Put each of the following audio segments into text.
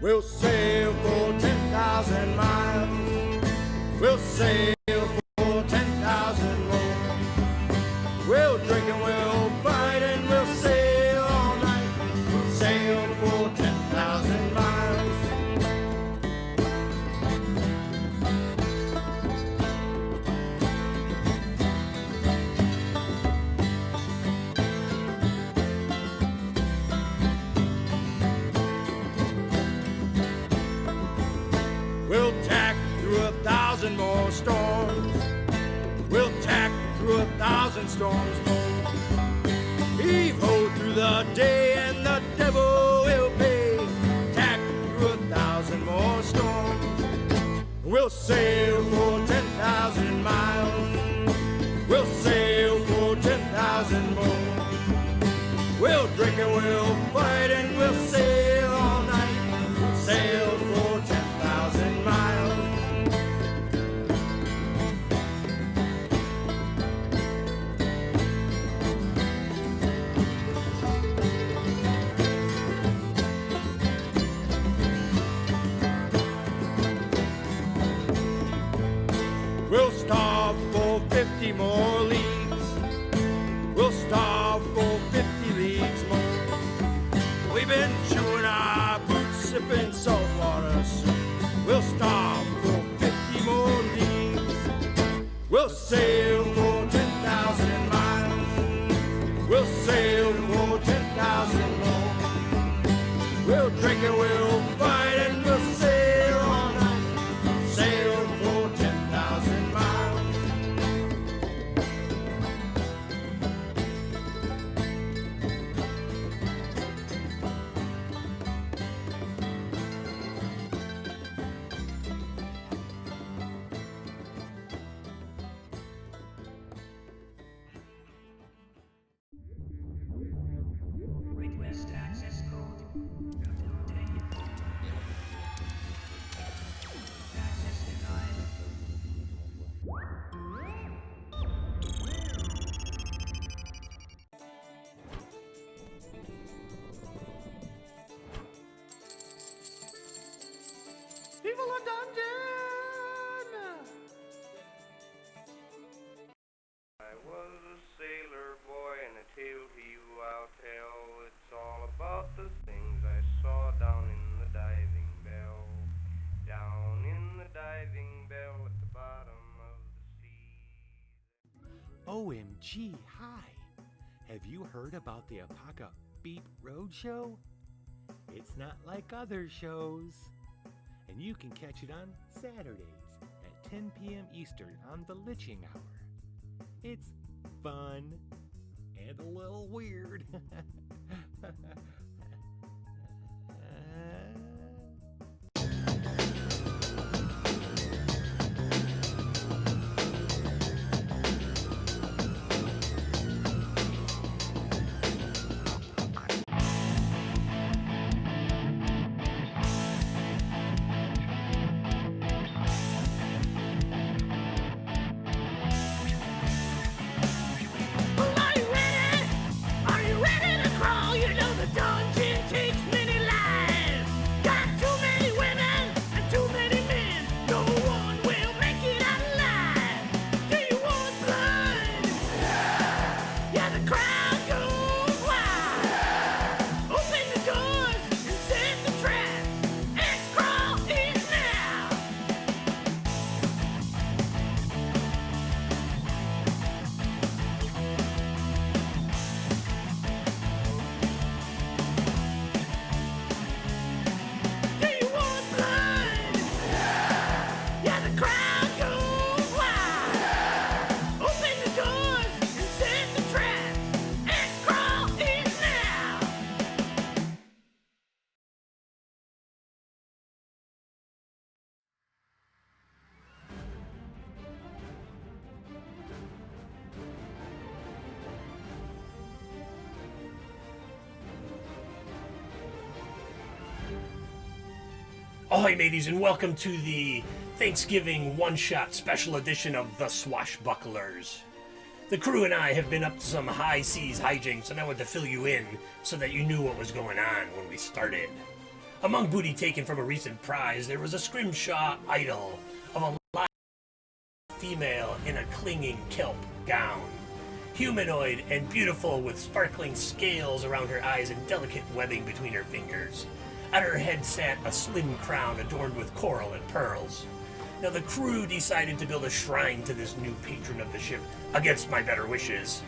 We'll sail for 10,000 miles. We'll sail for 10,000 more. We'll drink and we'll fight and we'll sail all night. We'll sail for 10,000 miles. We'll tack through 1,000 more storms. We'll tack through 1,000 storms more. Heave-ho through the day and the devil will pay. Tack through 1,000 more storms. We'll sail for 10,000 miles. We'll sail for 10,000 more. We'll drink and we'll fight and we'll sail all night. We'll sail for 10,000 miles. We'll starve for 50 more leagues. We'll starve for 50 leagues more. We've been chewing our boots, sipping saltwater soup. We'll starve for 50 more leagues. We'll sail for 10,000 miles. We'll sail for 10,000 more. We'll drink and we'll fight and we'll sail all night. Sail for 10,000 miles. Request access code. Access denied. Viva la dungeon! I was a sailor boy, and a tale to you I'll tell. It's all about the things I saw down in the diving bell. Down in the diving bell at the bottom of the sea. OMG, hi! Have you heard about the Apaca Beat Roadshow? It's not like other shows. And you can catch it on Saturdays at 10 p.m. Eastern on the Liching Hour. It's fun and a little weird. Well, are you ready? Are you ready to crawl? You know the dungeon takes many lives. Got too many women and too many men. No one will make it out alive. Do you want blood? Yeah, the crowd goes wild. Open the doors and set the traps. Let's crawl in now. Do you want blood? Yeah, the crowd goes wild. Open the doors and set the traps. Let's crawl in now. Ahoy, mateys, and welcome to the Thanksgiving one-shot special edition of the Swashbucklers. The crew and I have been up to some high seas hijinks, and I wanted to fill you in so that you knew what was going on when we started. Among booty taken from a recent prize, there was a scrimshaw idol of a live female in a clinging kelp gown. Humanoid and beautiful with sparkling scales around her eyes and delicate webbing between her fingers. At her head sat a slim crown adorned with coral and pearls. Now the crew decided to build a shrine to this new patron of the ship, against my better wishes.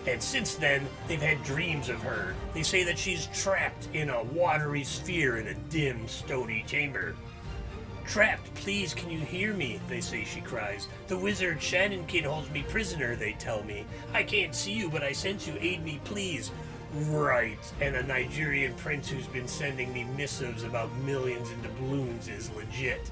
And since then, they've had dreams of her. They say that she's trapped in a watery sphere in a dim, stony chamber. Trapped, please, can you hear me? They say, she cries. The wizard Shannonkin holds me prisoner, they tell me. I can't see you, but I sense you, aid me, please. Right, and a Nigerian prince who's been sending me missives about millions in doubloons is legit.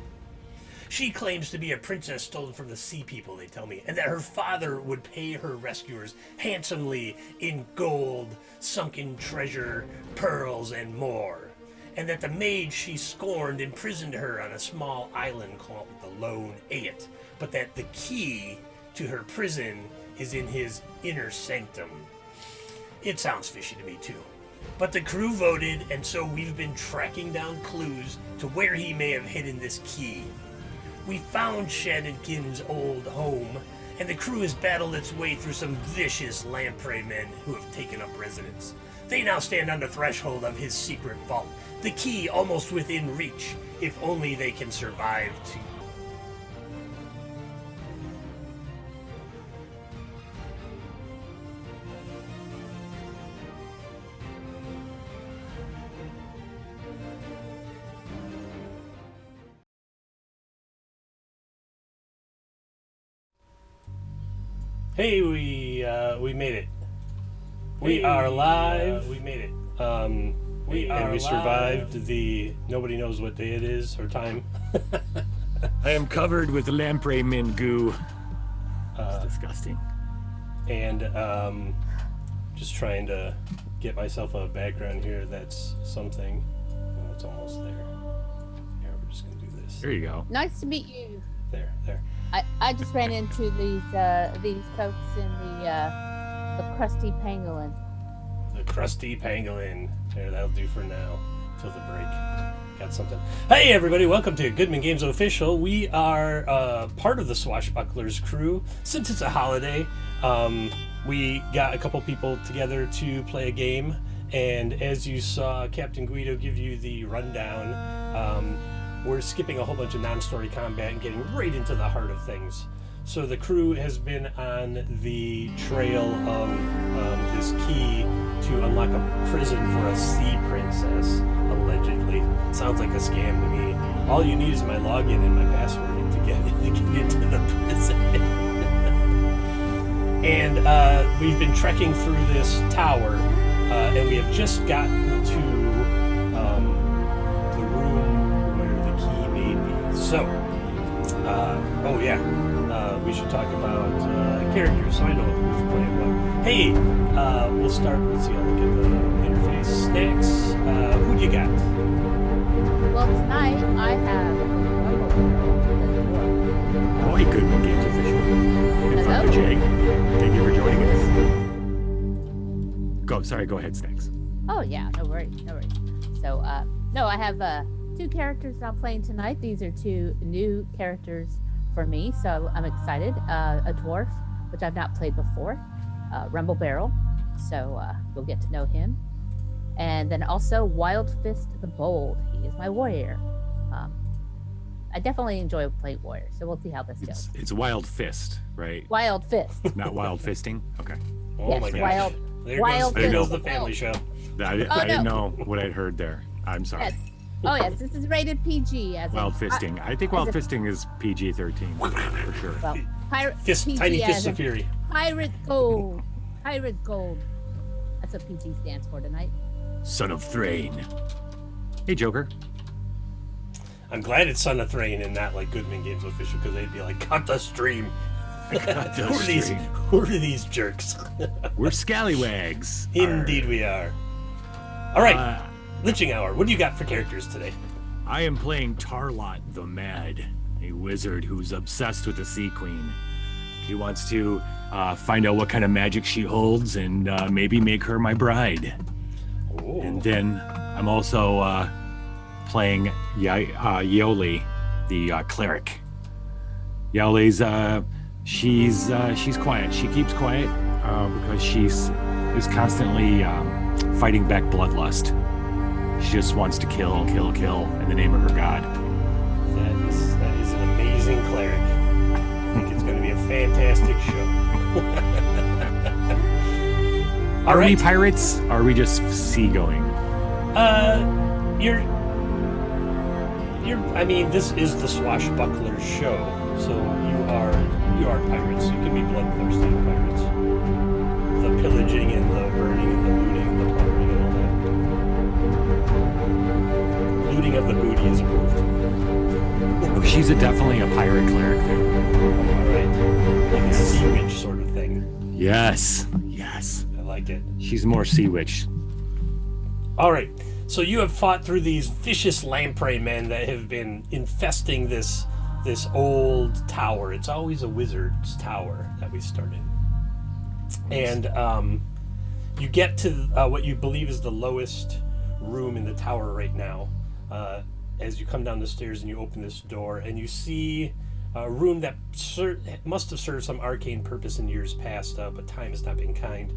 She claims to be a princess stolen from the sea people, they tell me, and that her father would pay her rescuers handsomely in gold, sunken treasure, pearls, and more. And that the maid she scorned imprisoned her on a small island called the Lone Ayet, but that the key to her prison is in his inner sanctum. It sounds fishy to me too. But the crew voted, and so we've been tracking down clues to where he may have hidden this key. We found Shannonkin's old home, and the crew has battled its way through some vicious lamprey men who have taken up residence. They now stand on the threshold of his secret vault, the key almost within reach, if only they can survive to... Hey, we made it. We are live. We made it. We survived the nobody knows what day it is or time. I am covered with lamprey min goo. It's disgusting. And just trying to get myself a background here that's something. Oh, it's almost there. Yeah, we're just gonna do this. There you go. Nice to meet you. There. I just ran into these folks in the crusty pangolin. The crusty pangolin. There, that'll do for now. Till the break. Got something. Hey everybody, welcome to Goodman Games Official. We are part of the Swashbucklers crew. Since it's a holiday, we got a couple people together to play a game. And as you saw Captain Guido give you the rundown, we're skipping a whole bunch of non-story combat and getting right into the heart of things. So the crew has been on the trail of this key to unlock a prison for a sea princess, allegedly. Sounds like a scam to me. All you need is my login and my password to get into the prison. And we've been trekking through this tower, and we have just gotten to the room where the key may be. So, we should talk about characters, so I know who's playing what. Hey, we'll start. Let's see. I'll look at the interface. Snacks. Who you got? Well, tonight I have Ahoy, Goodman Games Official. It's Dr. Jay. Thank you for joining us. Go ahead, Snacks. Oh yeah, no worries. So, I have two characters I'm playing tonight. These are two new characters for me, so I'm excited. A dwarf, which I've not played before, Rumble Barrel, so you'll get to know him. And then also Wild Fist the Bold. He is my warrior. I definitely enjoy playing warrior, so we'll see how this goes. It's Wild Fist, right? Wild Fist. Not Wild Fisting? Okay. Oh Yes, my gosh. Wild. There Wild goes Fist. the family show. I didn't know what I'd heard there. I'm sorry. Yes. Oh yes, this is rated PG. As Wild in, Fisting. I think Wild Fisting is PG-13 for sure. Well, pirate PG Tiny as fists in of fury. Pirate Gold. Pirate Gold. That's what PG stands for tonight. Son of Thrain. Hey, Joker. I'm glad it's Son of Thrain and not like Goodman Games Official, because they'd be like, cut the stream. Cut the stream. Who are these jerks? We're scallywags. Indeed we are. All right, Liching Hour. What do you got for characters today? I am playing Tarlot the Mad, a wizard who's obsessed with the Sea Queen. He wants to find out what kind of magic she holds and maybe make her my bride. Oh. And then I'm also playing Yoli, the cleric. Yoli's she's quiet. She keeps quiet because she's is constantly fighting back bloodlust. She just wants to kill in the name of her god. That is an amazing cleric. I think it's going to be a fantastic show. Are we pirates? Or are we just seagoing? I mean, this is the Swashbucklers show, so you are pirates. You can be bloodthirsty pirates. The pillaging and the burning and the looting and the plundering and all that. Looting of the booty is approved. Oh, she's definitely a pirate cleric then. All right, like a sea witch sort of thing. Yes. I like it. She's more sea witch. All right. So you have fought through these vicious lamprey men that have been infesting this old tower. It's always a wizard's tower that we start in. And you get to what you believe is the lowest room in the tower right now. As you come down the stairs and you open this door, and you see a room that must have served some arcane purpose in years past, but time has not been kind.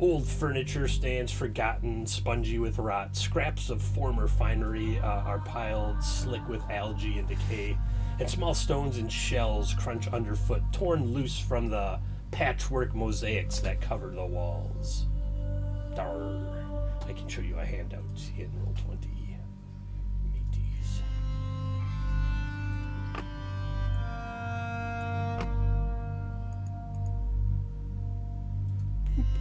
Old furniture stands forgotten, spongy with rot. Scraps of former finery are piled slick with algae and decay, and small stones and shells crunch underfoot, torn loose from the patchwork mosaics that cover the walls. Darr. I can show you a handout in Roll20. Mateys.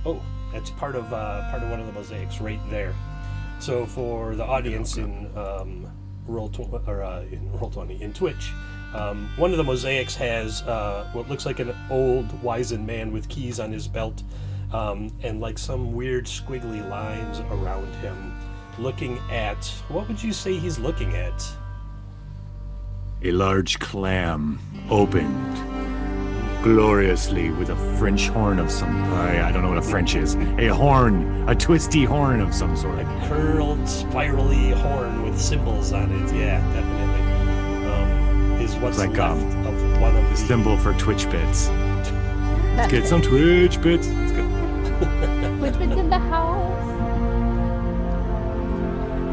Oh, that's part of one of the mosaics right there. So for the audience in Roll20 in Twitch, one of the mosaics has what looks like an old wizened man with keys on his belt, and like some weird squiggly lines around him, looking at, what would you say he's looking at? A large clam opened gloriously with a French horn of some, I don't know what a French is. A horn, a twisty horn of some sort. A curled, spirally horn with symbols on it. Yeah, definitely. Is what's like left of one of the symbol for Twitch bits. Let's get some Twitch bits. Let's go. Twitch bits in the house.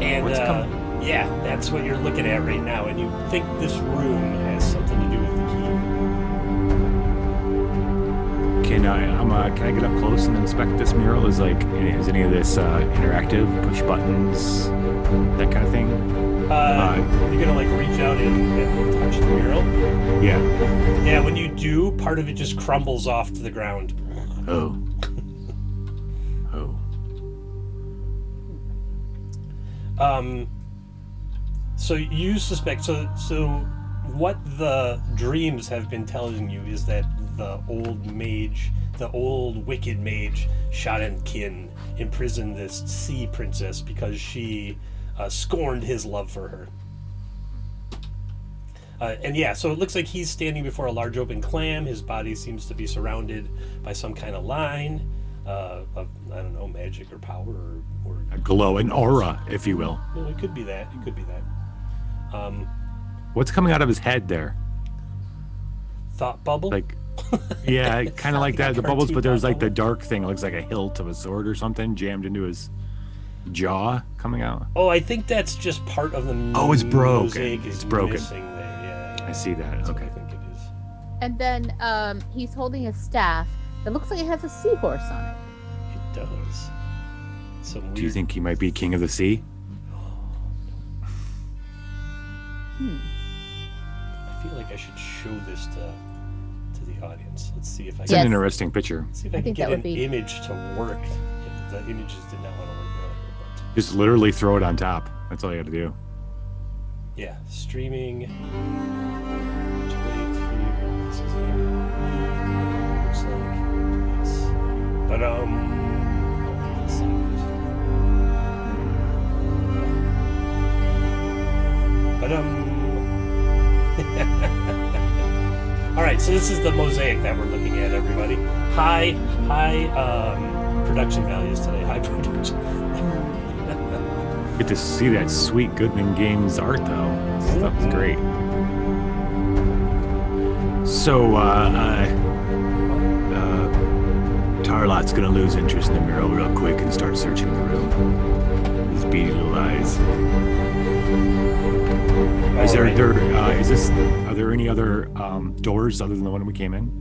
And yeah, that's what you're looking at right now, and you think this room has something to do with the key. Can I get up close and inspect this mural? Is any of this interactive, push buttons, that kind of thing? You're gonna like reach out and touch the mural? Yeah. Yeah, when you do, part of it just crumbles off to the ground. Oh. So you suspect, so what the dreams have been telling you is that the old wicked mage Shadenkin imprisoned this sea princess because she scorned his love for her. And yeah, so it looks like he's standing before a large open clam. His body seems to be surrounded by some kind of line of, I don't know, magic or power or a glow, an aura, if you will. Well, it could be that. What's coming out of his head there? Thought bubble? Like, yeah, kind of like that. The bubbles, but there's like the dark thing. It looks like a hilt of a sword or something jammed into his jaw coming out. Oh, I think that's just part of the Oh, it's broken. Mosaic It's broken. Missing there. Yeah. I see that. That's Okay. what I think it is. And then he's holding a staff that looks like it has a seahorse on it. It does. Some weird... Do you think he might be king of the sea? I feel like I should show this to the audience. Let's see if I It's can. an interesting picture. See if I can think get that an would be- image to work. The images did not want to work earlier, but Just literally throw it on top. That's all you got to do. yeah, streaming. It's right here. This is it. Looks like this. But all right, so this is the mosaic that we're looking at, everybody. High production values today. High production. Get to see that sweet Goodman Games art, though. Stuff is great. So, Tarlot's gonna lose interest in the mural real quick and start searching the room. His beady little eyes. Are there any other doors other than the one we came in?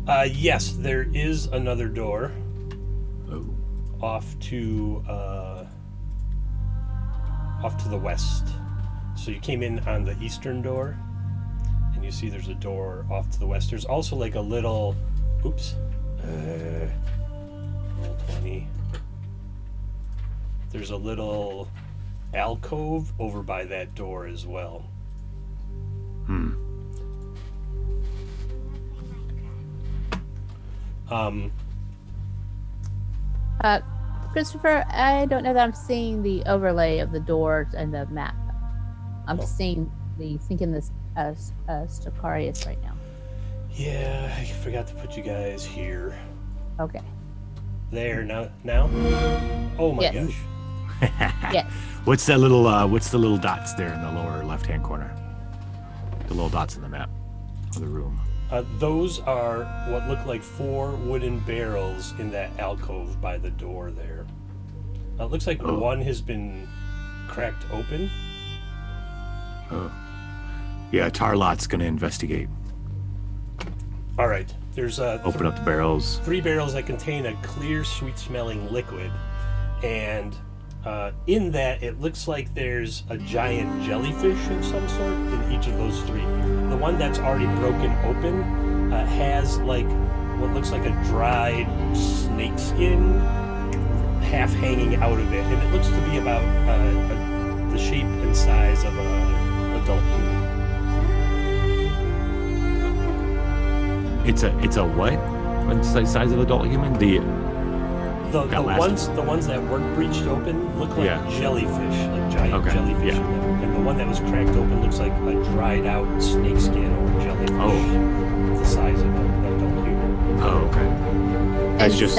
Yes, there is another door. Oh. Off to the west. So you came in on the eastern door, and you see there's a door off to the west. There's also like a little, oops, roll 20. There's a little alcove over by that door as well. Christopher, I don't know that I'm seeing the overlay of the doors and the map. I'm seeing thinking this as Stacarius right now. Yeah, I forgot to put you guys here. Okay. There, now? Oh my Yes. gosh. Yes. What's the little dots there in the lower left-hand corner? The little dots in the map of the room. Those are what look like 4 wooden barrels in that alcove by the door there. It looks like one has been cracked open. Oh. Yeah, Tarlot's gonna investigate. All right, there's Open up the barrels. 3 barrels that contain a clear, sweet-smelling liquid, and in that it looks like there's a giant jellyfish of some sort in each of those 3. The one that's already broken open has like what looks like a dried snake skin half hanging out of it, and it looks to be about the shape and size of an adult human. It's a what? What's the size of adult human? The ones that weren't breached open look like jellyfish, like giant jellyfish. Yeah. And the one that was cracked open looks like a dried out snakeskin or jellyfish. Oh. The size of an adult human. Oh, okay. That's just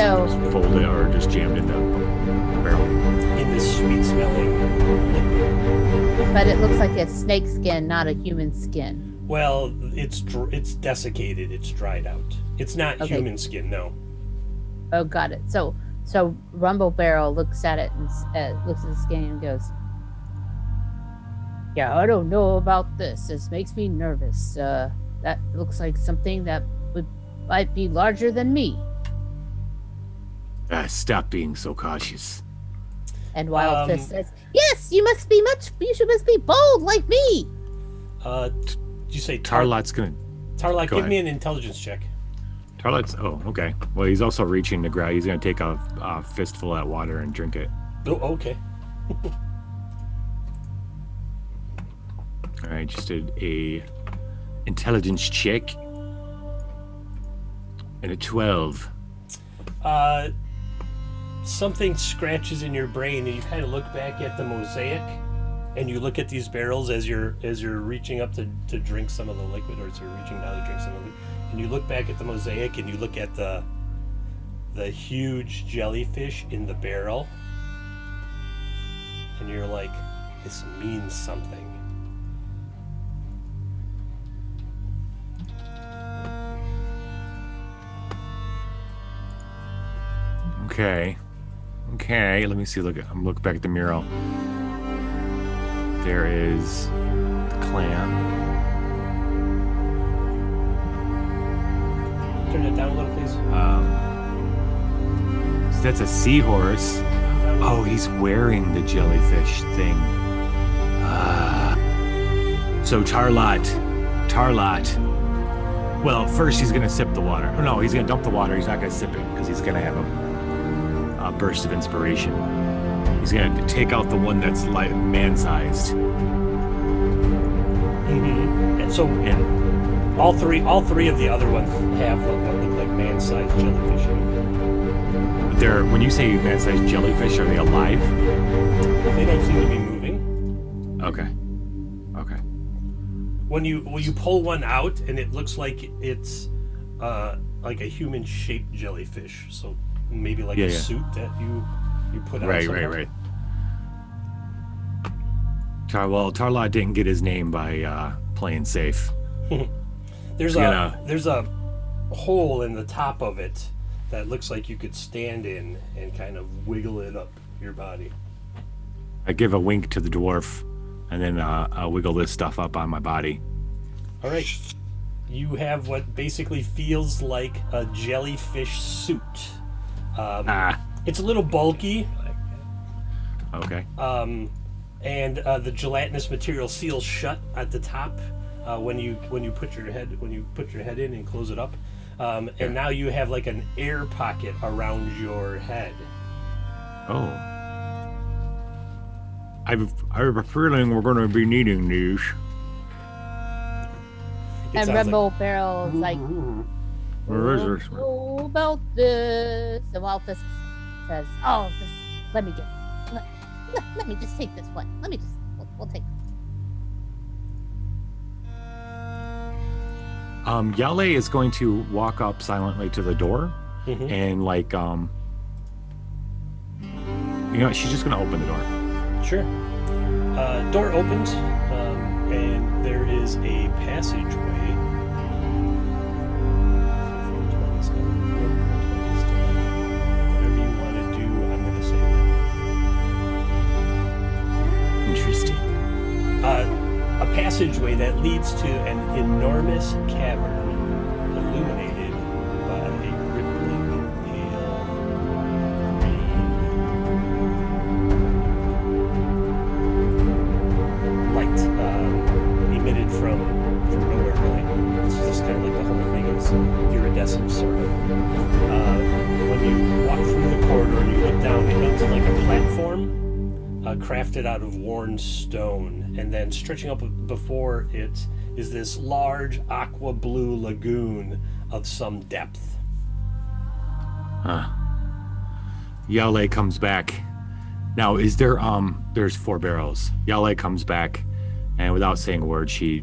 folded or just jammed in the barrel. In this sweet smelling liquid. But it looks like a snake skin, not a human skin. Well, it's desiccated. It's dried out. It's not human skin, no. Oh, got it. So Rumble Barrel looks at it and looks at the skin and goes, "Yeah, I don't know about this. This makes me nervous. That looks like something that might be larger than me." Stop being so cautious. And Wild Fist says, "Yes, you must be bold like me." Did you say Tarlot's gonna? Tarlot, give me an intelligence check. Tarlot's. Oh, okay. Well, he's also reaching the ground. He's gonna take a fistful of that water and drink it. Oh, okay. All right, just did a intelligence check and a 12. Something scratches in your brain, and you kind of look back at the mosaic, and you look at these barrels as you're reaching up to drink some of the liquid, or as you're reaching down to drink some of the liquid, and you look back at the mosaic, and you look at the huge jellyfish in the barrel, and you're like, this means something. Okay, let me see. I'm looking back at the mural. There is the clam. Turn it down a little, please. So that's a seahorse. Oh, he's wearing the jellyfish thing. So Tarlot. Well, first he's gonna sip the water. Oh, no, he's gonna dump the water. He's not gonna sip it because he's gonna have a burst of inspiration. He's gonna take out the one that's like man-sized. Mm-hmm. And so, all three of the other ones have what look like man-sized jellyfish. When you say man-sized jellyfish, are they alive? They don't seem to be moving. Okay. When you pull one out, and it looks like it's like a human-shaped jellyfish. So maybe like a suit that you put on. Right. Tarlot didn't get his name by playing safe. There's a hole in the top of it that looks like you could stand in and kind of wiggle it up your body. I give a wink to the dwarf, and then I'll wiggle this stuff up on my body. All right. You have what basically feels like a jellyfish suit. It's a little bulky. Okay. And the gelatinous material seals shut at the top when you put your head in and close it up. And now you have like an air pocket around your head. Oh. I have a feeling we're going to be needing these. And Rumble Barrel's like, Where is this? oh, about this. And Waltus says, oh, just let me just take this one. We'll take it. Yale is going to walk up silently to the door and like, she's just going to open the door. Sure. Door opens, and there is a passageway. Whatever you want to do, I'm going to say that. Interesting. A passageway that leads to an enormous cavern illuminated by a rippling pale green light emitted from nowhere, really. It's just kind of like the whole thing is iridescent, sort of. When you walk through the corridor and you look down, it looks like a platform crafted out of worn stone, and then stretching up before it is this large aqua blue lagoon of some depth. Yale comes back. Now, is there there's 4 barrels. Yale comes back, and without saying a word, she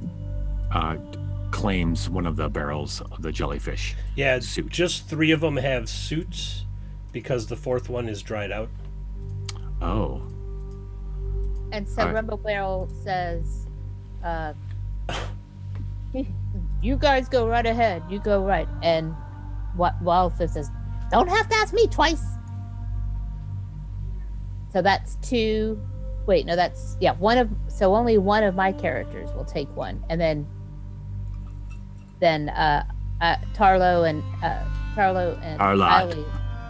claims one of the barrels of the jellyfish. Yeah, suit. Just 3 of them have suits because the 4th one is dried out. Oh. And so Rumble Barrel says, you guys go right ahead. You go right. And Walter says, don't have to ask me twice. So that's 2. Wait, no, that's, so only one of my characters will take one. And then Tarlo and Tarlot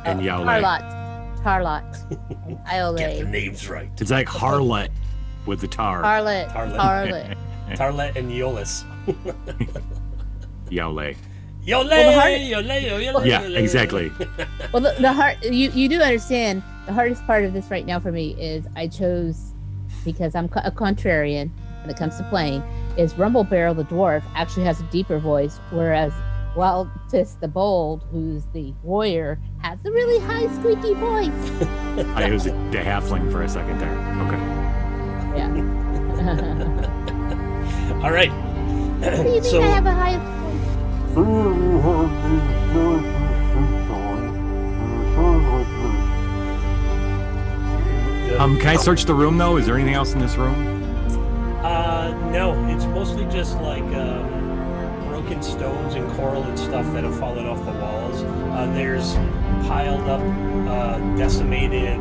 and Yale. Tarlot and Iole. Get the names right. It's like Harlot with the tar. Tarlet. Tarlet and Eolus. Yale. Yole. Yeah, exactly. Well, the hard you do understand the hardest part of this right now for me is I chose, because I'm a contrarian when it comes to playing, is Rumble Barrel the dwarf actually has a deeper voice, whereas Waltus the bold, who's the warrior, has a really high squeaky voice. I was the halfling for a second there. Okay. Yeah. All right. Do you think I have a high Can I search the room though? Is there anything else in this room? No, it's mostly just like broken stones and coral and stuff that have fallen off the walls. There's piled up, decimated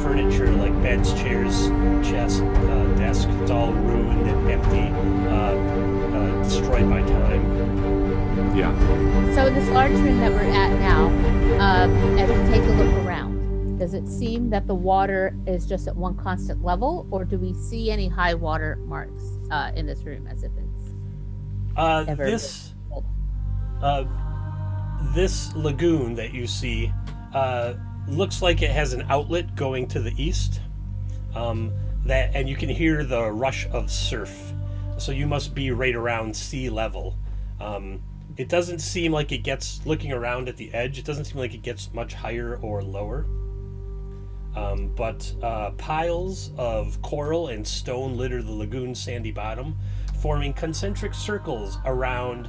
furniture like beds, chairs, chest, desk. It's all ruined and empty, destroyed by time. Yeah. So this large room that we're at now, as we take a look around, does it seem that the water is just at one constant level, or do we see any high water marks in this room as if it's ever this lagoon that you see looks like it has an outlet going to the east, and you can hear the rush of surf, so you must be right around sea level. It doesn't seem like it gets, looking around at the edge, it doesn't seem like it gets much higher or lower. But piles of coral and stone litter the lagoon's sandy bottom, forming concentric circles around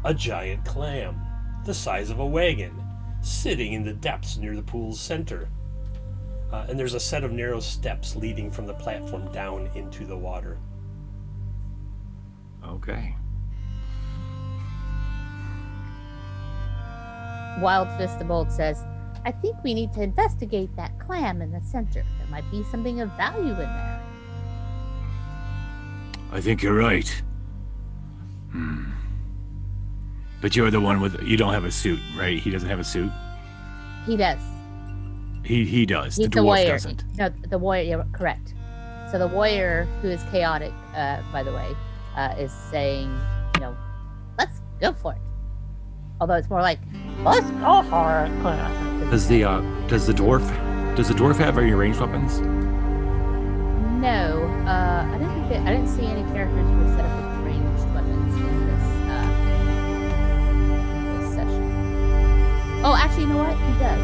a giant clam, the size of a wagon, sitting in the depths near the pool's center. And there's a set of narrow steps leading from the platform down into the water. Okay. Wild Fist the Bold says, I think we need to investigate that clam in the center. There might be something of value in there. I think you're right. But you're the one with, you don't have a suit, right? He doesn't have a suit? He does. He does. He's the dwarf warrior. doesn't. No, the warrior, you're correct. So the warrior, who is chaotic, by the way, is saying, let's go for it. Although it's more like, let's go for it. Does the dwarf have any ranged weapons? No, I didn't see any characters who were set up with ranged weapons in this session. Oh, actually, you know what? He does.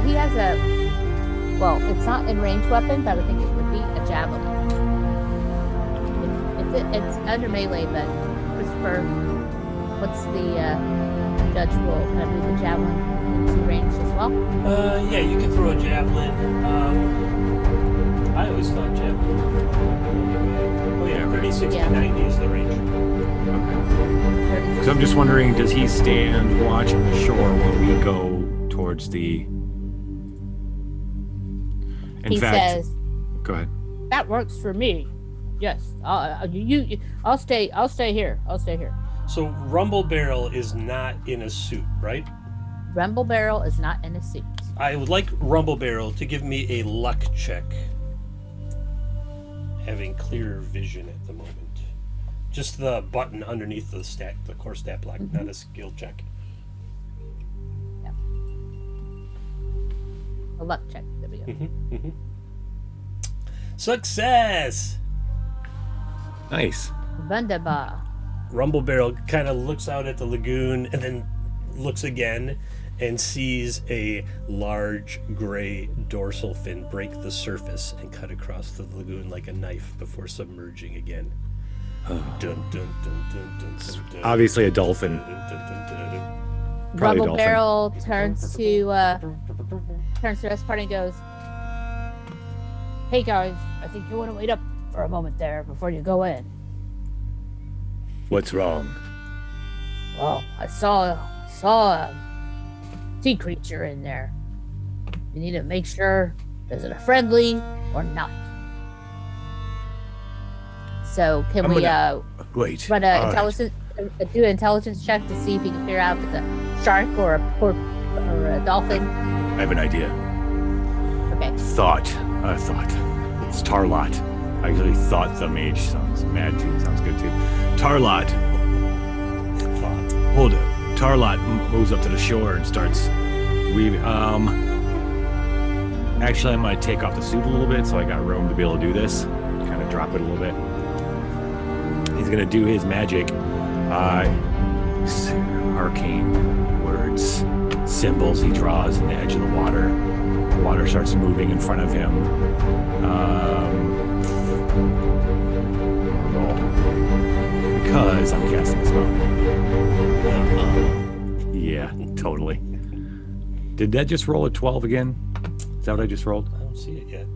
He has it's not in ranged weapon, but I would think it would be a javelin. It's under melee, but Christopher, what's the judge will kind of move the javelin into range as well? Yeah, you can throw a javelin. I always thought javelin. Oh yeah, 30, 60, Yeah. 90 is the range. So I'm just wondering, does he stand watch on the shore while we go towards the... In He fact, says, go ahead. that works for me. Yes, I'll stay here. I'll stay here. So Rumble Barrel is not in a suit, right? Rumble Barrel is not in a suit. I would like Rumble Barrel to give me a luck check. Having clear vision at the moment. Just the button underneath the core stat block, not a skill check. Yeah. A luck check. There we go. Success! Nice. Wunderbar. Rumble Barrel kind of looks out at the lagoon and then looks again and sees a large gray dorsal fin break the surface and cut across the lagoon like a knife before submerging again. Dun, dun, dun, dun, dun, dun, dun, Obviously a dolphin. dun, dun, dun, dun, dun. Probably a Rumble dolphin. Barrel turns to the rest party and goes, hey guys, I think you want to wait up for a moment there before you go in. What's wrong? Well, I saw a sea creature in there. You need to make sure, is it a friendly or not? So can we Wait. run do an intelligence check to see if you can figure out if it's a shark or a dolphin? I have an idea. Okay. Thought. It's Tarlot. I actually thought the mage sounds mad too. Sounds good too. Tarlot. Hold it. Tarlot moves up to the shore and starts weaving. Actually, I might take off the suit a little bit so I got room to be able to do this. Kind of drop it a little bit. He's gonna do his magic. Arcane words, symbols he draws in the edge of the water. The water starts moving in front of him. Roll. Because I'm casting a spell. Yeah, totally. Did that just roll a 12 again? Is that what I just rolled? I don't see it yet.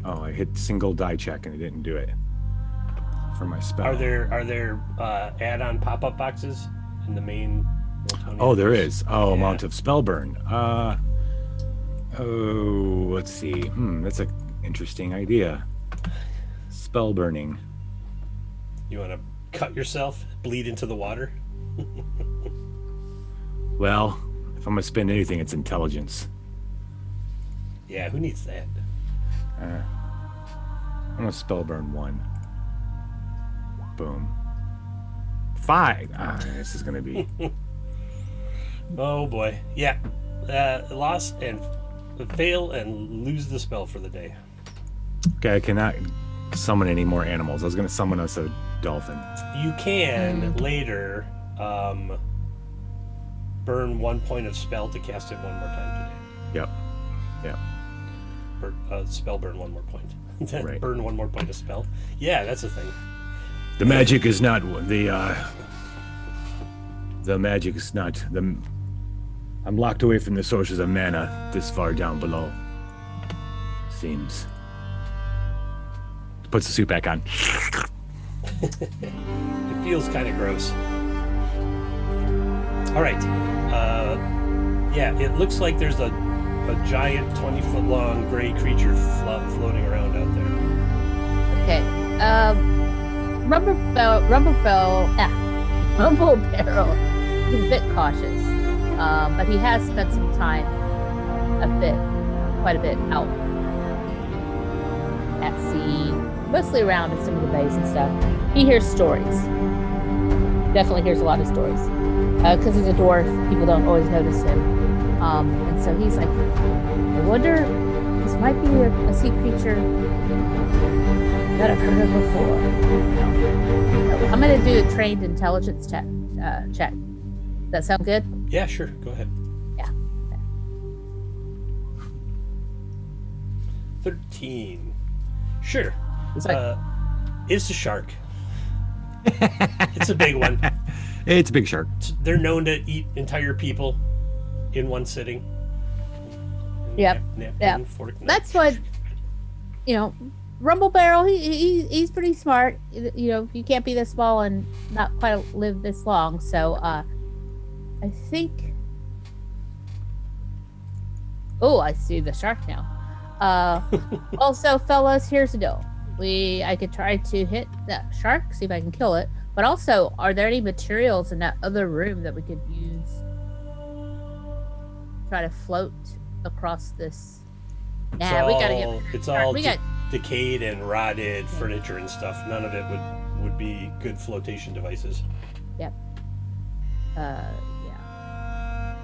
Oh, I hit single die check and it didn't do it for my spell. Are there add-on pop-up boxes in the main? Oh, there is. Oh, Yeah. amount of spell burn. Let's see. That's an interesting idea. Spell burning. You want to cut yourself, bleed into the water? Well, if I'm gonna spend anything, it's intelligence. Yeah, who needs that? I'm gonna spell burn 1. Boom. 5. This is gonna be. Oh boy. Yeah. Loss and fail and lose the spell for the day. Okay, I cannot summon any more animals. I was gonna summon us a dolphin. You can later burn 1 point of spell to cast it 1 more time today. Yep. Spell burn 1 more point. Then Right. burn 1 more point of spell. Yeah, that's a thing. The magic is not the magic is not the. I'm locked away from the sources of mana this far down below. seems. Puts the suit back on. It feels kind of gross. All right. Yeah, it looks like there's a giant 20-foot long gray creature floating around out there. Okay. Rumble Barrel is a bit cautious, but he has spent some time, quite a bit out at sea, mostly around in some of the bays and stuff. He hears stories. Definitely hears a lot of stories. Because he's a dwarf, people don't always notice him. And so he's like, I wonder, this might be a sea creature that I've heard of before. So I'm going to do a trained intelligence check. Does that sound good? Yeah, sure. Go ahead. Yeah. 13. Sure. It's like, It's a shark. It's a big one. It's a big shark. They're known to eat entire people in one sitting. Yep. Napkin, fork, knife. that's what, Rumble Barrel, he's pretty smart. You can't be this small and not quite live this long. So I think. Oh, I see the shark now. Also, fellas, here's the deal. I could try to hit that shark, see if I can kill it. But also, are there any materials in that other room that we could use? Try to float across this. It's all decayed and rotted furniture and stuff. None of it would be good flotation devices. Yep. Yeah.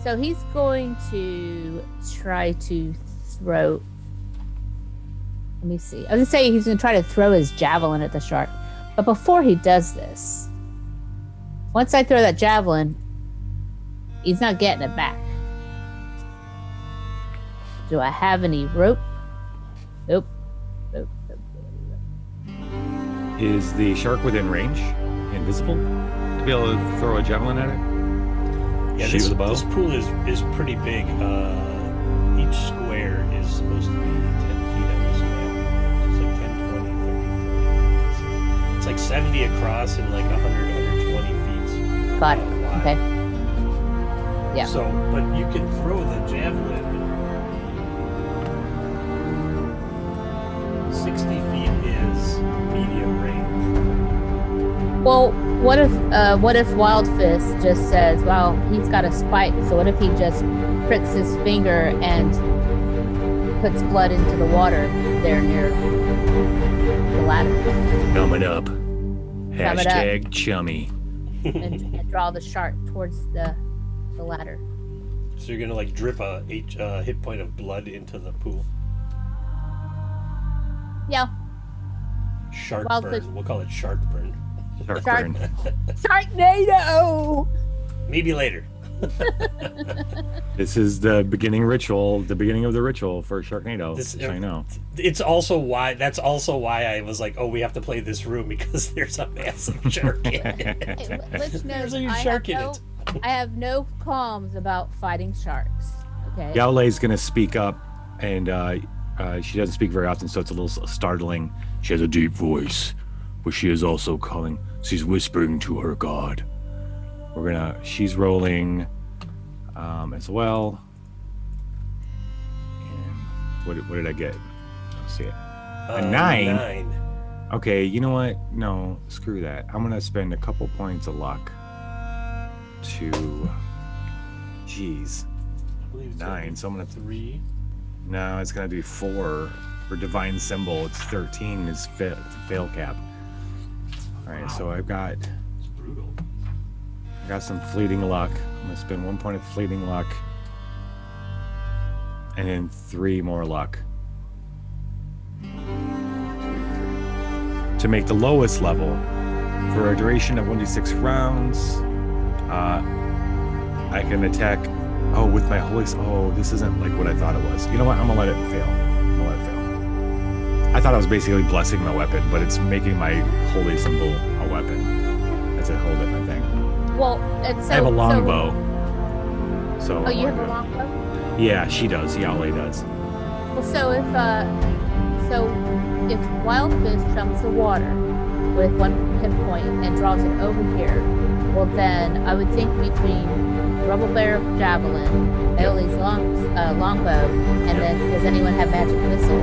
So he's going to try to throw. Let me see. I was gonna say he's gonna try to throw his javelin at the shark, but before he does this, once I throw that javelin, he's not getting it back. Do I have any rope? Nope. Is the shark within range? Invisible? To be able to throw a javelin at it? Yeah, Shoot with a bow? this pool is pretty big. Each square is supposed to be 10 feet on this map. It's like 10, 20, 30, 40. It's like 70 across and like 100, 120 feet. Got it. wide. Okay. Yeah. So, but you can throw the javelin 60 feet is medium range. Well, what if Wild Fist just says, "Well, he's got a spike." So what if he just pricks his finger and puts blood into the water there near the ladder? Coming up. Coming up. Hashtag chummy. and draw the shark towards the ladder. So you're gonna like drip a hit point of blood into the pool. Yeah. Shark Wild burn. fish. We'll call it shark burn. Shark Shark. burn. Sharknado! Maybe later. This is the beginning ritual, the beginning of the ritual for Sharknado. I know. That's also why I was like, oh, we have to play this room because there's a massive shark in it. Hey, Lich knows There's a huge shark in it. I have no qualms about fighting sharks. Okay. Yaule's gonna speak up, and she doesn't speak very often, so it's a little startling. She has a deep voice, but she is also calling. She's whispering to her god. She's rolling as well. And what did I get? Let's see it. A 9. Okay, you know what? No, screw that. I'm gonna spend a couple points of luck to. Jeez. I believe it's 9. So I'm gonna 3. No, it's gonna be 4 for divine symbol. It's 13 is fail cap. All right, so I've got. It's brutal. I got some fleeting luck. I'm gonna spend 1 point of fleeting luck, and then 3 more luck to make the lowest level for a duration of 1d6 rounds. I can attack. Oh, with my holy. Oh, this isn't like what I thought it was. You know what? I'm gonna let it fail. I thought I was basically blessing my weapon, but it's making my holy symbol a weapon. That's a whole different thing. Well, it's so, I have a longbow. So. Oh, you have a longbow? Yeah, she does. Yaole does. Well, so if Wildfish jumps the water with 1 hit point and draws it over here, well then I would think between Rubble Bear Javelin, Ailey's longbow, and then does anyone have magic missile?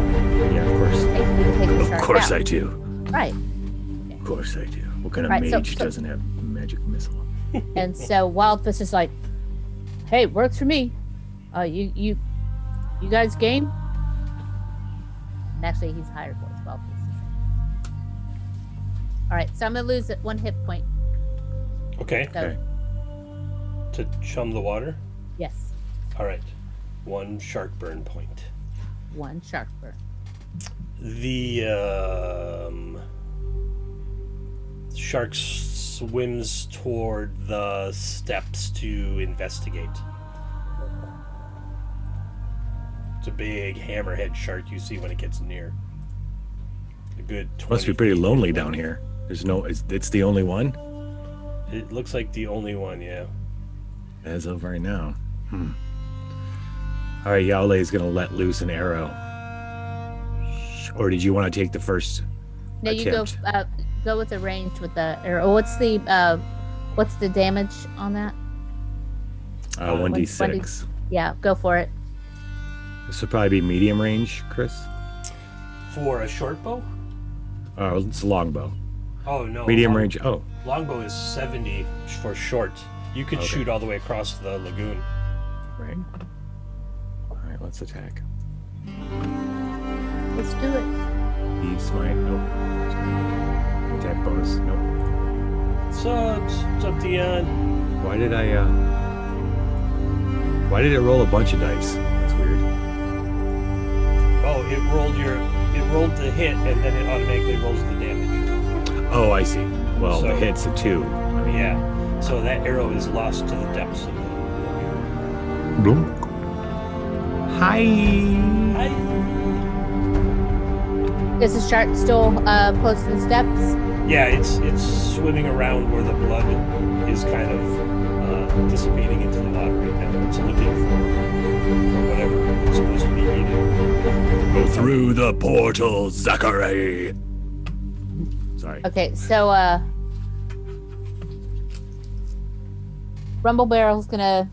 Yeah, of course. We can take the Of shark course out. I do. Right. Of course I do. What kind of Right, so- mage doesn't have magic missile? And so Wildfish is like, "Hey, works for me. You guys game?" And actually, he's higher voice. Wildfish. All right, so I'm gonna lose 1 hit point. Okay. So Okay. To chum the water. yes, All right. 1 shark burn point. 1 shark burn. The shark swims toward the steps to investigate. It's a big hammerhead shark you see when it gets near. A good 20 Must be pretty feet lonely in down length. here. There's no. It's the only one It looks like the only one, yeah. as of right now. All right, Yale is gonna let loose an arrow. Or did you want to take the first? No, you go attempt? go with the range with the arrow. What's the damage on that? 1d6. Yeah, go for it. This would probably be medium range, Chris. For a short bow? Oh, it's a longbow. Oh no. Medium range. Oh, Longbow is 70 for short. You could Okay. shoot all the way across the lagoon. right. All right, let's attack. Let's do it. Smite. Nope. Attack bonus. Nope. Subs. What's up, Dion? Why did it roll a bunch of dice? That's weird. Oh, it rolled the hit and then it automatically rolls the damage. Oh, I see. Well, the So- hit's a 2. I mean, Yeah. So that arrow is lost to the depths of the lagoon. Boom. Hi. Hi. Is the shark still close to the steps? Yeah, it's swimming around where the blood is kind of dissipating into the water right now. It's looking for whatever it's supposed to be eating. Go through the portal, Zachary. Sorry. Okay, so Rumble Barrel's gonna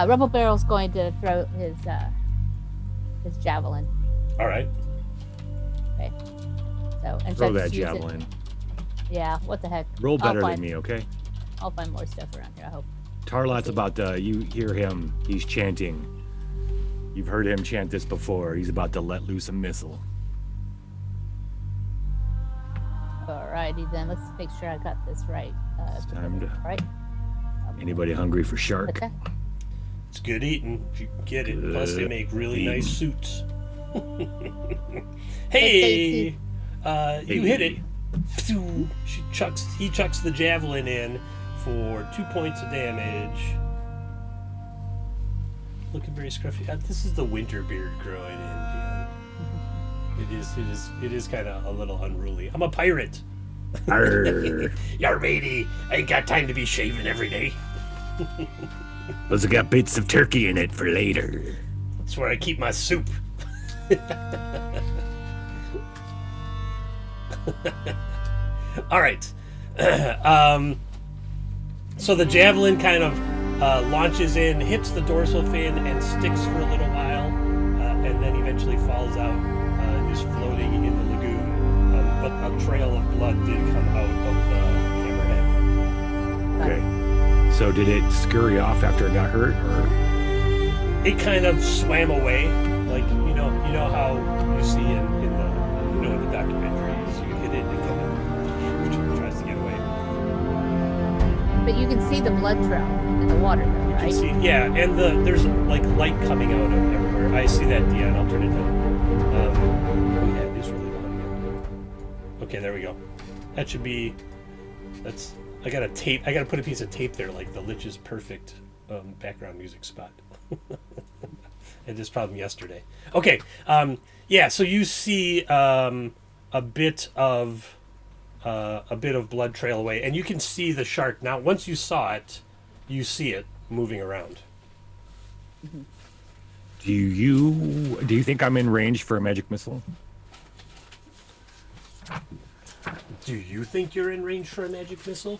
Rumble Barrel's going to throw his javelin. All right. Okay. So and Throw so that just use it- javelin. Yeah, what the heck? Roll I'll better than find- me, okay? I'll find more stuff around here, I hope. Tarlot's about to. You hear him. He's chanting. You've heard him chant this before. He's about to let loose a missile. Alrighty then, let's make sure I got this right. It's time to- Right? Anybody hungry for shark? Okay. It's good eating if you can get it. Plus, they Good make really nice eating. suits. tasty. Hey, you hit it. He chucks the javelin in for 2 points of damage. Looking very scruffy. This is the winter beard growing in. It is kind of a little unruly. I'm a pirate. Arr. Yar matey, I ain't got time to be shaving every day. Those have got bits of turkey in it for later. That's where I keep my soup. All right. So the javelin kind of launches in, hits the dorsal fin, and sticks for a little while, and then eventually falls out and is floating in the lagoon. But a trail of blood did come out of the hammerhead. Okay. So did it scurry off after it got hurt, or? It kind of swam away, like you know how you see in the the documentaries, you hit it and it kind of tries to get away. But you can see the blood trail in the water though, You right? can see, yeah, and there's like light coming out of everywhere. I see that, Dion. I'll turn it down. Oh yeah, it is really loud again. Okay, there we go. That should be. I gotta put a piece of tape there, like the Lich's perfect background music spot. And this problem yesterday. Okay, yeah. So you see a bit of blood trail away, and you can see the shark now. Once you saw it, you see it moving around. Do you think I'm in range for a magic missile? Do you think you're in range for a magic missile?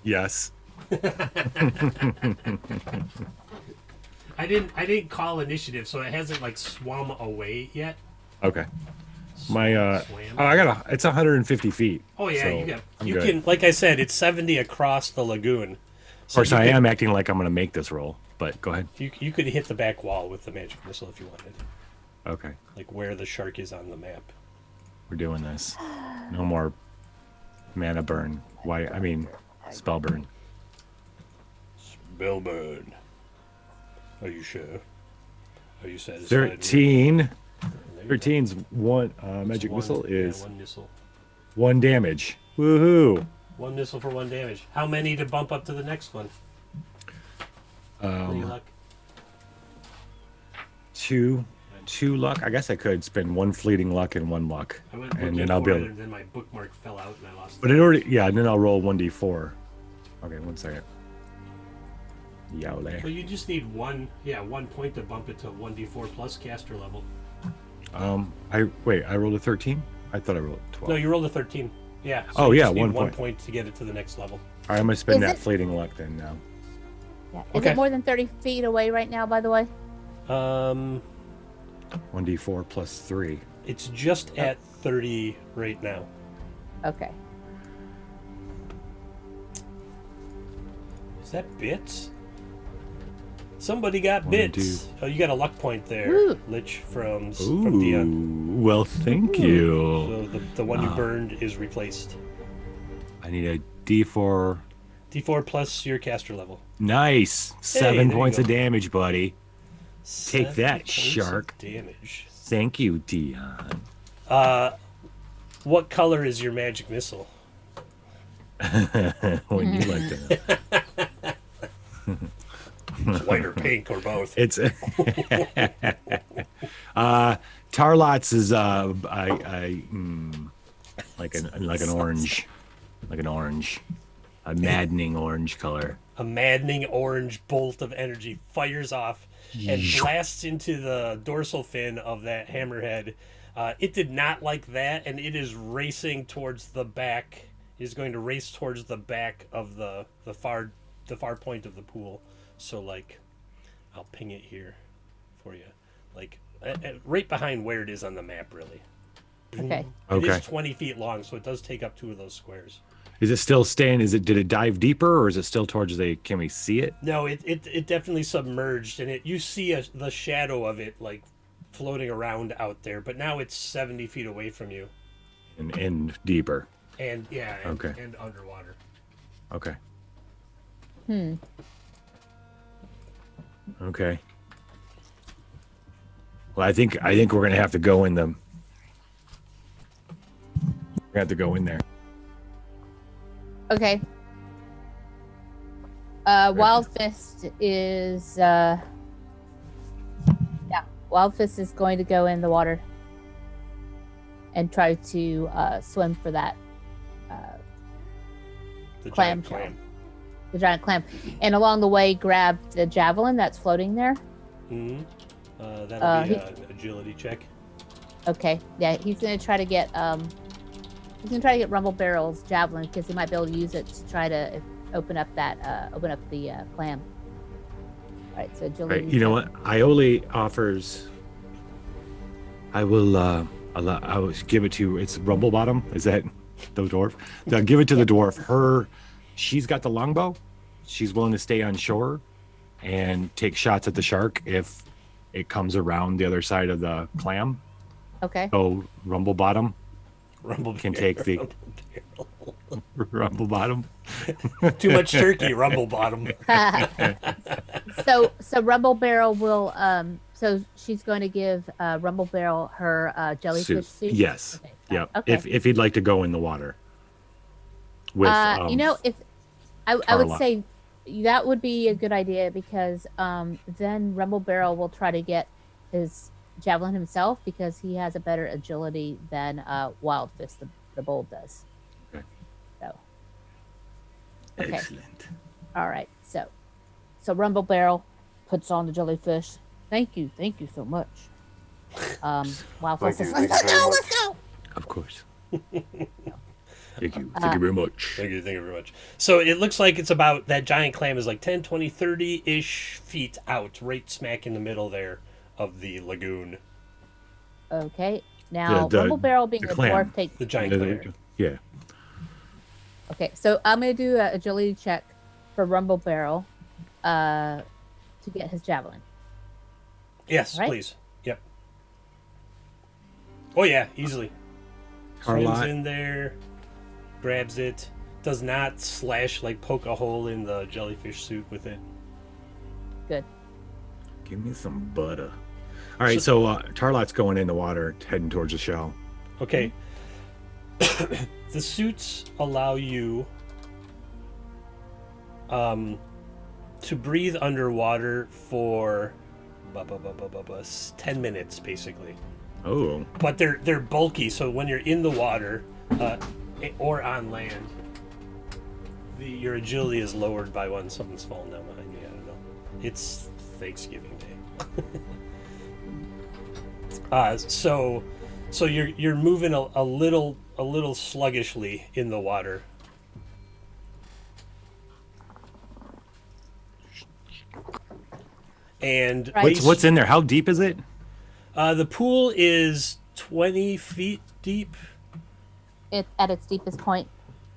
Yes. I didn't call initiative, so it hasn't like swum away yet. Okay. My Swam. it's 150 feet. Oh yeah, so you good. can, like I said, it's 70 across the lagoon. Of course, I am acting like I'm going to make this roll, but go ahead. You could hit the back wall with the magic missile if you wanted, Okay, like where the shark is on the map. we're doing this. No more mana burn. Spell burn. Spellburn. Are you sure? Are you satisfied? 13. There you go. 13's one magic One- missile yeah, is one missile. 1 damage. Woohoo! One missile for 1 damage. How many to bump up to the next one? Any luck? 2 luck. I guess I could spend 1 fleeting luck and 1 luck, I went and looking then I'll be for able. it, and then my bookmark fell out and I lost But it. it already, yeah. And then I'll roll 1d4. Okay, 1 second. Yowle. So you just need 1 point to bump it to 1d4 plus caster level. I rolled a 13. I thought I rolled a 12. No, you rolled a 13. Yeah. Oh, you yeah, just need 1 1 point. point to get it to the next level. All right, I'm gonna spend Is that it- fleeting luck then now. Yeah. Is Okay. it more than 30 feet away right now, by the way? 1d4 plus 3. It's just at 30 right now. Okay. Is that bits? Somebody got One, bits. two. Oh, you got a luck point there, Woo. Lich from Dion. Ooh, well, thank you. So the one you burned is replaced. I need a d4. D4 plus your caster level. Nice. there 7 you points go. of damage, buddy. Take 70 that, points of shark. Damage. Thank you, Dion. What color is your magic missile? When you like to know. It's white or pink or both. It's Tarlot's is like an orange, a maddening orange color. A maddening orange bolt of energy fires off and blasts into the dorsal fin of that hammerhead. It did not like that, and it is racing towards the back. It is going to race towards the back of the far point of the pool. So, like, I'll ping it here for you. Like, right behind where it is on the map, really. Okay. It Okay. is 20 feet long, so it does take up 2 of those squares. Is it still staying? Did it dive deeper, or is it still towards can we see it? No, it definitely submerged, and you see the shadow of it, like, floating around out there, but now it's 70 feet away from you. And deeper. And, yeah, Okay. and underwater. Okay. Hmm. Okay. Well, I think we're gonna have to go in them. We're gonna have to go in there. Okay. Wild Fist is Wild Fist is going to go in the water and try to swim for that The Clam giant shell. clam. the giant clam, and along the way grab the javelin that's floating there. Mm-hmm. That'll be he- an agility check. Okay, yeah, he's gonna try to get Rumble Barrel's javelin because he might be able to use it to try to open up the clam. All right, so agility. Right. You know what? Iole offers. I will give it to. It's Rumble Bottom. Is that the dwarf? I'll give it to the dwarf. She's got the longbow. She's willing to stay on shore and take shots at the shark if it comes around the other side of the clam. Okay. So Rumble Bottom Rumble can bear, take the rumble Rumble Bottom. bear. Too much turkey, rumble bottom. So Rumble Barrel will so she's going to give Rumble Barrel her jellyfish suit. Yes. Okay, Yeah. Okay. If he'd like to go in the water. With if I would Carla. say that would be a good idea because then Rumble Barrel will try to get his javelin himself because he has a better agility than Wild Fist the bold does. Okay. So. Okay. Excellent. All right. So Rumble Barrel puts on the jellyfish. Thank you so much. Wildflower says, "Let's go, let's go." Of course. Thank you. Uh, Thank you very much. Thank you very much. So it looks like it's about, that giant clam is like 10, 20, 30-ish feet out, right smack in the middle there of the lagoon. Okay. Now The- Rumble Barrel being the a clam. dwarf takes. The giant Yeah, clam. yeah. Okay, so I'm gonna do a agility check for Rumble Barrel, to get his javelin. Yes, Right? please. Yep. Oh yeah, easily. Swims Carlot. in there, grabs it, does not slash, like poke a hole in the jellyfish suit with it. Good. Give me some butter. All right, so Tarlot's going in the water, heading towards the shell. Okay. The suits allow you to breathe underwater for 10 minutes basically. Oh, But they're bulky, so when you're in the water or on land, your agility is lowered by one. Something's falling down behind me. I don't know. It's Thanksgiving Day. So you're moving a little sluggishly in the water. And Right. what's in there? How deep is it? the pool is 20 feet deep. At its deepest point.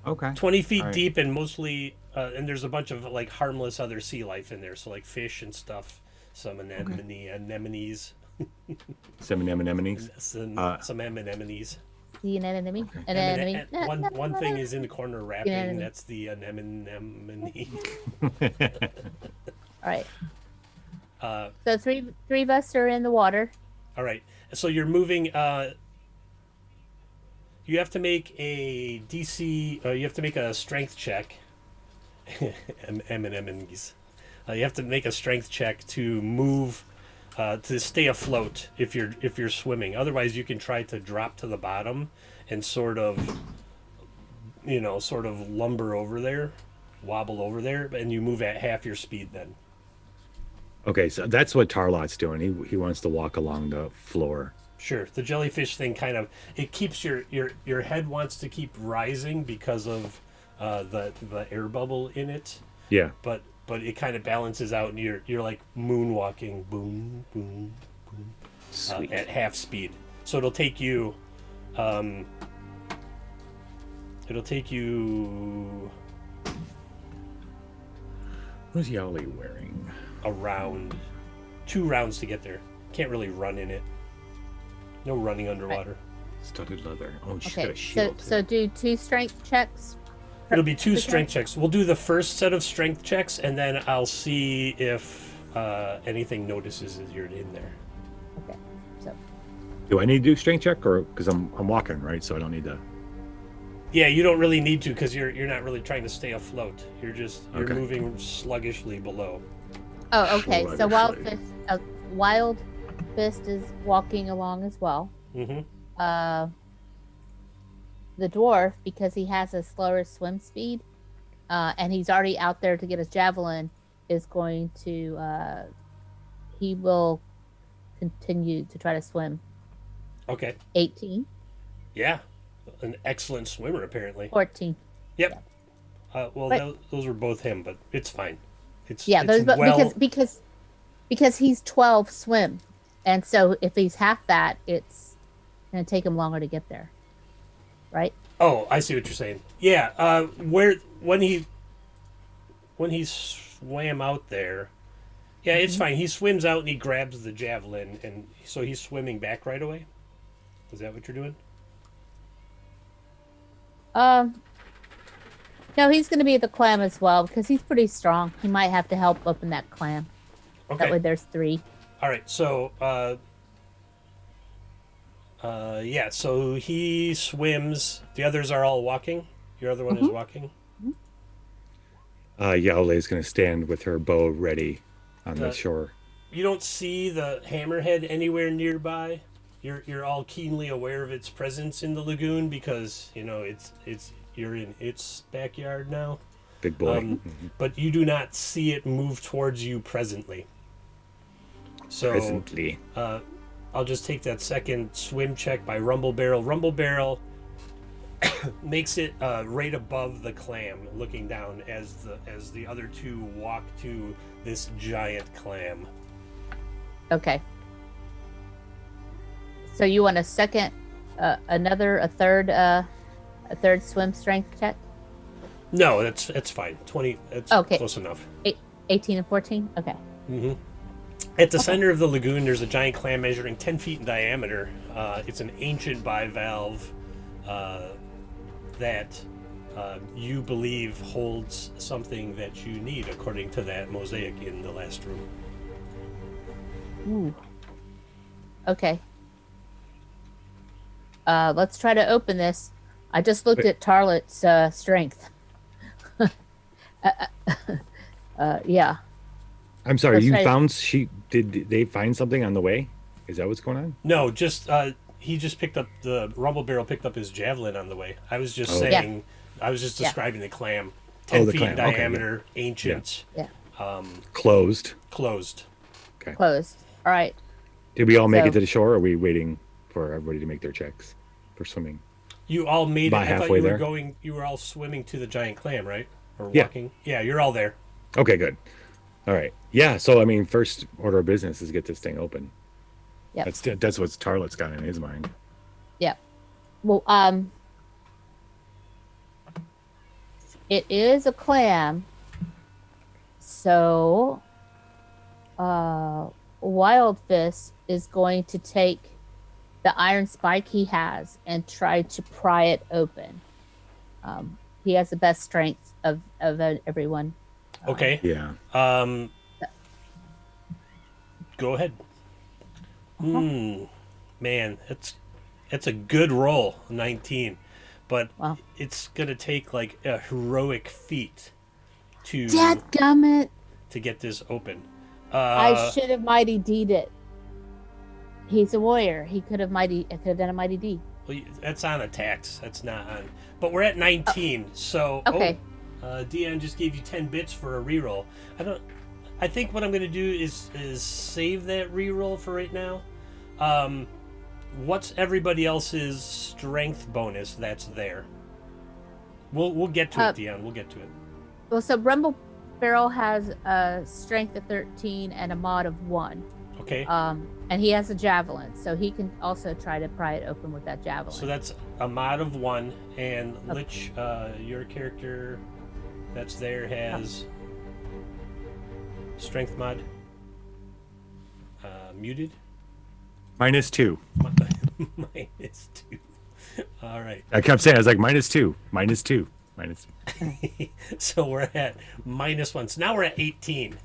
Okay. 20 feet All right. deep, and mostly and there's a bunch of like harmless other sea life in there, so like fish and stuff, some anemones, Seven anemones. some anemones. The anemone. And Anemone. one thing is in the corner rapping. Anemone. That's the anemone. All right. So three of us are in the water. All right, so you're moving. You have to make a DC. You have to make a strength check. M&M's. You have to make a strength check to move, to stay afloat if you're swimming. Otherwise, you can try to drop to the bottom and sort of lumber over there, wobble over there, and you move at half your speed then. Okay, so that's what Tarlot's doing. He wants to walk along the floor. Sure. The jellyfish thing kind of, it keeps your head wants to keep rising because of the air bubble in it, Yeah. but it kind of balances out, and you're like moonwalking, boom, boom, boom, Sweet. at half speed. So it'll take you What's Yowley wearing? around 2 rounds to get there. Can't really run in it. No running underwater. Studded leather. Oh, she's Okay. got a shield. So do 2 strength checks. It'll be 2 Okay. strength checks. We'll do the first set of strength checks, and then I'll see if anything notices that you're in there. Okay. So Do I need to do strength check, or because I'm walking, right? So I don't need to. Yeah, you don't really need to, because you're not really trying to stay afloat. You're Okay. moving sluggishly below. Oh, okay. So Sluggishly. Wild Fist is walking along as well. Mm-hmm. The dwarf, because he has a slower swim speed, and he's already out there to get his javelin, is going to he will continue to try to swim. Okay. 18, Yeah, an excellent swimmer apparently. 14. Yep. Well, Right. those were both him, but it's fine. It's Yeah, it's but well, because he's 12 swim, and so if he's half that, it's gonna take him longer to get there, right? Oh, I see what you're saying. Yeah. When he swam out there, yeah, it's fine. He swims out and he grabs the javelin, and so he's swimming back right away. Is that what you're doing? No, he's gonna be at the clam as well because he's pretty strong. He might have to help open that clam. Okay. That way, there's 3. All right. So, yeah. So he swims. The others are all walking. Your other one is walking. Yowley's going to stand with her bow ready on the shore. You don't see the hammerhead anywhere nearby. You're all keenly aware of its presence in the lagoon because you're in its backyard now. Big boy. But you do not see it move towards you presently. So Presently. I'll just take that second swim check by Rumble Barrel. Rumble Barrel makes it right above the clam, looking down as the other two walk to this giant clam. Okay. So you want a second, a third swim strength check? No, it's fine. 20. It's Okay. close enough. 18 and 14. Okay. Mm-hmm. At the center of the lagoon, there's a giant clam measuring 10 feet in diameter. It's an ancient bivalve that you believe holds something that you need, according to that mosaic in the last room. Ooh. Okay. Let's try to open this. I just looked at Tarlet's strength. Yeah. I'm sorry, Let's you try- found did they find something on the way? Is that what's going on? No, just he just picked up the Rumble Barrel picked up his javelin on the way. I was just Oh. saying, I was just Yeah. describing the clam, 10 the feet in clam. Okay, yeah. diameter, ancient, Yeah. Closed. closed. Closed. All right. Did we all make So- it to the shore, or are we waiting for everybody to make their checks for swimming? You all made About it. I thought halfway you were there? going. You were all swimming to the giant clam, right? Or Yeah. walking? Yeah, you're all there. Okay, good. All right. Yeah, so I mean, first order of business is get this thing open. Yep. That's what Tarlet's got in his mind. Yeah. Well, it is a clam. So, Wild Fist is going to take the iron spike he has and try to pry it open. He has the best strength of everyone. Okay. Yeah. Go ahead. Man, it's a good roll, 19, but Wow. it's gonna take like a heroic feat to Dadgummit! get this open. I should have mighty D'd it. He's a warrior. He could have done a mighty D. Well, that's on attacks. That's not on. But we're at 19, so Okay. Deanne just gave you 10 bits for a reroll. I think what I'm gonna do is save that reroll for right now. What's everybody else's strength bonus that's there? We'll get to it, Deanne. We'll get to it. Well, so Rumble Barrel has a strength of 13 and a mod of 1. Okay. And he has a javelin, so he can also try to pry it open with that javelin. So that's a mod of 1, and Okay. Lich, your character that's there has strength mod muted. -2. -2. All right. I kept saying, I was like, -2, -2, -2. So we're at -1. So now we're at 18.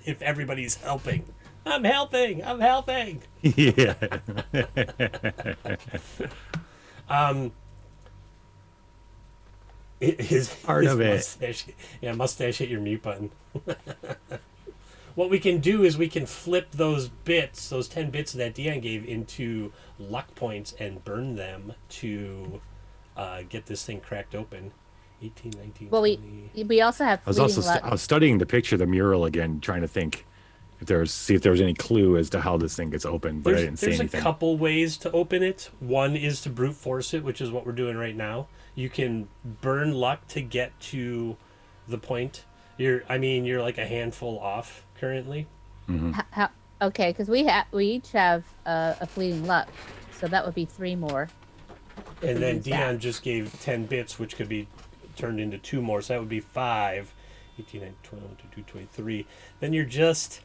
If everybody's helping. I'm helping. Yeah. His Part of it. mustache, mustache hit your mute button. What we can do is we can flip those 10 bits that Deanne gave, into luck points and burn them to get this thing cracked open. 18, 19, Well, 20. we also have I was fleeting also luck. I was studying the picture, the mural again, trying to think see if there was any clue as to how this thing gets open, but I didn't see There's anything. a couple ways to open it. One is to brute force it, which is what we're doing right now. You can burn luck to get to the point. You're like a handful off currently. Okay, because we each have a fleeting luck, so that would be 3 more. if And we then use that. Dion just gave 10 bits, which could be turned into 2 more. So that would be 5. 18, 19, 20, 22, 23. Then you're just...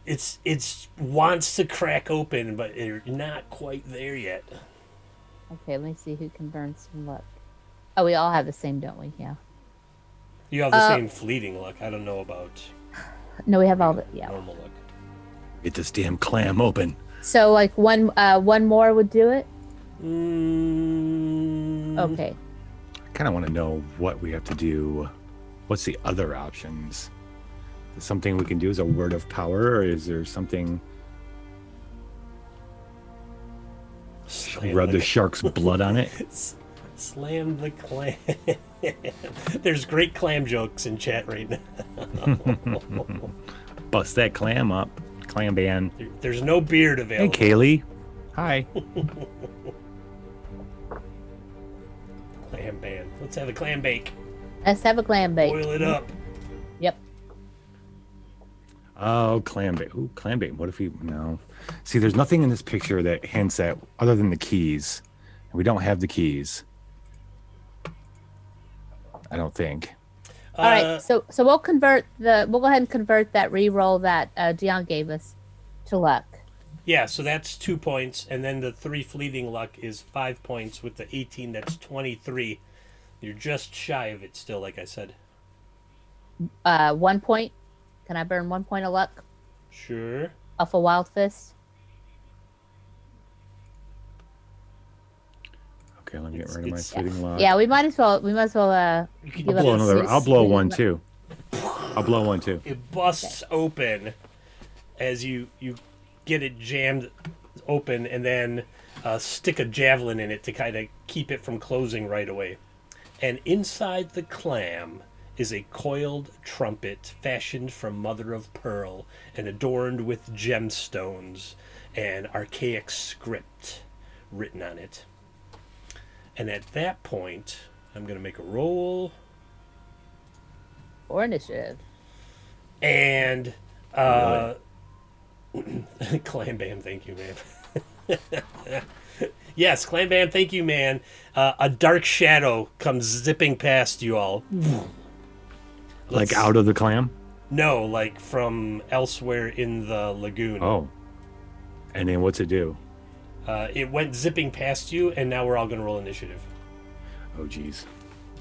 It's wants to crack open, but you're not quite there yet. Okay, let me see who can burn some luck. Oh, we all have the same, don't we? Yeah. You have the same fleeting luck. I don't know about No, we have all the normal luck. Get this damn clam open. So like one more would do it. Okay. I kind of want to know what we have to do. What's the other options? Is something we can do as a word of power, or is there something? Slam Rub the the- shark's blood on it. Slam the clam. There's great clam jokes in chat right now. Bust that clam up. Clam band. There's no beard Hey, available. Kaylee. Hi. Clam band. Let's have a clam bake. Let's have a clam bake. Boil it up. Yep. Oh, clam bait. Ooh, clam bait. What if we... No. See, there's nothing in this picture that hints at... Other than the keys. We don't have the keys. I don't think. All right. So we'll go ahead and convert that re-roll that Dion gave us to luck. Yeah, so that's 2 points, and then the 3 fleeting luck is 5 points. With the 18, that's 23. You're just shy of it still, like I said. 1 point. Can I burn 1 point of luck Sure. off a wild fist? Okay, let me get rid of my fleeting luck. Yeah, we might as well. We might as well. You can give I'll blow up the another. I'll blow fleeting one luck. too. I'll blow one too. It busts open as you get it jammed open, and then stick a javelin in it to kind of keep it from closing right away. And inside the clam is a coiled trumpet fashioned from mother of pearl and adorned with gemstones and archaic script written on it. And at that point, I'm going to make a roll. For initiative. And Clam Bam, thank you, man. Yes, Clam Bam, thank you, man. A dark shadow comes zipping past you all. Like out of the clam? No, like from elsewhere in the lagoon. Oh. And then what's it do? It went zipping past you, and now we're all going to roll initiative. Oh, geez.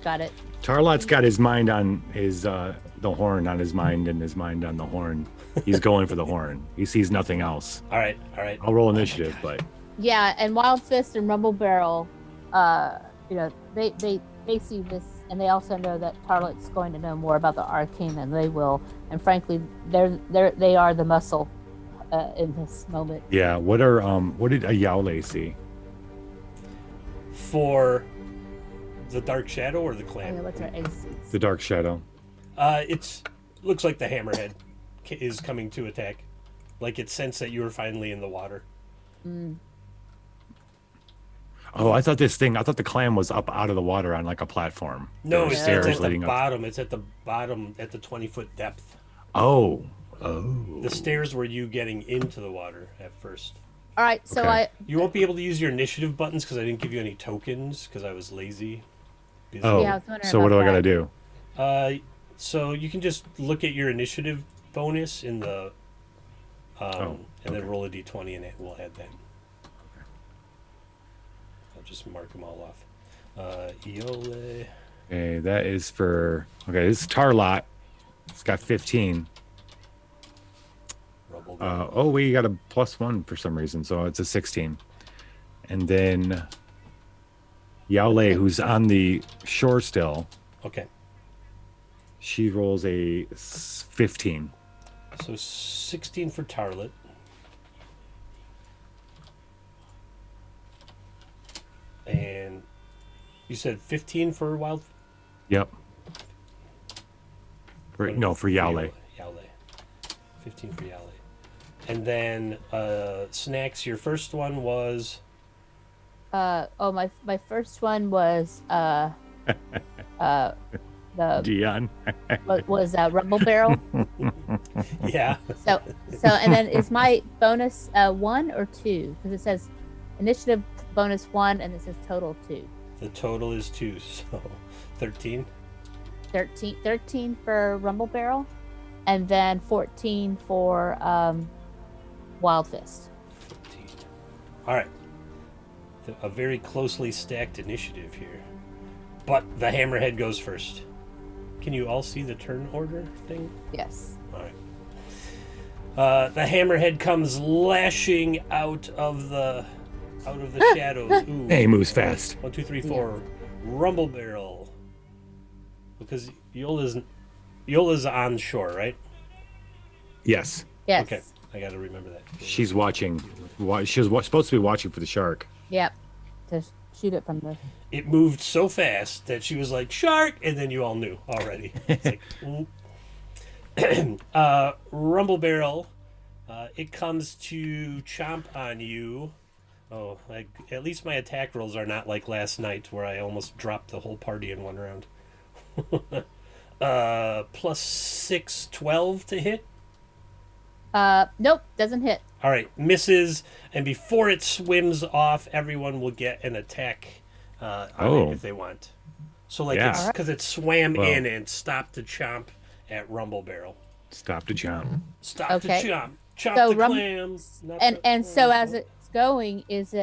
Got it. Tarlot's got his mind on his the horn on his mind and his mind on the horn. He's going for the horn. He sees nothing else. All right. I'll roll initiative, but Yeah, and Wild Fist and Rumble Barrel, they see this, and they also know that Tarlet's going to know more about the arcane than they will. And frankly, they are the muscle in this moment. yeah. What did a Yaole see? For the Dark Shadow or the Clan? What's our AC? The dark shadow. It's looks like the Hammerhead is coming to attack. Like it sensed that you were finally in the water. Mm. Oh, I thought the clam was up out of the water on like a platform. No, There were it's stairs at the leading up. bottom. It's at the bottom at the 20-foot depth. Oh. The stairs were you getting into the water at first. All right, so Okay. You won't be able to use your initiative buttons because I didn't give you any tokens because I was lazy. Oh. Yeah, I was wondering So what do about I gotta that. do? So you can just look at your initiative bonus in the, and then okay. roll a d20 and we'll add that. I'll just mark them all off. Iole. Okay, that is for. Okay, this is Tarlot. It's got 15. Rubble. We got a +1 for some reason, so it's a 16. And then Yaole, who's on the shore still, Okay. she rolls a 15. So 16 for Tarlet. And you said 15 for Wild? Yep. For Yaole. Yaole. 15 for Yaole. And then Snacks, your first one was... my first one was the Dion. was Rumble Barrel. Yeah. So and then is my bonus 1 or 2? Because it says initiative bonus 1 and it says total 2. The total is 2, so 13. 13 for Rumble Barrel, and then 14 for Wild Fist. 14. All right. A very closely stacked initiative here. But the Hammerhead goes first. Can you all see the turn order thing? Yes. All right. The Hammerhead comes lashing out of the shadows. Ooh. Hey, moves fast. 1, 2, 3, 4. Rumble Barrel. Because Yola's on shore, right? Yes. Yes. Okay. I got to remember that. She's watching. She was supposed to be watching for the shark. Yep. shoot it from the. It moved so fast that she was like, "Shark!" And then you all knew already. It's like, Rumble Barrel, it comes to chomp on you. Oh, at least my attack rolls are not like last night where I almost dropped the whole party in one round. Plus 6, 12 to hit. Nope, doesn't hit. All right, misses, and before it swims off, everyone will get an attack on it if they want. So, like, Yeah. it's because it swam in and stopped to chomp at Rumble Barrel. Stop to jump. Stop Okay. to chomp. Chomp So the Rum- clams. not And the and so clams. as it's going, is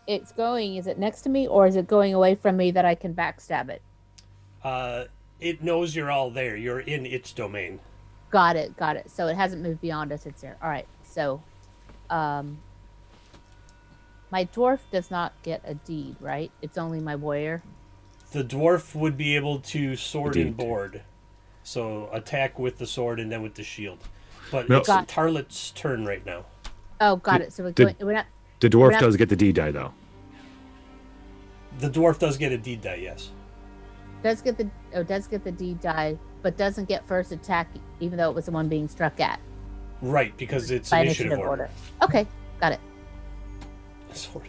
it's going? Is it next to me, or is it going away from me that I can backstab it? It knows you're all there. You're in its domain. Got it. So it hasn't moved beyond us. It's there. All right. So, my dwarf does not get a deed, right? It's only my warrior. The dwarf would be able to sword and Indeed. board. So attack with the sword and then with the shield. But No. it's Got- Tarlet's turn right now. Oh, got it. So we're Did- going. We're not. The dwarf Wrap- does get the D die though. The dwarf does get a deed die, yes. Does get the D die, but doesn't get first attack, even though it was the one being struck at Right, because it's by initiative order. Okay, got it. Sword.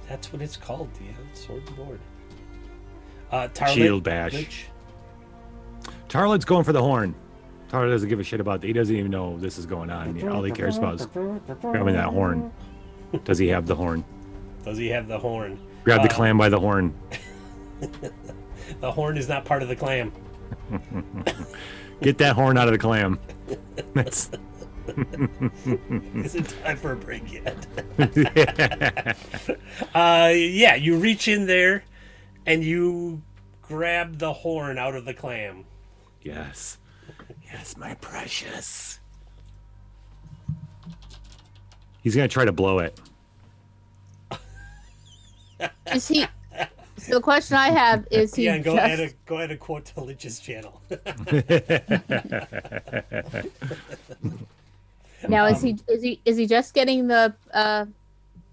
That's what it's called, yeah. Sword and board. Tarlet, Shield bash. Lich. Tarlet's going for the horn. Tarlet doesn't give a shit about. He doesn't even know this is going on. All he cares about is grabbing that horn. Does he have the horn? Does he have the horn? Grab the clam by the horn. The horn is not part of the clam. Get that horn out of the clam. That's Is it time for a break yet? Yeah, you reach in there and you grab the horn out of the clam. yes, yes, my precious. He's gonna try to blow it. Is he? So the question I have is he Yeah, and go just, ahead and quote the Lich's channel. now is he just getting the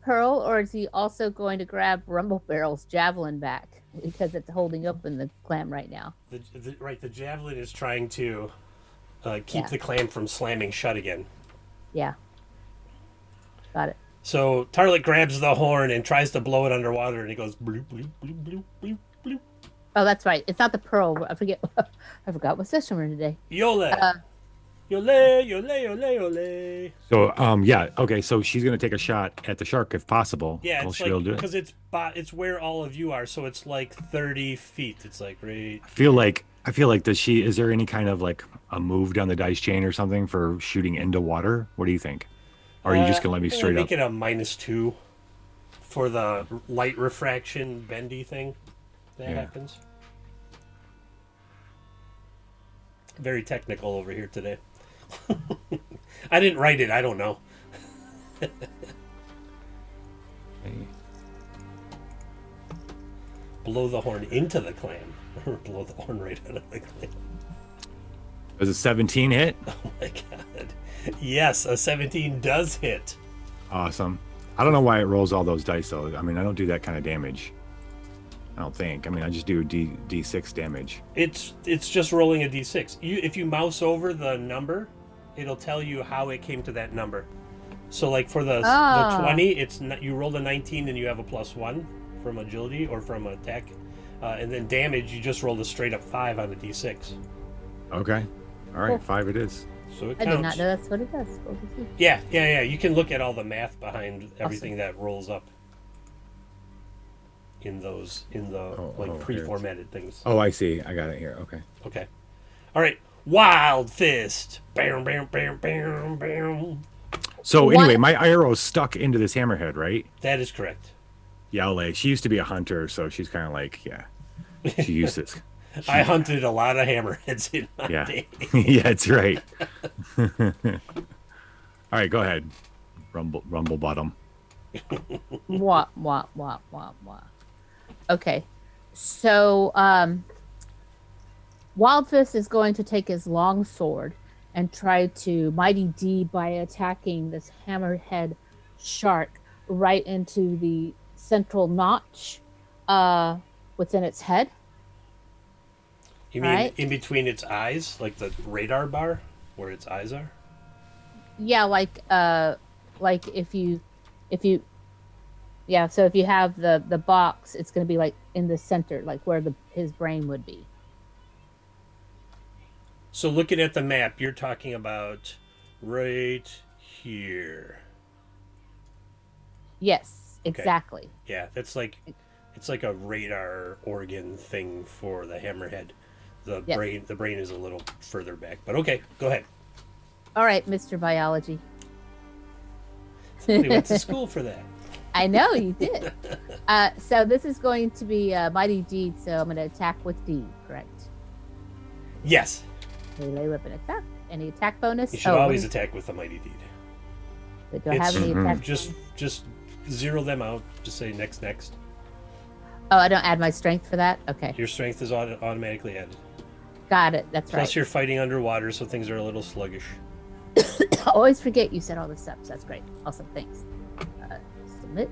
pearl, or is he also going to grab Rumble Barrel's javelin back because it's holding open the clam right now? The javelin is trying to keep Yeah. the clam from slamming shut again. Yeah. Got it. So Tarlet grabs the horn and tries to blow it underwater, and it goes bloop, bloop, bloop, bloop, bloop, bloop. Oh, that's right. It's not the pearl. I forgot what session we're in today. Yole. Yole, yole, yole, yole. So yeah, okay. So she's gonna take a shot at the shark if possible. Yeah, Will it's she like be able to do it? because it's where all of you are, so it's like 30 feet. It's like right. I feel like is there any kind of like a move down the dice chain or something for shooting into water? What do you think? Or are you just gonna let me straight up? Make it a -2 for the light refraction bendy thing that happens. Very technical over here today. I didn't write it. I don't know. Blow the horn into the clam. Or blow the horn right out of the clam. Does a 17 hit? Oh my god. Yes, a 17 does hit. Awesome. I don't know why it rolls all those dice though. I mean, I don't do that kind of damage. I don't think. I mean, I just do D6 damage. It's just rolling a d6. If you mouse over the number, it'll tell you how it came to that number. So like for the 20, you rolled a 19 and you have a +1 from agility or from attack, and then damage you just rolled a straight up 5 on the d6. Okay. All right, Cool. 5 it is. So it I counts. did not know that's what it does. Overview. Yeah. You can look at all the math behind everything that rolls up in the here it is. pre-formatted things. Oh, I see. I got it here. Okay. Okay. All right. Wild Fist. Bam, bam, bam, bam, bam. So What? anyway, my arrow's stuck into this hammerhead, right? That is correct. Yeah, like she used to be a hunter, so she's kind of like, yeah, she used this. I hunted a lot of hammerheads in my Yeah. day. Yeah, that's right. All right, go ahead. Rumble bottom. Wah, wah, wah, wah, wah. Okay. So, Wildfist is going to take his long sword and try to mighty D by attacking this hammerhead shark right into the central notch within its head. You mean Right. in between its eyes, like the radar bar where its eyes are? Yeah, like if you yeah, so if you have the box, it's going to be like in the center, like where his brain would be. So looking at the map, you're talking about right here. Yes, Okay. exactly. Yeah, it's like a radar organ thing for the hammerhead. The Yes. brain is a little further back. But okay, go ahead. All right, Mr. Biology. Somebody went to school for that. I know you did. So this is going to be a mighty deed. So I'm going to attack with D, correct? Yes. Melee weapon attack. Any attack bonus? You should always attack with a mighty deed. But do I have any attack? Just zero them out. Just say next. Oh, I don't add my strength for that. Okay, Your strength is automatically added. got it. That's Plus, right. you're fighting underwater, so things are a little sluggish. I always forget you said all this stuff. So that's great. Awesome. Thanks. Submit.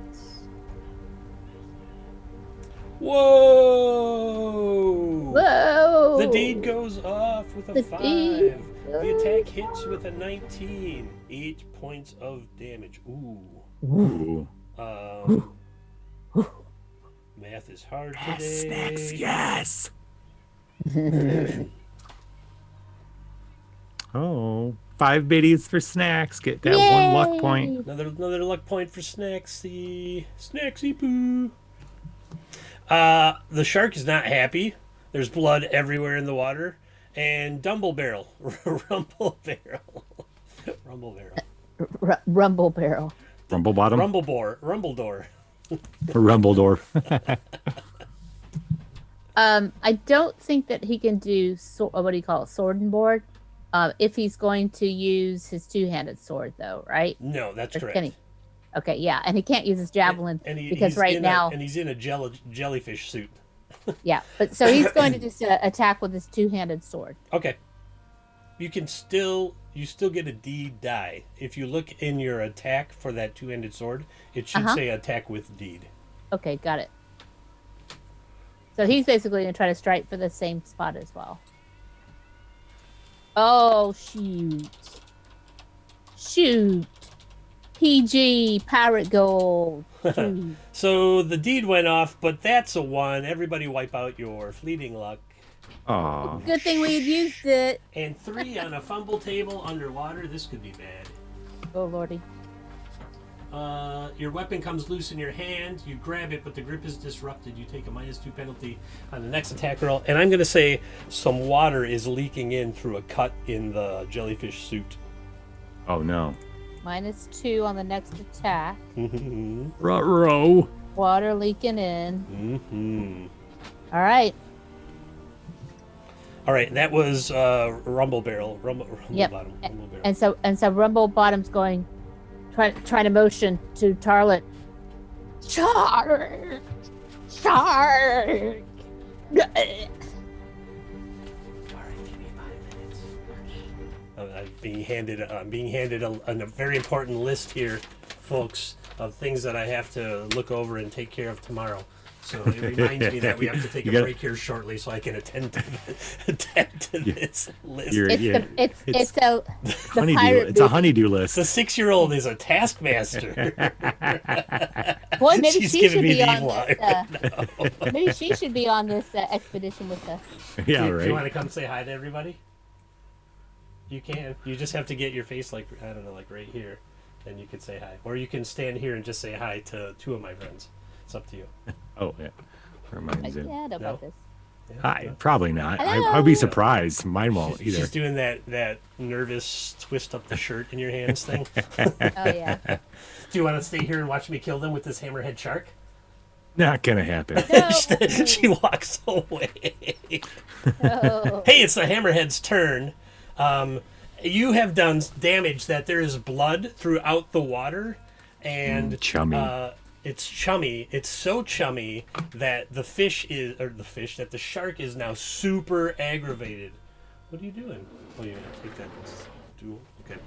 Whoa! Whoa! The deed goes off with a The 5. deed The attack hits with a 19. 8 points of damage. Ooh. Ooh. Math is hard today. Snacks, yes. Oh, 5 biddies for snacks. Get that one luck point. Another luck point for Snacksy. Snacksy poo. The shark is not happy. There's blood everywhere in the water. And Rumble Barrel. Rumble Barrel. Rumble barrel. Rumble bottom. Rumble Door. Rumble door. I don't think that he can do what do you call it, sword and board. If he's going to use his two-handed sword, though, right? No, that's Or correct. can he? Okay, yeah, and he can't use his javelin because he's right now, he's in a jellyfish suit. yeah. But so he's going to just attack with his two-handed sword. Okay. You still get a D die. If you look in your attack for that two-handed sword, it should say attack with deed. Okay, got it. So he's basically going to try to strike for the same spot as well. Oh, shoot. PG, parrot gold. Shoot. So the deed went off, but that's a 1. Everybody wipe out your fleeting luck. Oh, Good thing we had used it. And 3 on a fumble table underwater. This could be bad. Oh, lordy. Your weapon comes loose in your hand. You grab it, but the grip is disrupted. You take a -2 penalty on the next attack roll. And I'm going to say some water is leaking in through a cut in the jellyfish suit. oh no. -2 on the next attack. Ruh-roh. Water leaking in. Mm-hmm. All right. All right, that was Rumble Barrel. Rumble Yep. Bottom. Rumble Barrel. And so Rumble Bottom's going, trying to motion to Tarlet. Shark! Shark! All right, give me 5 minutes. I'm being handed a very important list here, folks, of things that I have to look over and take care of tomorrow. So it reminds me that we have to take a break here shortly so I can attend to this list. It's the Honeydew. pirate It's a movie. honeydew list. The 6-year-old is a taskmaster. Boy, maybe She's she giving should me be the on evil this. eye right now. Maybe she should be on this expedition with us. Yeah, Do you want right. to come say hi to everybody? You can. You just have to get your face like right here, and you can say hi. Or you can stand here and just say hi to 2 of my friends. It's up to you. Oh, yeah. Reminds you. Yeah, I know about this. Yeah. Hi. Probably not. Hello. I'd be surprised. Mine won't either. She's doing that nervous twist up the shirt in your hands thing. Oh yeah. Do you want to stay here and watch me kill them with this hammerhead shark? Not gonna happen. No. She walks away. No. Hey, it's the hammerhead's turn. You have done damage that there is blood throughout the water, and Chummy. it's chummy. It's so chummy that the shark is now super aggravated. What are you doing? Oh, you're gonna take that stool. Okay.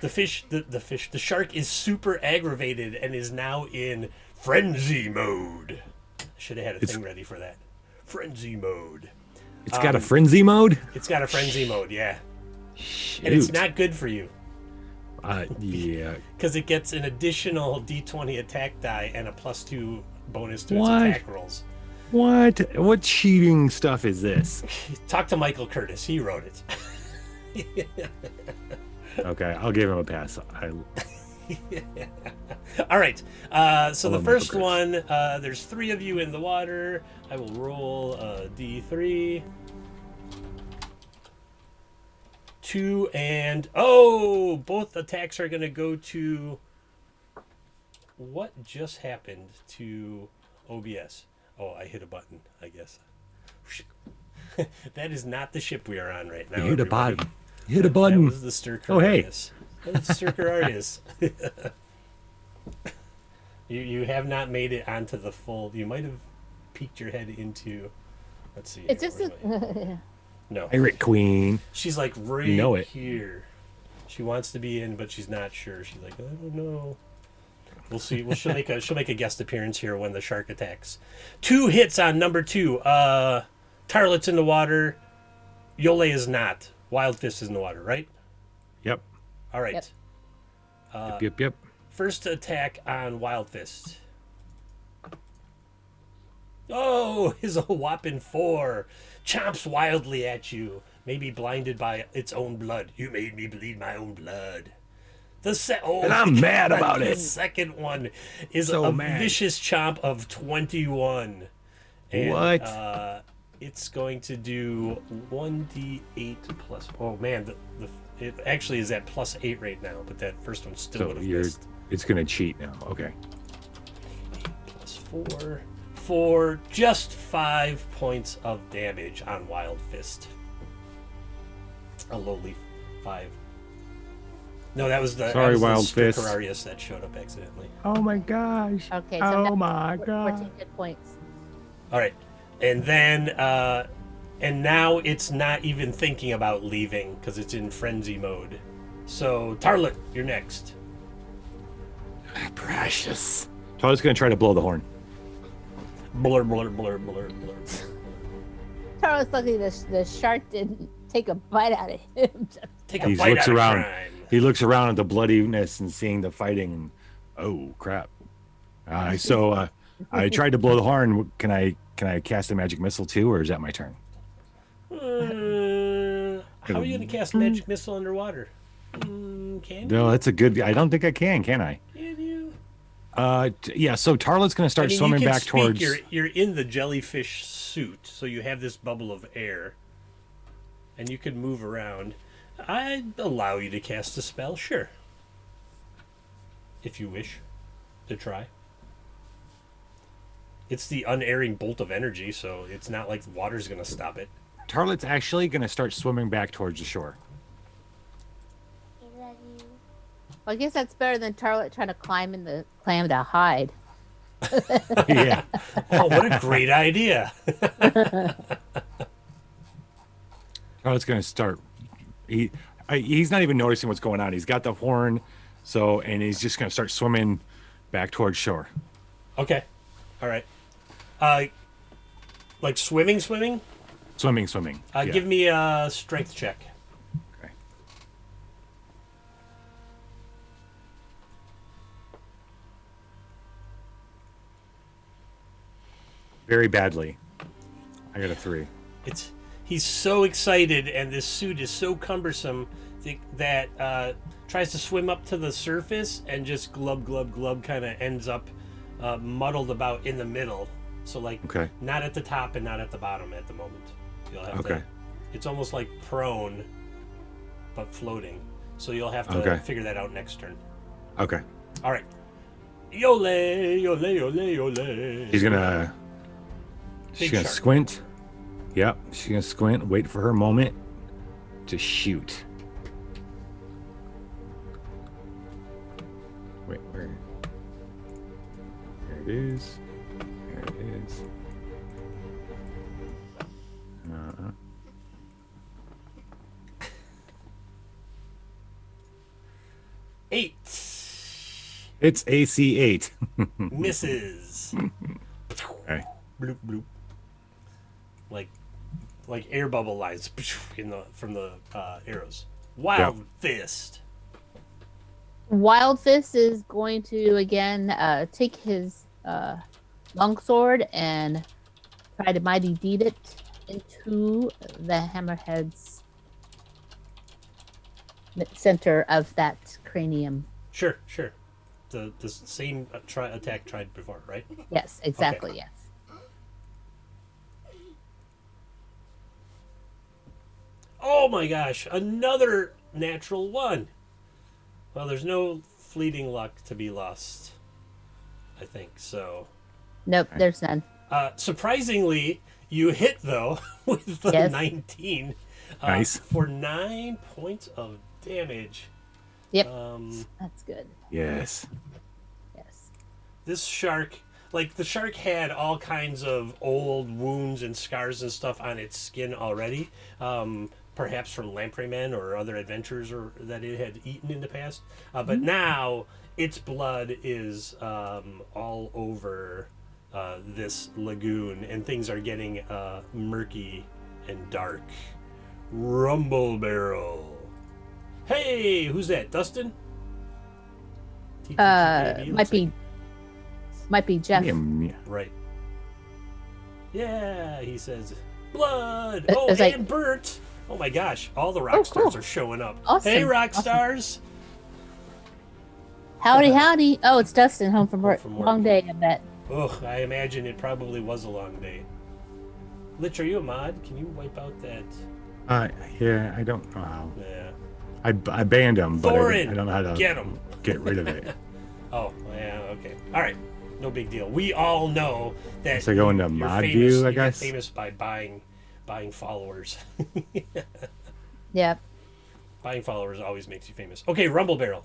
The shark is super aggravated and is now in frenzy mode. I should have had a thing ready for that. Frenzy mode. It's got a frenzy mode? It's got a frenzy mode, yeah. Shoot. And it's not good for you. Yeah. Because it gets an additional D20 attack die and a +2 bonus to its What? attack rolls. What cheating stuff is this? Talk to Michael Curtis. He wrote it. Okay, I'll give him a pass. All right. So the love first Michael one, there's 3 of you in the water. I will roll a D3. 2 and both attacks are going to go to. What just happened to OBS? Oh, I hit a button, I guess. That is not the ship we are on right now. You hit a everybody. button. You hit a button. That was the Sturker Oh, hey. Arius. That's Sturker Arius. You have not made it onto the full. You might have peeked your head into. Let's see. It's just No. Pirate Queen. She's like right You know it. here. She wants to be in, but she's not sure. She's like, I don't know. We'll see. Well, she'll make a guest appearance here when the shark attacks. 2 hits on number 2. Tarlet's in the water. Yole is not. Wild Fist is in the water, right? Yep. All right. Yep. Yep. First attack on Wild Fist. Oh, is a whopping 4. Chomps wildly at you. Maybe blinded by its own blood. You made me bleed my own blood. And I'm mad about The it. second one is So a mad. vicious chomp of 21. And, What? It's going to do 1d8 plus. Oh man, it actually is at +8 right now, but that first one still So would have missed. it's gonna cheat now. Okay. 8 plus 4 for just 5 points of damage on Wild Fist. A lowly 5. No, that was the Sorry, that was Wild the Fist. Stercorarius that showed up accidentally. Oh my gosh. Okay, so Oh now my 14 god. hit points. All right, and then and now it's not even thinking about leaving because it's in frenzy mode. So Tarlet, you're next. Precious. Charlie's gonna try to blow the horn. Blur, blur, blur, blur, blur. Charles, luckily the shark didn't take a bite out of him. Take a He bite looks out of around. crime. He looks around at the bloodiness and seeing the fighting. And, oh crap! So I tried to blow the horn. Can I cast a magic missile too, or is that my turn? How are you gonna cast magic missile underwater? Can you? No, that's a good. I don't think I can. Can I? Can you? Yeah. So Tarlet's gonna start I mean, swimming you can back speak. towards. You're in the jellyfish suit, so you have this bubble of air, and you can move around. I'd allow you to cast a spell, sure, if you wish to try. It's the unerring bolt of energy, so it's not like water's gonna stop it. Tarlet's actually gonna start swimming back towards the shore. Well, I guess that's better than Charlotte trying to climb in the clam to hide. Yeah. Oh, what a great idea! Tarlet's gonna start. He's not even noticing what's going on. He's got the horn, and he's just gonna start swimming back towards shore. Okay, all right. Like swimming. Swimming. Yeah. Give me a strength check. Okay. Very badly. I got a 3. He's so excited, and this suit is so cumbersome that tries to swim up to the surface and just glub kind of ends up muddled about in the middle. So Okay. not at the top and not at the bottom at the moment. You'll have Okay. to. It's almost like prone, but floating. So you'll have to Okay. figure that out next turn. Okay. All right. Yole, yole, yole, yole. She's gonna Big shark. squint. Yep. She's gonna squint. Wait for her moment to shoot. Wait, where? There it is. There it is. 8. It's AC8. Misses. Okay. Bloop bloop. Like air bubble lines from the arrows. Wild Fist. Wild Fist is going to again take his longsword and try to mighty deed it into the hammerhead's center of that cranium. Sure. The same attack tried before, right? Yes, exactly. Okay. Yes. Oh my gosh, another natural 1. Well, there's no fleeting luck to be lost, I think, so. Nope, there's none. Surprisingly, you hit, though, with the Yes. 19. Nice. For 9 points of damage. Yep. That's good. Yes. Yes. This shark, like, the shark had all kinds of old wounds and scars and stuff on its skin already. Perhaps from lampreymen or other adventurers that it had eaten in the past. But now its blood is all over this lagoon, and things are getting murky and dark. Rumble Barrel. Hey, who's that? Dustin? TTTKB, looks might be Jeff. Yeah. right. Yeah, he says blood. It Oh, was and like- Bert. Oh my gosh, all the rock stars cool. are showing up. Awesome, Hey, rock awesome. stars. Howdy. Oh, it's Dustin home from work. From work. Long day, I bet. Ugh, I imagine it probably was a long day. Lich, are you a mod? Can you wipe out that? Yeah, I don't know how. Yeah. I banned him, but I Thorin, don't know how to get him. get rid of it. Oh, yeah, okay. All right. No big deal. We all know that So go into you're mod famous, view, I you get guess? famous by buying followers. Yep. Buying followers always makes you famous. Okay, Rumble Barrel.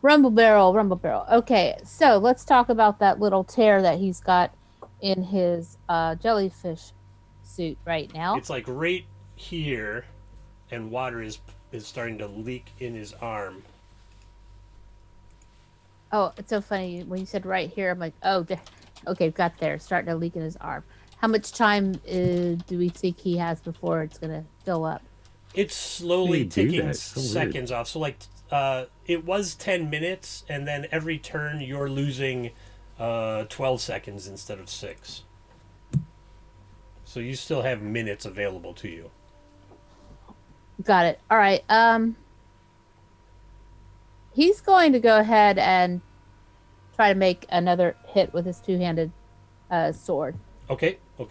Rumble Barrel. Okay, so let's talk about that little tear that he's got in his jellyfish suit right now. It's like right here, and water is starting to leak in his arm. Oh, it's so funny when you said right here. I'm like, oh, okay, got there, starting to leak in his arm. How much time do we think he has before it's gonna fill up? It's slowly They do ticking that, so weird. seconds off. So like, it was 10 minutes, and then every turn you're losing 12 seconds instead of 6. So you still have minutes available to you. Got it. All right. He's going to go ahead and try to make another hit with his two-handed sword. Okay. But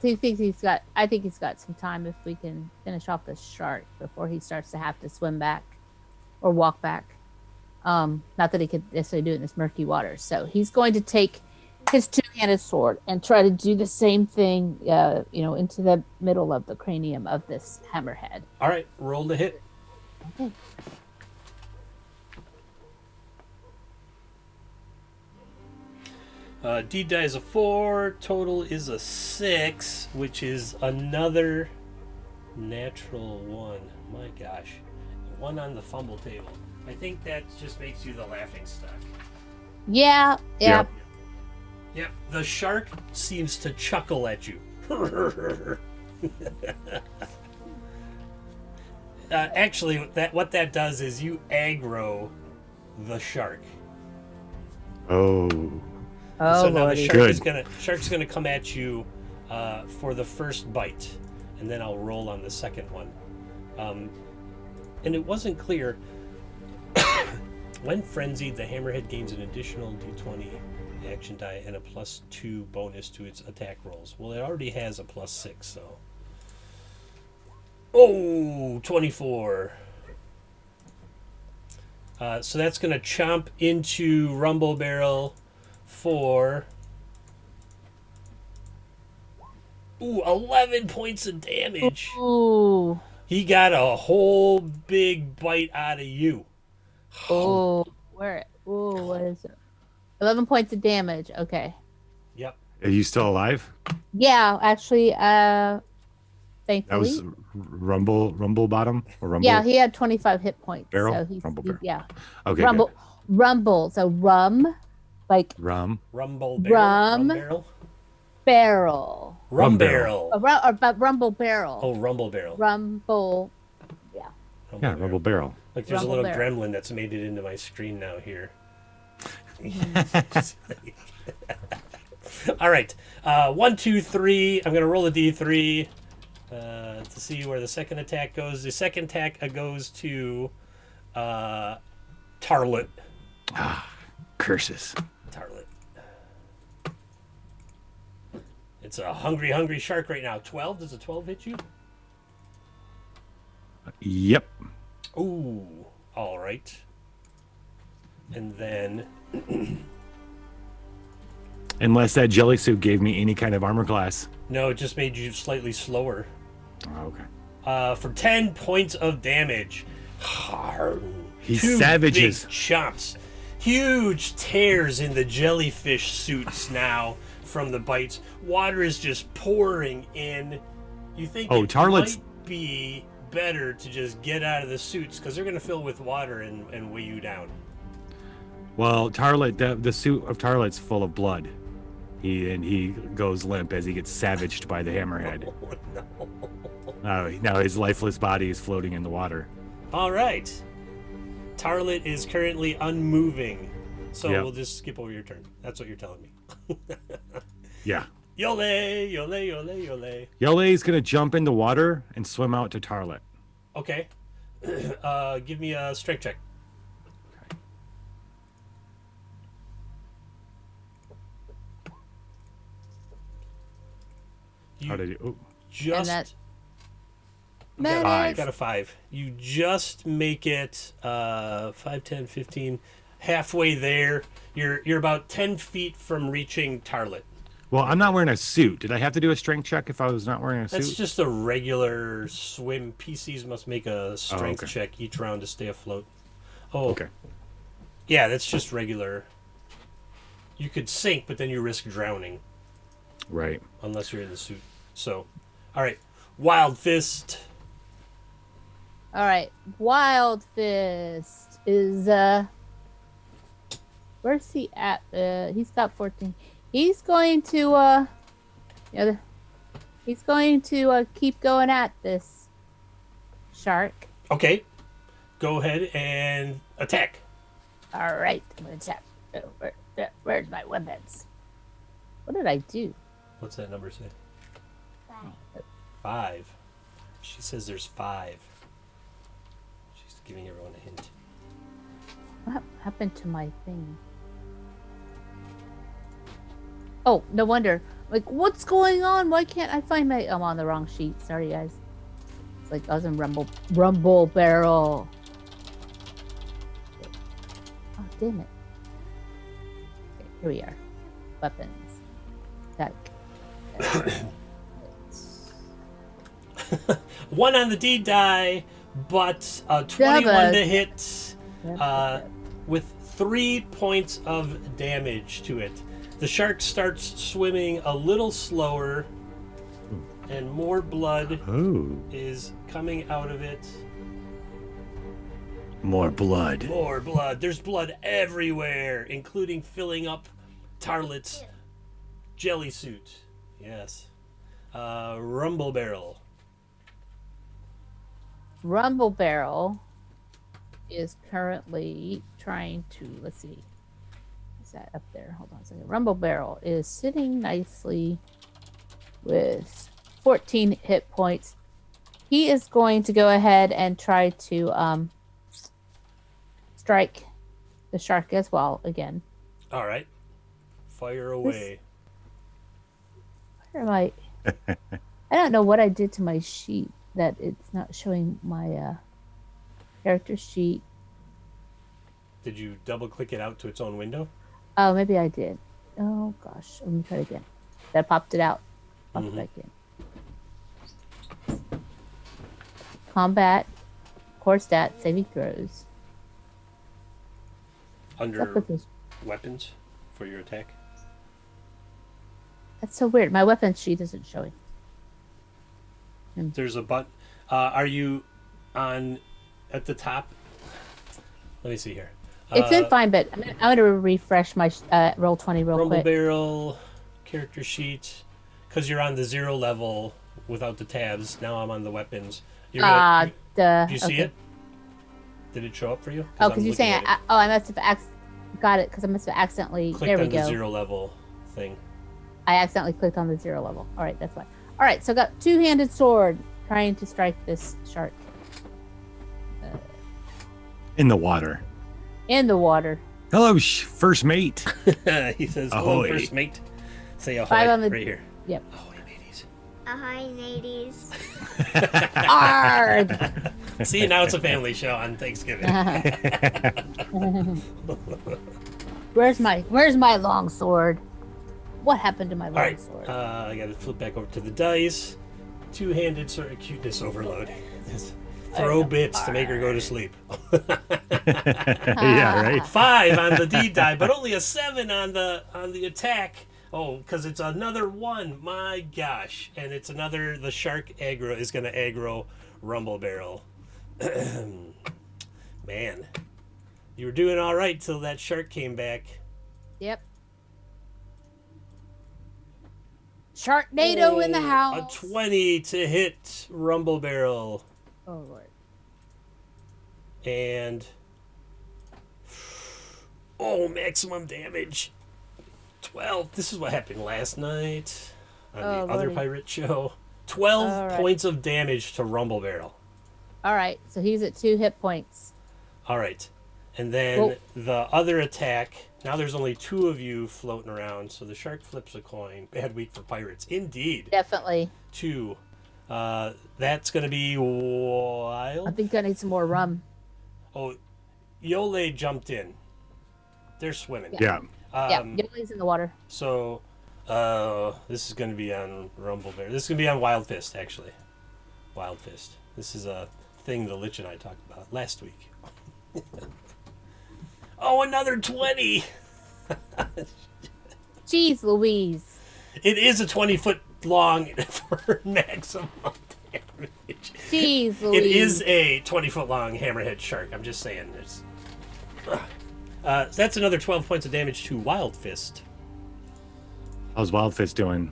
I think he's got some time if we can finish off the shark before he starts to have to swim back or walk back. Not that he could necessarily do it in this murky water. So he's going to take his two-handed sword and try to do the same thing, into the middle of the cranium of this hammerhead. All right. Roll the hit. Okay. D die is a 4. Total is a 6, which is another natural 1. My gosh. 1 on the fumble table. I think that just makes you the laughing stock. Yeah. Yep. Yep. The shark seems to chuckle at you. Actually, what that does is you aggro the shark. Oh. Oh, So now the Lordy. shark's gonna come at you for the first bite, and then I'll roll on the second one. And it wasn't clear. When frenzied, the hammerhead gains an additional d20 action die and a +2 bonus to its attack rolls. Well, it already has a +6, so. Oh, 24. So that's going to chomp into Rumble Barrel for 11 points of damage. Ooh. He got a whole big bite out of you. Oh. Where? Ooh, what is it? 11 points of damage. Okay. Yep. Are you still alive? Yeah, actually, thankfully. That was Rumble Bottom or Rumble Yeah, he had 25 hit points. Barrel? So he's, Rumble he- Barrel. yeah. Okay, Rumble, good. rumble. So rum, like Rum. Rumble barrel. Rum. Barrel. barrel. Rum barrel. But rumble barrel. Oh, rumble barrel. Rumble. Yeah, Rumble Barrel. Like there's Rumble a little barrel. gremlin that's made it into my screen now here. All right. 1, 2, 3. I'm gonna roll a d3 to see where the second attack goes. The second attack goes to Tarlet. Curses. Tarlet. It's a hungry shark right now. 12. Does a 12 hit you? Yep. Ooh. All right. And then. Unless that jelly suit gave me any kind of armor class. No, it just made you slightly slower. Oh, okay. For 10 points of damage. He Two savages. big chomps. Huge tears in the jellyfish suits now from the bites. Water is just pouring in. You think it Tarlet's... might be better to just get out of the suits because they're going to fill with water and weigh you down. Well, Tarlet, the suit of Tarlet's full of blood. He goes limp as he gets savaged by the hammerhead. Oh, no. Now his lifeless body is floating in the water. All right. Tarlet is currently unmoving. So Yep. we'll just skip over your turn. That's what you're telling me. Yeah. Yole, yole, yole, yole. Yole's gonna jump in the water and swim out to Tarlet. Okay. Give me a strength check. You How did he? Oh, just that- got, Five. got a 5. You just make it 5, 10, 15, halfway there. You're about 10 feet from reaching Tarlet. well, I'm not wearing a suit. Did I have to do a strength check if I was not wearing a suit? That's just a regular swim. PCs must make a strength okay. check each round to stay afloat. Oh, Okay. Yeah, that's just regular. You could sink, but then you risk drowning Right. unless you're in the suit. So, all right, Wild Fist. All right. Wild Fist is where's he at? He's got 14. He's going to he's going to keep going at this shark. Okay, go ahead and attack. All right. I'm gonna attack. Where's my weapons? What did I do? What's that number say? 5. She says there's 5. She's giving everyone a hint. What happened to my thing? Oh, no wonder. Like, what's going on? Why can't I find my... I'm on the wrong sheet. Sorry, guys. It's like I was in Rumble Barrel. Oh, damn it. Okay, here we are. Weapons. Attack. 1 on the D die, but 21 to hit with 3 points of damage to it. The shark starts swimming a little slower, and more blood Oh. is coming out of it. More blood. More blood. There's blood everywhere, including filling up Tarlet's jelly suit. Yes. Rumble Barrel. Rumble Barrel is currently trying to, let's see, is that up there? Hold on a second. Rumble Barrel is sitting nicely with 14 hit points. He is going to go ahead and try to strike the shark as well again. All right. Fire away. Where am I? I don't know what I did to my sheet that it's not showing my character sheet. Did you double click it out to its own window? Oh, maybe I did. Oh gosh, let me try it again. That popped it out. Popped it back in. Combat, core stat, saving throws. Under What's up with this? weapons for your attack? That's so weird. My weapons sheet isn't showing. There's a button. Are you on at the top? Let me see here. It's been fine, but I'm going to refresh my roll 20 real Rumble quick. barrel, character sheet, because you're on the 0 level without the tabs. Now I'm on the weapons. Do you see it? Did it show up for you? Oh, because you're saying, I must have got it, because I must have accidentally, clicked there we on go. the 0 level thing. I accidentally clicked on the 0 level. All right, that's why. All right, so I got two-handed sword trying to strike this shark. In the water. In the water. Hello, first mate. He says, hello, Ahoy. first mate. Say ahoy 5 on the, right here. Yep. Ahoy, mateys. Ahoy, ladies. Arg! See, now it's a family show on Thanksgiving. Where's my long sword? What happened to my long All right, sword? I got to flip back over to the dice. Two-handed sort of cuteness overload. Just throw bits to make her go to sleep. Yeah, right. 5 on the D die, but only a 7 on the attack. Oh, because it's another 1. My gosh, and it's another. The shark aggro is going to aggro Rumble Barrel. Man, you were doing all right till that shark came back. Yep. Sharknado in the house. A 20 to hit Rumble Barrel. Oh Lord. And maximum damage. 12. This is what happened last night on the other Lordy. pirate show. 12 All right. points of damage to Rumble Barrel. All right, so he's at 2 hit points. All right. And then Well- the other attack. Now there's only 2 of you floating around, so the shark flips a coin. Bad week for pirates. Indeed. Definitely. 2. That's going to be wild. I think I need some more rum. Oh, Yole jumped in. They're swimming. Yeah. Yeah, Yole's in the water. So, this is going to be on Rumble Bear. This is going to be on Wild Fist, actually. Wild Fist. This is a thing the Lich and I talked about last week. Oh, another 20! Jeez Louise. It is a 20-foot long for maximum damage. Jeez Louise. It is a 20-foot long hammerhead shark. I'm just saying. So that's another 12 points of damage to Wild Fist. How's Wild Fist doing?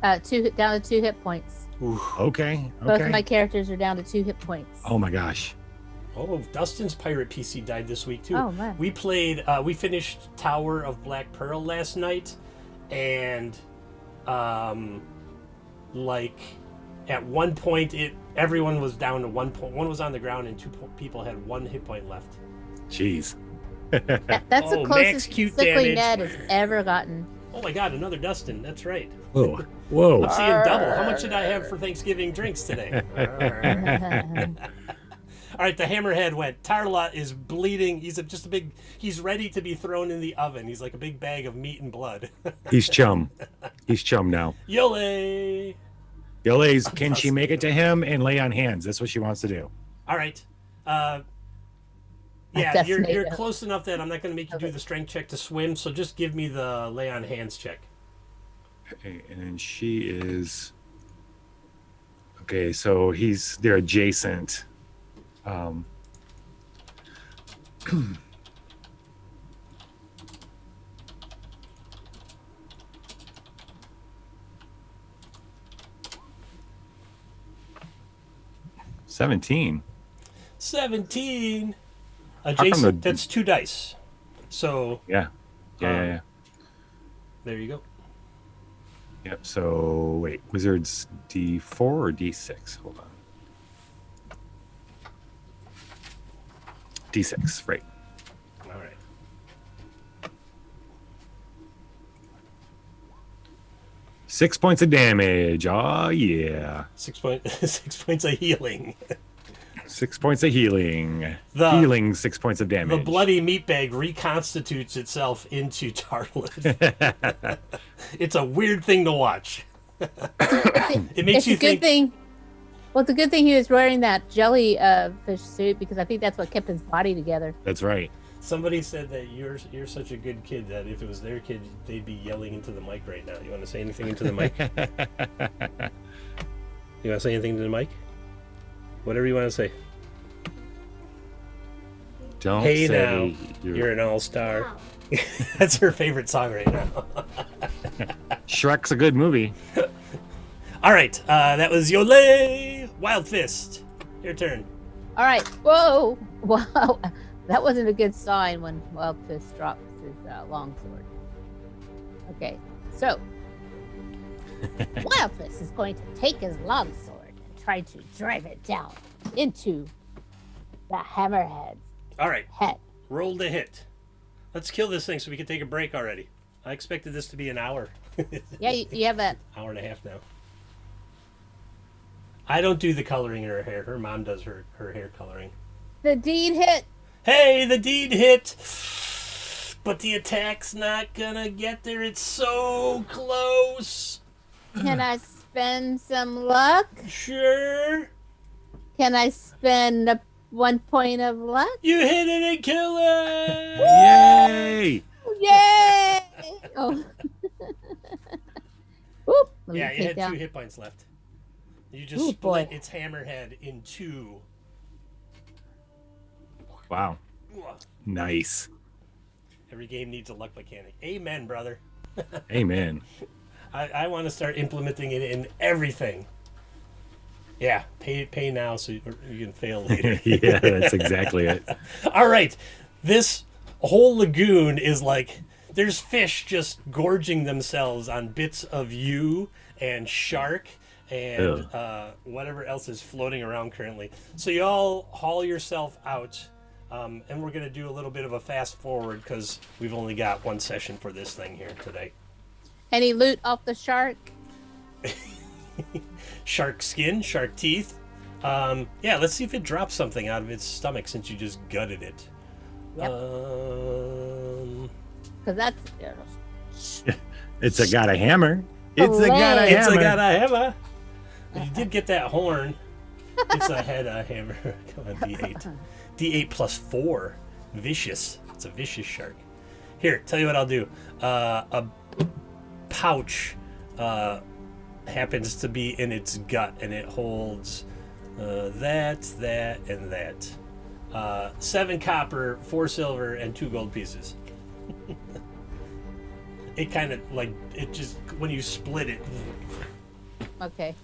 Down to 2 hit points. Okay. Both of Okay. my characters are down to 2 hit points. Oh my gosh. Oh, Dustin's pirate PC died this week too. Oh, man. We played. We finished Tower of Black Pearl last night, and like at one point, everyone was down to 1 point. One was on the ground, and 2 people had 1 hit point left. Jeez. That's the Oh, max closest cute Sickly damage. Ned has ever gotten. Oh my God, another Dustin. That's right. Whoa. Whoa. I'm seeing double. How much did I have for Thanksgiving drinks today? All right, the hammerhead went. Tarla is bleeding. He's ready to be thrown in the oven. He's like a big bag of meat and blood. He's chum. He's chum now. Yole! Yole's, can she make it to him and lay on hands? That's what she wants to do. All right. Yeah, That's you're made up. close enough that I'm not going to make you do Okay. the strength check to swim, so just give me the lay on hands check. Okay, and then she is. Okay, so they're adjacent. Um, $17. 17. come Adjacent, the- that's 2 dice. So, Yeah. Yeah. there you go. Yep. So wait, Wizards D4 or D6? Hold on. D6, right. All right. Six points of damage. Oh yeah. 6 points of healing. 6 points of healing. The- Healing 6 points of The damage. bloody meat bag reconstitutes itself into Tarlet. It's a weird thing to watch. It makes It's you a good think. thing. Well, it's a good thing he was wearing that jelly fish suit, because I think that's what kept his body together. That's right. Somebody said that you're such a good kid that if it was their kid, they'd be yelling into the mic right now. You want to say anything into the mic? You want to say anything to the mic? Whatever you want to say. Don't Hey say now, you're an all-star. That's her favorite song right now. Shrek's a good movie. All right, that was Yole Wild Fist. Your turn. All right. Whoa. Wow. That wasn't a good sign when Wildfist drops his longsword. Okay. So, Wildfist is going to take his longsword and try to drive it down into the hammerhead's All right, head. roll to hit. Let's kill this thing so we can take a break already. I expected this to be an hour. Yeah, you have a. Hour and a half now. I don't do the coloring in her hair. Her mom does her hair coloring. The deed hit. Hey, the deed hit. But the attack's not gonna get there. It's so close. Can I spend some luck? Sure. Can I spend 1 point of luck? You hit it and kill it. Yay! Yay! Oh. Oop, let me Yeah, you take had down. 2 hit points left. You just Ooh, split boy. its hammerhead in 2. Wow. Nice. Every game needs a luck mechanic. Amen, brother. Amen. I want to start implementing it in everything. Yeah, pay now so you can fail later. Yeah, that's exactly it. All right, this whole lagoon is like there's fish just gorging themselves on bits of you and shark and whatever else is floating around currently. So you all haul yourself out, and we're going to do a little bit of a fast forward because we've only got 1 session for this thing here today. Any loot off the shark? Shark skin, shark teeth. Yeah, let's see if it drops something out of its stomach since you just gutted it. Yep. Because that's. It's got a hammer. It's a got a It's It's hammer. a got a hammer. You did get that horn. It's a head a hammer. Come on, D8. D8 plus 4. Vicious. It's a vicious shark. Here, tell you what I'll do. A pouch happens to be in its gut, and it holds that, and that. 7 copper, 4 silver, and 2 gold pieces. It kind of like it just when you split it. Okay.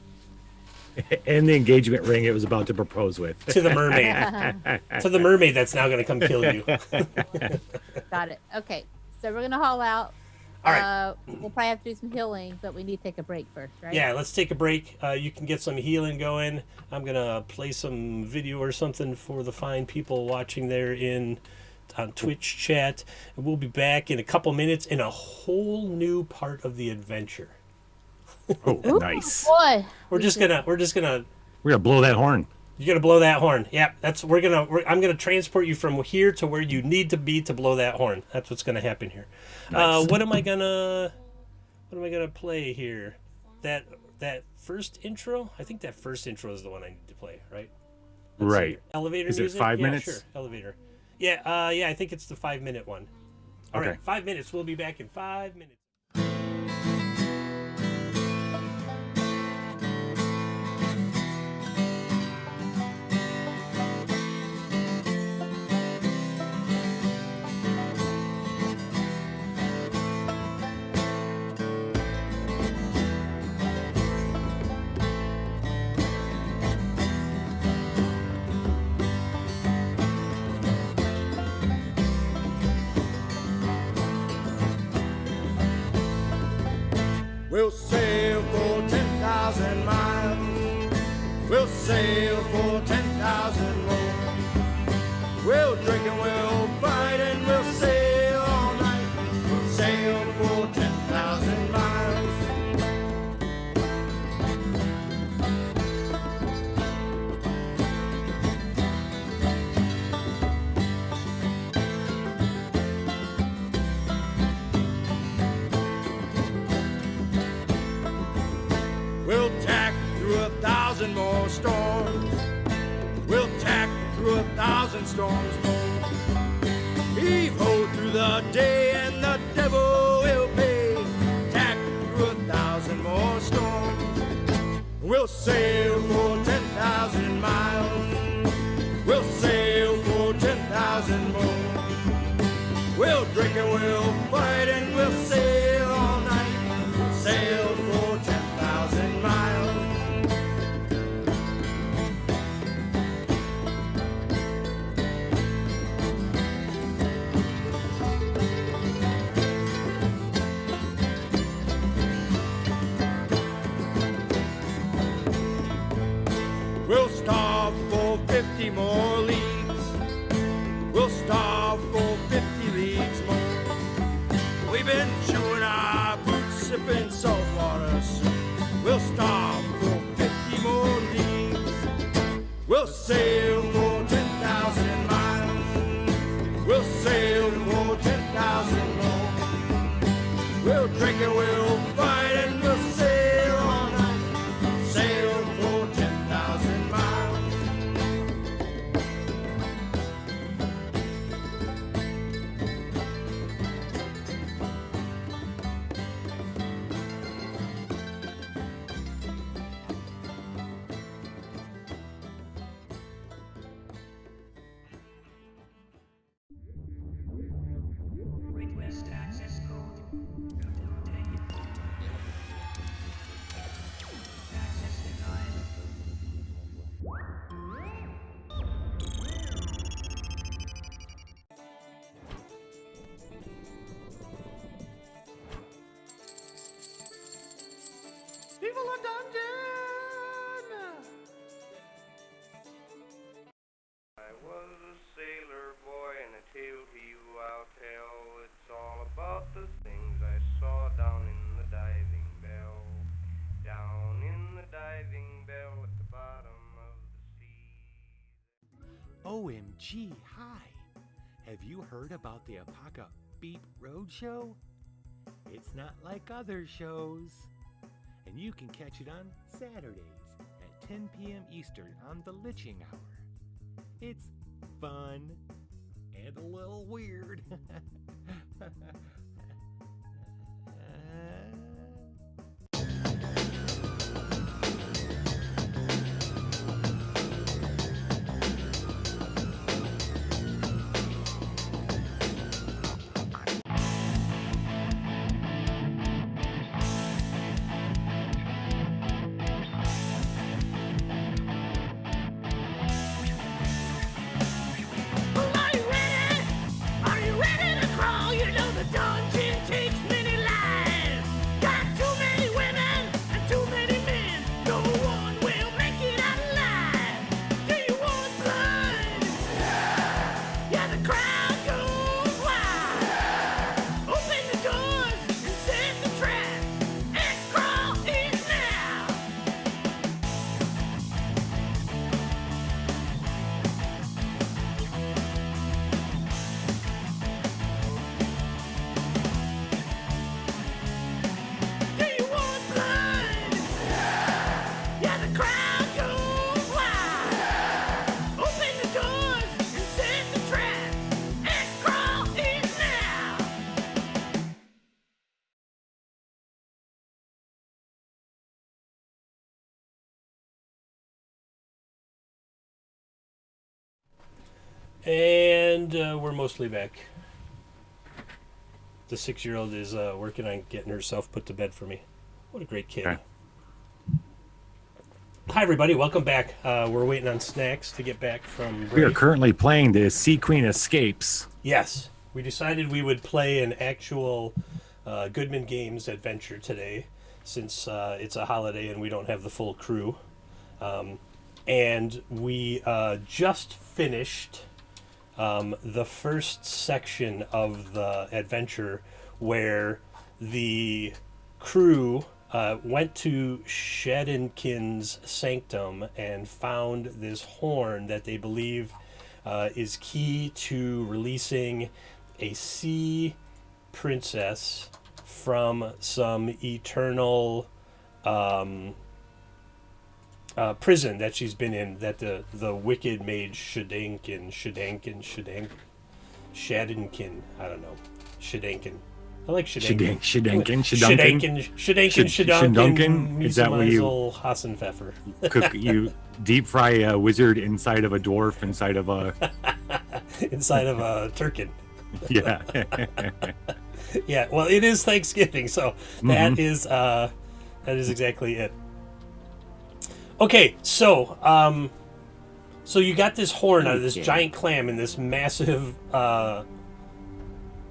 And the engagement ring it was about to propose with. To the mermaid. To the mermaid that's now going to come kill you. Got it. Okay. So we're going to haul out. All right. We'll probably have to do some healing, but we need to take a break first, right? Yeah, let's take a break. You can get some healing going. I'm going to play some video or something for the fine people watching there on Twitch chat. And we'll be back in a couple minutes in a whole new part of the adventure. Oh, Ooh, nice. Boy. We're just gonna We're gonna blow that horn. You're gonna blow that horn. Yeah, I'm gonna transport you from here to where you need to be to blow that horn. That's what's gonna happen here. Nice. What am I gonna play here? That first intro? I think that first intro is the one I need to play, right? Let's Right. see. Elevator Is it music? 5 Yeah, minutes? Sure. Elevator. Yeah, yeah, I think it's the 5-minute one. All Okay. right, 5 minutes. We'll be back in 5 minutes. We'll sail for 10,000 miles. We'll sail for 10,000 more. We'll drink and we'll fight and we'll sail all night. We'll sail for 10,000 miles. We'll tack through 1,000 more storms. We'll tack through 1,000 storms more. Heave ho through the day and the devil will pay. Tack through 1,000 more storms. We'll sail We'll drink and we'll fight and we'll sail all night. Sail for 10,000 miles. We'll starve for 50 more leagues. We'll starve for 50 leagues more. We've been chewing our boots, sipping saltwater soup. We'll starve for 50 more leagues. We'll sail for 10,000 miles. We'll sail for 10,000 more. We'll drink and we'll fight and we'll sail all night. Sail for 10,000 miles. Request access code. Obtained. Access denied. People are dungeon! I was a sailor boy, and a tale to you I'll tell. It's all about the things I saw down in the diving bell. Down in the diving bell at the bottom of the sea. OMG, hi! Have you heard about the Apaka Beep Roadshow? It's not like other shows. And you can catch it on Saturdays at 10 p.m. Eastern on the Liching Hour. It's fun and a little weird. Well, are you ready? Are you ready to crawl? You know the dungeon takes many lives. Got too many women and too many men. No one will make it out alive. Do you want blood? Yeah, the crowd goes wild. Open the doors and set the traps. And crawl in now. Do you want blood? Yeah, the crowd goes wild. Open the doors and set the traps. And crawl in now. And we're mostly back. The 6-year-old is working on getting herself put to bed for me. What a great kid. Okay. Hi, everybody. Welcome back. We're waiting on Snacks to get back from break. We are currently playing the Sea Queen Escapes. Yes. We decided we would play an actual Goodman Games adventure today since it's a holiday and we don't have the full crew. And we just finished the first section of the adventure where the crew went to Shadinkin's sanctum and found this horn that they believe is key to releasing a sea princess from some eternal prison that she's been in, that the wicked mage Shadinkin, I don't know, Shadinkin. I like Shadinkin. Shadunkin. Is that what you Hassenpfeffer. cook? You deep fry a wizard inside of a dwarf, inside of a Turkin. Yeah. Yeah, well, it is Thanksgiving, so that is exactly it. Okay, so so you got this horn out of this Okay. giant clam in this massive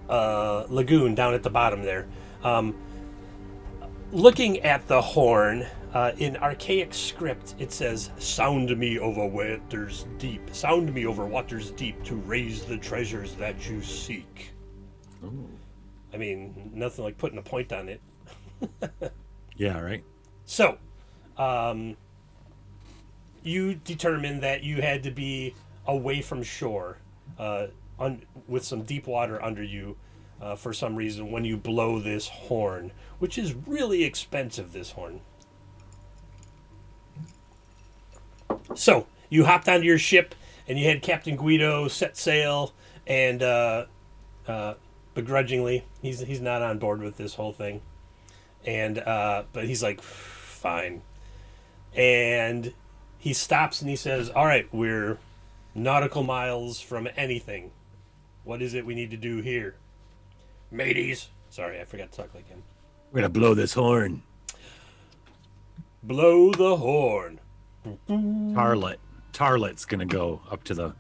lagoon down at the bottom there. Looking at the horn, in archaic script, it says, "Sound me over waters deep. Sound me over waters deep to raise the treasures that you seek." Ooh. I mean, nothing like putting a point on it. Yeah, right. So, you determined that you had to be away from shore, with some deep water under you, for some reason when you blow this horn, which is really expensive, this horn. So, you hopped onto your ship and you had Captain Guido set sail, and begrudgingly, he's not on board with this whole thing. And but he's like, fine. And he stops and he says, "All right, we're nautical miles from anything. What is it we need to do here, mateys?" Sorry, I forgot to talk like him. We're gonna blow this horn. Blow the horn. Tarlet's gonna go up to the.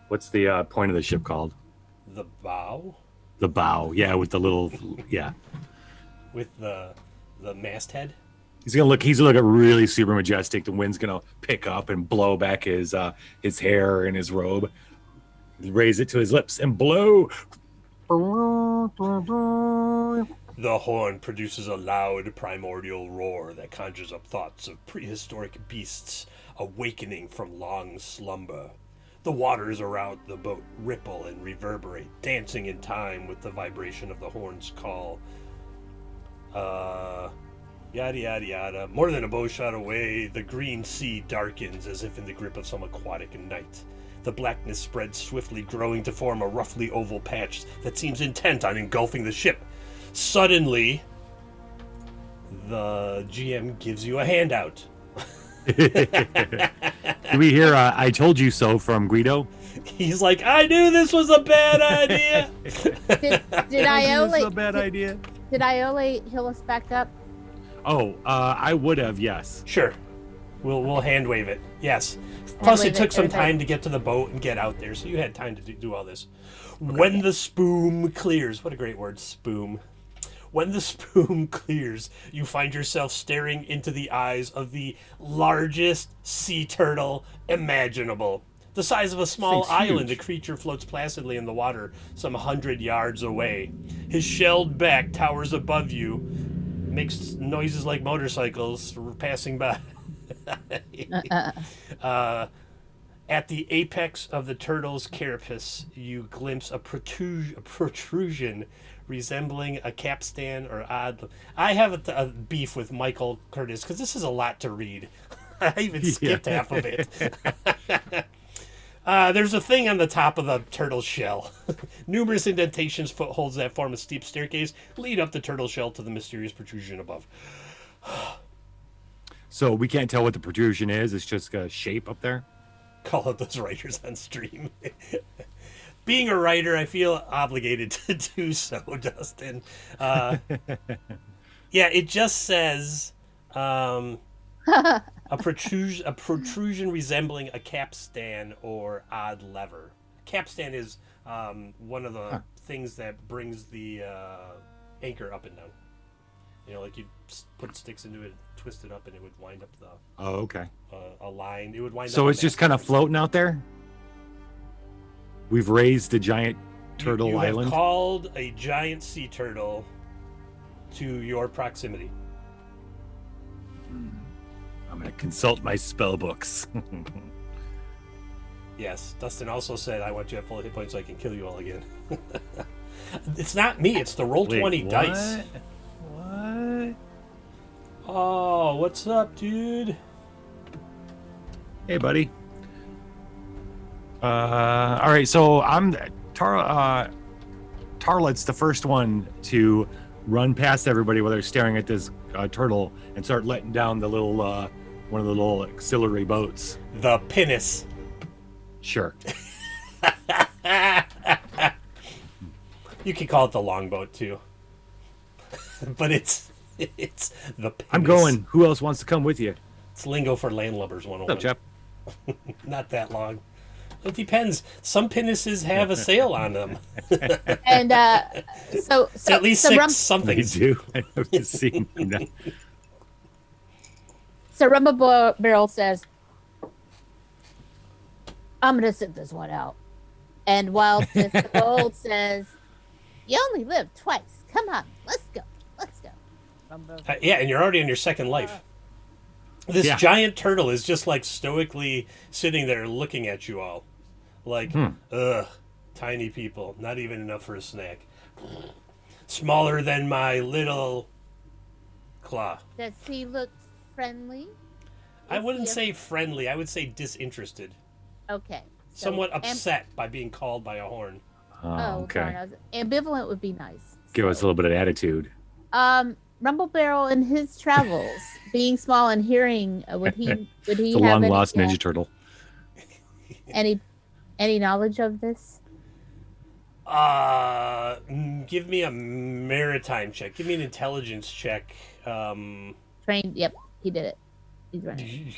What's the point of the ship called? The bow The bow. Yeah, with the little. Yeah. with the masthead. He's gonna look really super majestic. The wind's gonna pick up and blow back his hair and his robe. Raise it to his lips and blow. The horn produces a loud primordial roar that conjures up thoughts of prehistoric beasts awakening from long slumber. The waters around the boat ripple and reverberate, dancing in time with the vibration of the horn's call. Yada yada yada. More than a bow shot away, the green sea darkens as if in the grip of some aquatic night. The blackness spreads swiftly, growing to form a roughly oval patch that seems intent on engulfing the ship. Suddenly, the GM gives you a handout. Do we hear "I told you so" from Guido? He's like, "I knew this was a bad idea." Did This is Iole a bad idea. did Iole heal us back up? Oh, I would have, yes. Sure. We'll hand wave it. Yes. Plus, wave it took it, some okay. time to get to the boat and get out there, so you had time to do all this. When the spume clears, what a great word, spume. When the spume clears, you find yourself staring into the eyes of the largest sea turtle imaginable. The size of a small Thing's island, huge. the creature floats placidly in the water some 100 yards away. His shelled back towers above you, makes noises like motorcycles passing by. At the apex of the turtle's carapace, you glimpse a protrusion resembling a capstan or odd. I have a beef with Michael Curtis because this is a lot to read. I even skipped half of it. There's a thing on the top of the turtle shell. Numerous indentations, footholds that form a steep staircase lead up the turtle shell to the mysterious protrusion above. So we can't tell what the protrusion is. It's just a shape up there. Call out those writers on stream. Being a writer, I feel obligated to do so, Dustin. Yeah, it just says a protrusion resembling a capstan or odd lever. Capstan is one of the things that brings the anchor up and down. You know, like you put sticks into it, twist it up, and it would wind up the Oh, okay. a line. It would wind up. So a it's just mast. kind of floating out there. We've raised a giant turtle you island. have called a giant sea turtle to your proximity. I'm gonna consult my spell books. Yes, Dustin also said, "I want you at full hit points so I can kill you all again." It's not me; it's the roll Wait, 20 dice. What? Oh, what's up, dude? Hey, buddy. All right, so I'm Tarlet's the first one to run past everybody while they're staring at this turtle and start letting down the little one of the little auxiliary boats. The pinnace. Sure. You could call it the longboat too, but it's the pinnace. I'm going. Who else wants to come with you? It's lingo for landlubbers What's 101. up, Jeff? Not that long. It depends. Some pinnaces have a sail on them. And so At least so six somethings. They do. I know you've seen them. So Rumble Barrel says, "I'm gonna sit this one out." And Wild Fist the Bold says, "You only live twice. Come on, let's go. Let's go." Rumble. Yeah, and you're already on your second life. This giant turtle is just like stoically sitting there looking at you all. Like, ugh, tiny people. Not even enough for a snack. Smaller than my little claw. Does he look friendly? I wouldn't say friendly. I would say disinterested. Okay. So Somewhat upset by being called by a horn. Oh, okay. darn, ambivalent would be nice. Give us a little bit of attitude. Rumble Barrel in his travels, being small and hearing, would he It's a have long any, lost Ninja Turtle. any knowledge of this? Give me a maritime check. Give me an intelligence check. Trained? Yep, he did it. He's running.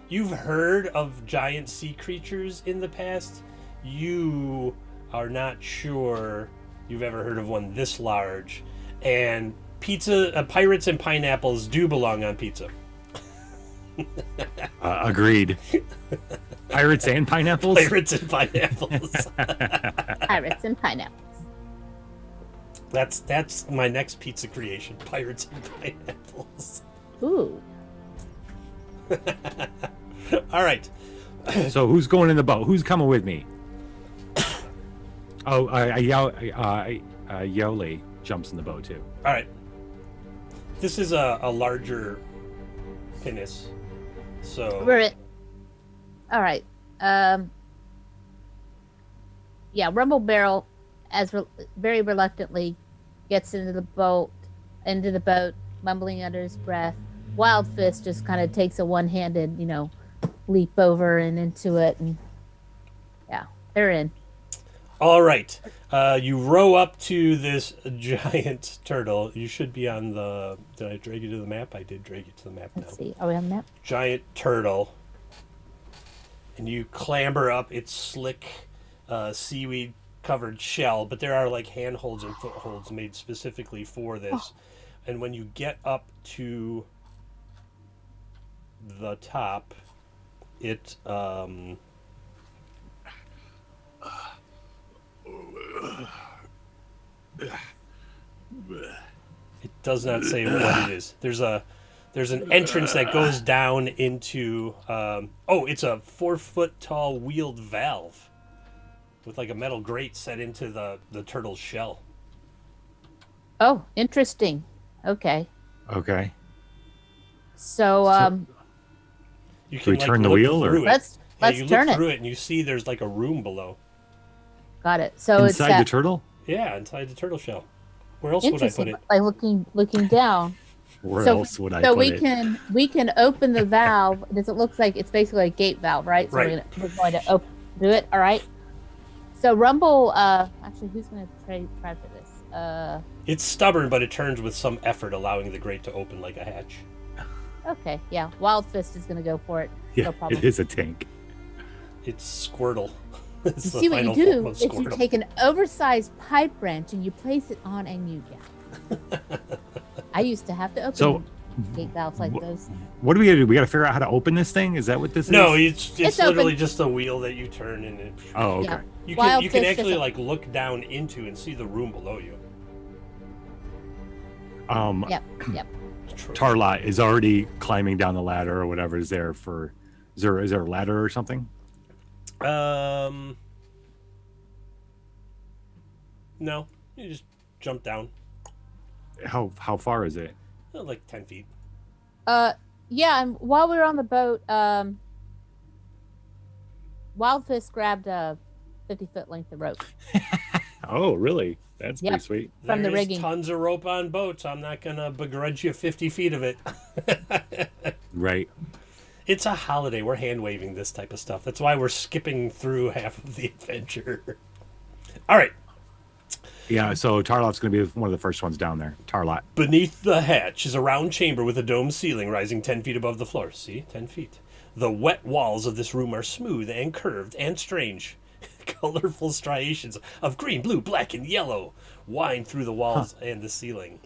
You've heard of giant sea creatures in the past. You are not sure you've ever heard of one this large. And pirates and pineapples do belong on pizza. Agreed. Pirates and pineapples? Pirates and pineapples. Pirates and pineapples. That's my next pizza creation. Pirates and pineapples. Ooh. All right. So who's going in the boat? Who's coming with me? Oh, Yoli jumps in the boat too. All right. This is a larger pinnace. So All right. Yeah, Rumble Barrel, very reluctantly, gets into the boat, mumbling under his breath. Wild Fist just kind of takes a one-handed, leap over and into it, and yeah, they're in. all right. You row up to this giant turtle. You should be on the. Did I drag you to the map? I did drag you to the map now. Let's see. Are we on the map? Giant turtle. And you clamber up its slick, seaweed covered shell, but there are like handholds and footholds made specifically for this. And when you get up to the top, it it does not say what it is. There's an entrance that goes down into it's a 4-foot tall wheeled valve with like a metal grate set into the turtle's shell. Oh, interesting. Okay. Okay. So You we turn the look wheel, or through it. let's you turn look it. through it and you see there's like a room below. Got it. So inside the it's turtle? Yeah, inside the turtle shell. Where else would I put interesting. it? Like looking down. Where So- else would I So put we it? we can open the valve. Does it look like it's basically a gate valve, right? So Right. we're going to do it. All right. So Rumble. Actually, who's going to try for this? It's stubborn, but it turns with some effort, allowing the grate to open like a hatch. Okay. Yeah. Wild Fist is going to go for it. Yeah, No problem. it is a tank. It's Squirtle. It's You the see what you final form do of is you Squirtle. take an oversized pipe wrench and you place it on a new gap. I used to have to open So, gate valves like those. what do we gotta do? We gotta figure out how to open this thing? Is that what this No, is? it's open. literally just a wheel that you turn and it, Oh, okay. Yeah. you Wild can Fish actually doesn't- like look down into and see the room below you. Yep. Yep. Tarlot is already climbing down the ladder or whatever is there for. Is there a ladder or something? No, you just jump down. How far is it? Like 10 feet. Yeah, and while we were on the boat, Wild Fist grabbed a 50-foot length of rope. Oh, really? That's Yep. pretty sweet. From the There is rigging. tons of rope on boats. I'm not gonna begrudge you 50 feet of it. Right. It's a holiday. We're hand waving this type of stuff. That's why we're skipping through half of the adventure. All right. Yeah, so Tarlot's going to be one of the first ones down there. Tarlot. Beneath the hatch is a round chamber with a domed ceiling rising 10 feet above the floor. See? 10 feet. The wet walls of this room are smooth and curved and strange. Colorful striations of green, blue, black, and yellow wind through the walls and the ceiling.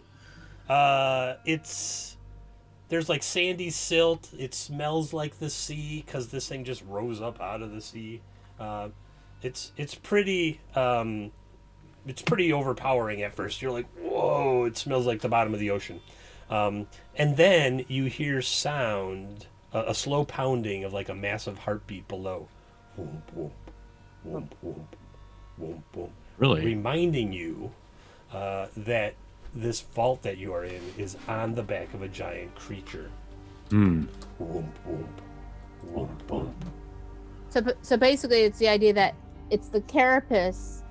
There's like sandy silt. It smells like the sea because this thing just rose up out of the sea. It's pretty overpowering at first. You're like, whoa! It smells like the bottom of the ocean. And then you hear sound, a slow pounding of like a massive heartbeat below. Whoomp, whoomp, whoomp, whoomp, whoomp, whoomp. Really? Reminding you that this vault that you are in is on the back of a giant creature. Whoomp, whoomp, whoomp, whoomp. So basically, it's the idea that it's the carapace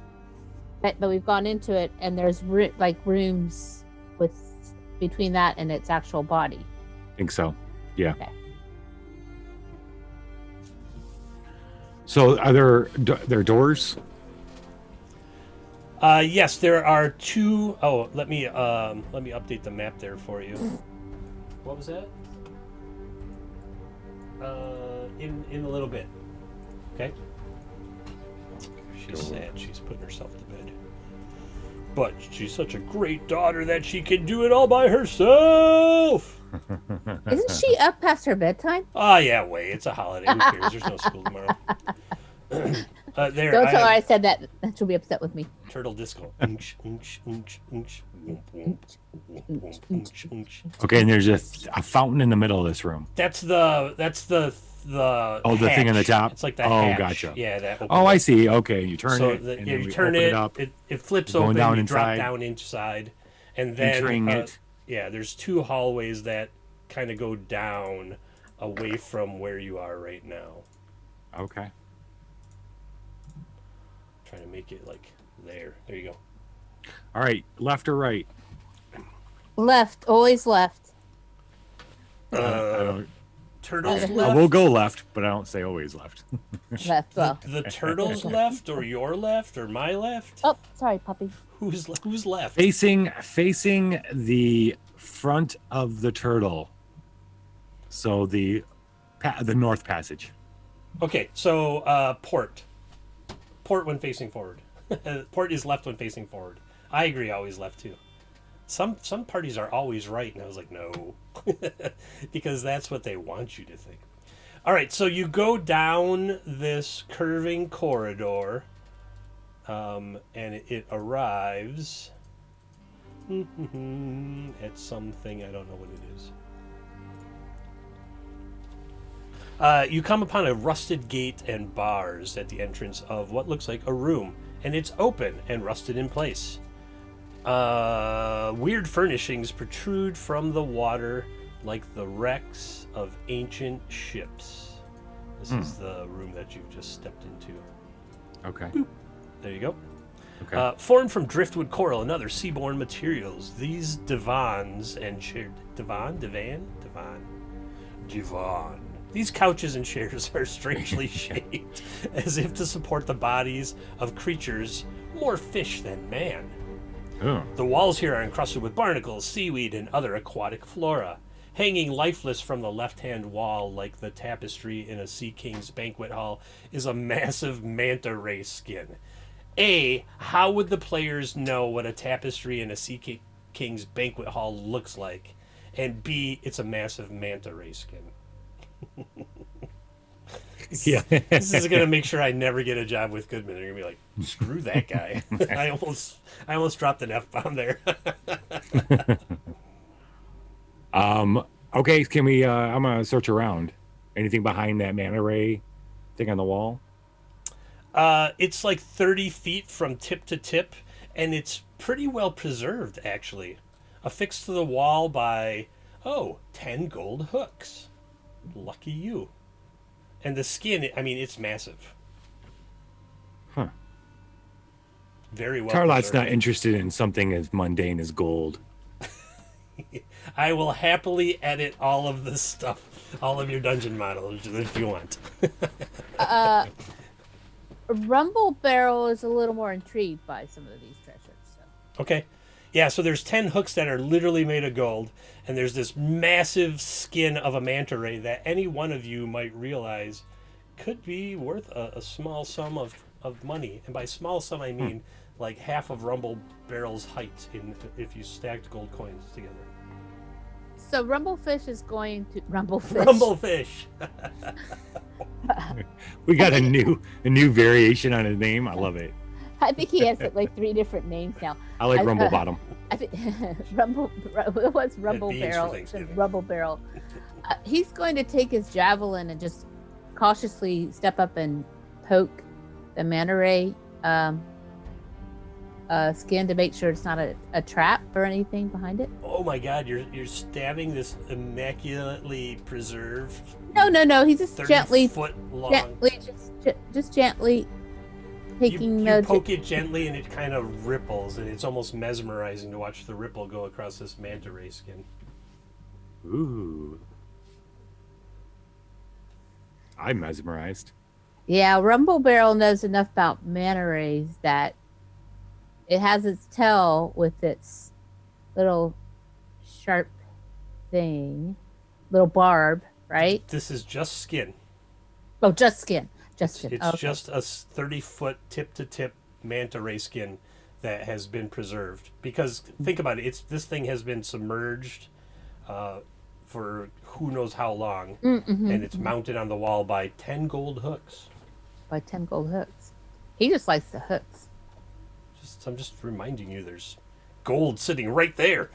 that we've gone into it, and there's rooms with between that and its actual body. I think so. Yeah. Okay. So are there doors? Yes, there are two. Oh, let me update the map there for you. What was that? In a little bit. Okay. She's sad. She's putting herself to bed. But she's such a great daughter that she can do it all by herself. Isn't she up past her bedtime? Oh, yeah, wait. It's a holiday. Who cares? There's no school tomorrow. Don't tell her I said that. She'll be upset with me. Turtle disco. Okay, and there's a fountain in the middle of this room. That's the the thing on the top. It's like the Oh, hatch. gotcha. Yeah, that. Oh, I see. Okay, you turn it. The, and yeah, then you we turn open it. up. It flips Going open. down You drop inside. down inside, and then Entering it. Yeah, there's two hallways that kind of go down away from where you are right now. Okay. Trying to make it like there. There you go. All right, left or right? Left, always left. I don't, Turtles I left. will go left, but I don't say always left. Left. Well. The turtles left, or your left, or my left? Oh, sorry, puppy. Who's left? Facing the front of the turtle. So the north passage. Okay, so port when facing forward. Port is left when facing forward. I agree, always left too. Some parties are always right, and I was like, no, because that's what they want you to think. All right, so you go down this curving corridor, and it arrives at something. I don't know what it is. You come upon a rusted gate and bars at the entrance of what looks like a room, and it's open and rusted in place. Weird furnishings protrude from the water like the wrecks of ancient ships. This is the room that you've just stepped into. Okay. Boop. There you go. Okay. Formed from driftwood coral and other seaborne materials, these divans and divan. These couches and chairs are strangely shaped, as if to support the bodies of creatures more fish than man. Oh. The walls here are encrusted with barnacles, seaweed, and other aquatic flora. Hanging lifeless from the left-hand wall, like the tapestry in a Sea King's banquet hall, is a massive manta ray skin. A, how would the players know what a tapestry in a Sea King's banquet hall looks like? And B, it's a massive manta ray skin. Yeah. This is gonna make sure I never get a job with Goodman. They're gonna be like, screw that guy. I almost dropped an F-bomb there. Okay, can we I'm gonna search around. Anything behind that manta ray thing on the wall? It's like 30 feet from tip to tip, and it's pretty well preserved, actually. Affixed to the wall by 10 gold hooks. Lucky you. And the skin, I mean, it's massive. Huh. Very well Tarlot's preserved. not interested in something as mundane as gold. I will happily edit all of this stuff, all of your dungeon models, if you want. Rumble Barrel is a little more intrigued by some of these treasures. Okay. Yeah, so there's 10 hooks that are literally made of gold, and there's this massive skin of a manta ray that any one of you might realize could be worth a small sum of money. And by small sum, I mean like half of Rumble Barrel's height if you stacked gold coins together. So Rumblefish is going to Rumblefish. Rumblefish. We got a new variation on his name. I love it. I think he has like 3 different names now. I like Rumble Bottom. I think it was Rumble beans for Barrel. Thanksgiving. Rumble Barrel. He's going to take his javelin and just cautiously step up and poke the manta ray skin to make sure it's not a trap or anything behind it. Oh my God! You're stabbing this immaculately preserved. No. He's just 30 gently, foot long. just gently taking you the. poke it gently, and it kind of ripples, and it's almost mesmerizing to watch the ripple go across this manta ray skin. Ooh. I'm mesmerized. Yeah, Rumble Barrel knows enough about manta rays that it has its tail with its little sharp thing, little barb, right? This is just skin. Oh, just skin. Just skin. It's Okay. just a 30-foot tip-to-tip manta ray skin that has been preserved. Because think about it, this thing has been submerged for who knows how long, and it's mounted on the wall by 10 gold hooks. By 10 gold hooks. He just likes the hooks. I'm just reminding you, there's gold sitting right there.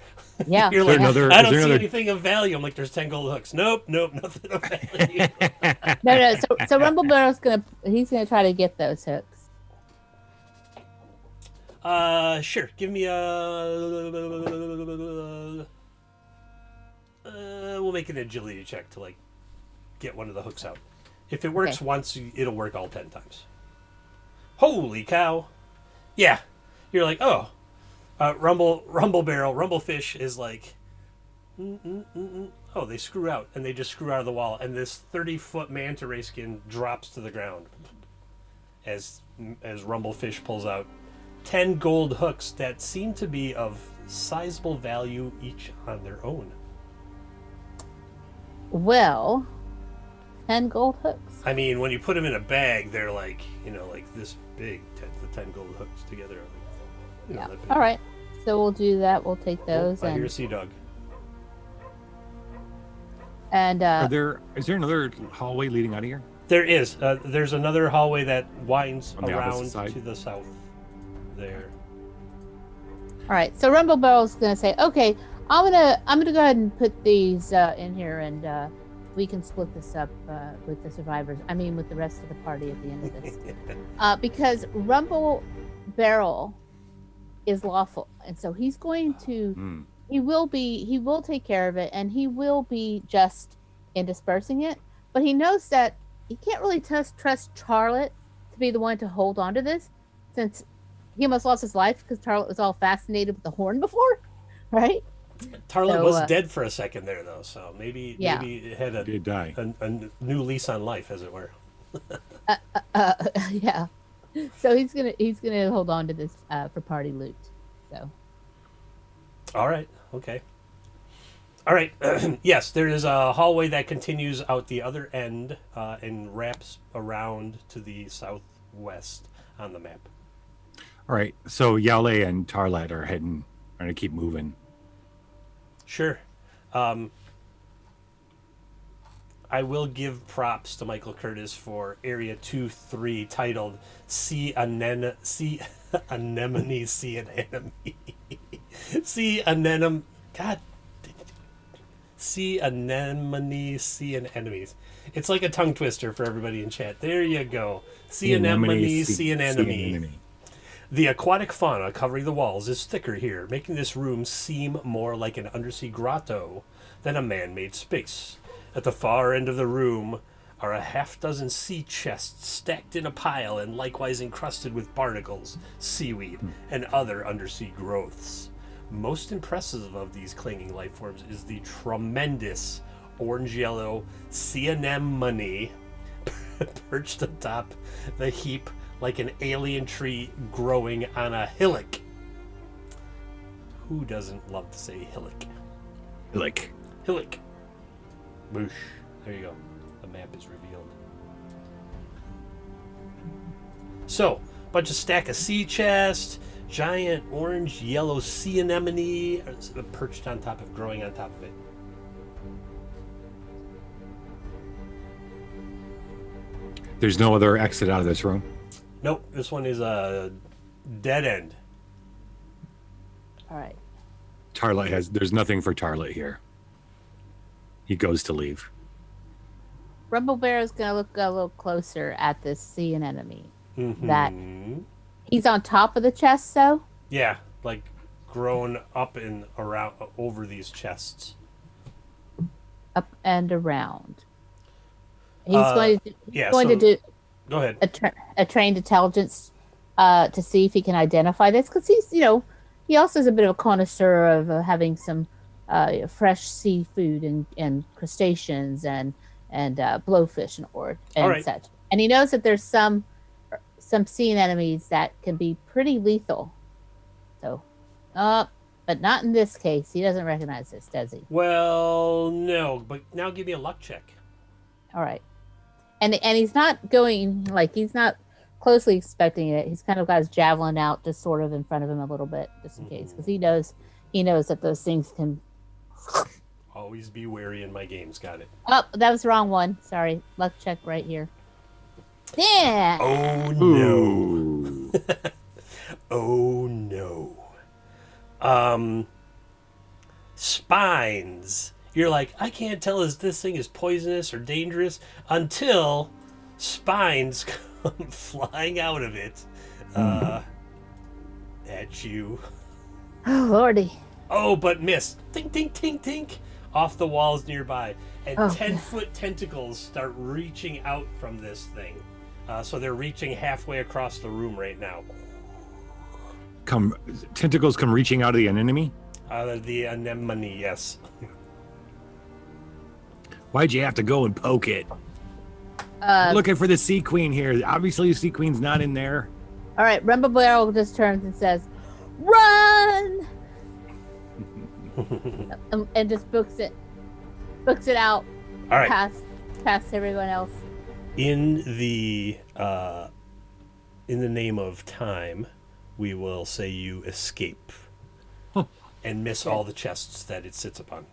Yeah. You're like, another- I is don't there see another- anything of value. I'm like, there's 10 gold hooks. Nope, nothing of value. No. So Rumble Barrel's he's gonna try to get those hooks. Sure. Give me we'll make an agility check to like get one of the hooks out. If it works Okay. once, it'll work all 10 times. Holy cow! Yeah, you're like, oh, Rumble Barrel, Rumblefish is like, oh, they screw out, and they just screw out of the wall, and this 30-foot manta ray skin drops to the ground as Rumblefish pulls out 10 gold hooks that seem to be of sizable value each on their own. Well, 10 gold hooks. I mean, when you put them in a bag, they're like, like this big. The 10 gold hooks together. Like, Yeah. that big. All right. So we'll do that. We'll take those I hear a and sea dog. Is there another hallway leading out of here? There is. There's another hallway that winds On the opposite around side? to the south. There. all right. So Rumble Barrel's gonna say, okay, I'm gonna go ahead and put these in here, and we can split this up with the survivors. I mean, with the rest of the party at the end of this, because Rumble Barrel is lawful, and so he's going to. He will take care of it, and he will be just in dispersing it. But he knows that he can't really trust Charlotte to be the one to hold on to this, since he almost lost his life because Charlotte was all fascinated with the horn before, right? Tarlet was dead for a second there, though, so maybe it had Did die. a new lease on life, as it were. Yeah. So he's gonna hold on to this for party loot. So. All right. Okay. All right. Yes, there is a hallway that continues out the other end and wraps around to the southwest on the map. All right. So Yale and Tarlet are trying to keep moving. Sure. I will give props to Michael Curtis for Area 2-3 titled Sea Anemone, Sea Anemone, Sea Anemone. Sea Anemone. God. Sea Anemone, Sea Anemones. It's like a tongue twister for everybody in chat. There you go. Sea Anemone, Sea Anemone. The aquatic fauna covering the walls is thicker here, making this room seem more like an undersea grotto than a man-made space. At the far end of the room are a half-dozen sea chests stacked in a pile and likewise encrusted with barnacles, seaweed, and other undersea growths. Most impressive of these clinging life forms is the tremendous orange-yellow sea anemone perched atop the heap like an alien tree growing on a hillock. Who doesn't love to say hillock? Like, Hillock. Boosh. There you go. The map is revealed. So, bunch of stack of sea chest, giant orange yellow sea anemone perched on top of, growing on top of it. there's no other exit out of this room. Nope, this one is a dead end. All right. Tarlet there's nothing for Tarlet here. He goes to leave. Rumble Bear is going to look a little closer at this sea anemone. Mm-hmm. That he's on top of the chest, though. Yeah, like grown up and around over these chests. Up and around. He's going to so, do go ahead. a trained intelligence to see if he can identify this, because he's, he also is a bit of a connoisseur of having some fresh seafood and crustaceans and blowfish and such. And he knows that there's some sea anemones that can be pretty lethal. So, but not in this case. He doesn't recognize this, does he? Well, no. But now give me a luck check. All right. And he's not going, like, he's not closely expecting it. He's kind of got his javelin out just sort of in front of him a little bit, just in case, because he knows that those things can. Always be wary in my games. Got it. Oh, that was the wrong one. Sorry. Luck check right here. Yeah. Oh no. Oh no. Spines. You're like, I can't tell if this thing is poisonous or dangerous until spines come flying out of it at you. Oh, Lordy. Oh, but miss. Tink, tink, tink, tink. Off the walls nearby. And 10-foot tentacles start reaching out from this thing. So they're reaching halfway across the room right now. Tentacles come reaching out of the enemy? The anemone, yes. Why'd you have to go and poke it? Looking for the Sea Queen here. Obviously, the Sea Queen's not in there. All right, Rumble Barrel just turns and says, "Run!" and just books it out. All right. Past everyone else. In the name of time, we will say you escape and miss all the chests that it sits upon.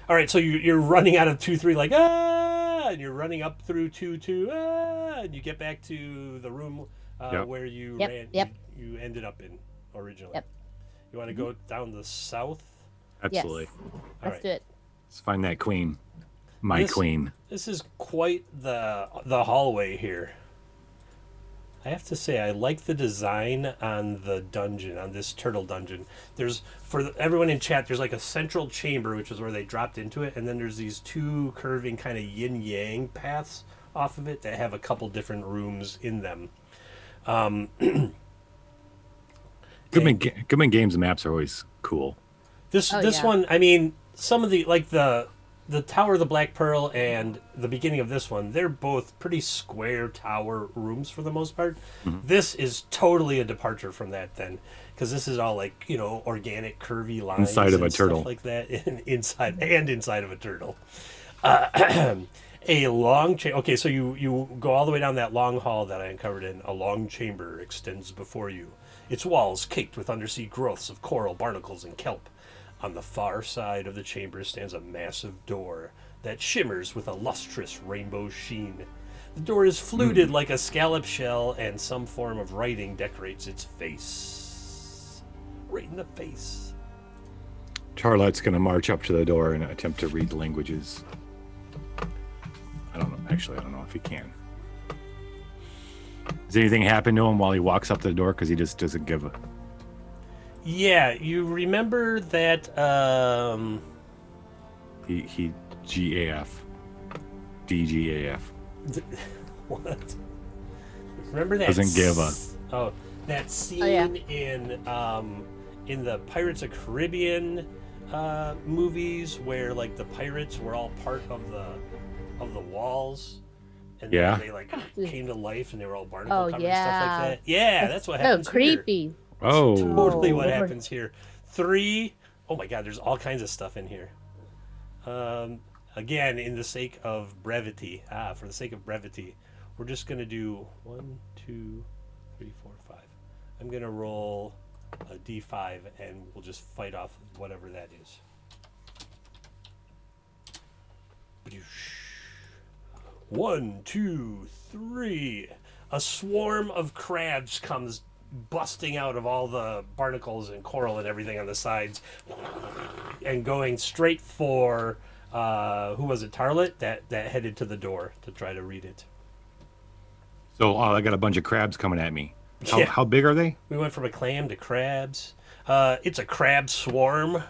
All right, so you're running out of 2-3 like and you're running up through 2-2 and you get back to the room where you ran. You ended up in originally. Yep. You want to go down the south? Absolutely. Yes. Let's do it. Let's find that queen. Queen. This is quite the hallway here. I have to say, I like the design on the dungeon, on this turtle dungeon. There's, for everyone in chat, there's like a central chamber, which is where they dropped into it, and then there's these two curving kind of yin-yang paths off of it that have a couple different rooms in them. Goodman Games maps are always cool. This one, I mean, some of the, like the Tower of the Black Pearl and the beginning of this one, they're both pretty square tower rooms for the most part. Mm-hmm. This is totally a departure from that then, because this is all like, organic curvy lines inside of a turtle like that, inside of a turtle. A long okay, so you go all the way down that long hall that I uncovered, in a long chamber extends before you, its walls caked with undersea growths of coral, barnacles, and kelp. On the far side of the chamber stands a massive door that shimmers with a lustrous rainbow sheen. The door is fluted like a scallop shell, and some form of writing decorates its face. Right in the face. Charlotte's going to march up to the door and attempt to read languages. I don't know. Actually, I don't know if he can. Does anything happen to him while he walks up to the door? Because he just doesn't give a... Yeah, you remember that he GAF. DGAF. What? Remember that doesn't give a... Oh, that scene in the Pirates of Caribbean movies where like the pirates were all part of the walls, and then they like came to life and they were all barnacle covered and stuff like that. Yeah, that's what happens. So creepy. That's totally what happens here. 3. Oh my God, there's all kinds of stuff in here. Again, in the sake of brevity, for the sake of brevity, we're just going to do 1, 2, 3, 4, 5. I'm going to roll a d5 and we'll just fight off whatever that is. 1, 2, 3. A swarm of crabs comes busting out of all the barnacles and coral and everything on the sides and going straight for who was it, Tarlet, that headed to the door to try to read it. So I got a bunch of crabs coming at me. Yeah. How big are they? We went from a clam to crabs. It's a crab swarm,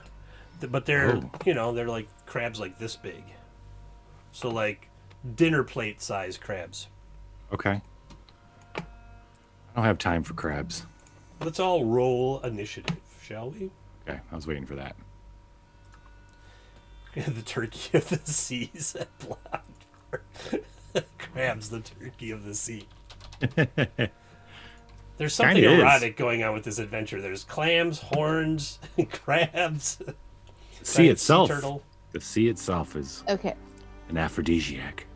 but they're they're like crabs like this big, so like dinner plate size crabs. Okay. I don't have time for crabs. Let's all roll initiative, shall we? Okay, I was waiting for that. The turkey of the sea, said Blonde. Crab's the turkey of the sea. There's something Kinda erotic going on with this adventure. There's clams, horns, crabs. The sea itself. Turtle. The sea itself is Okay. an aphrodisiac.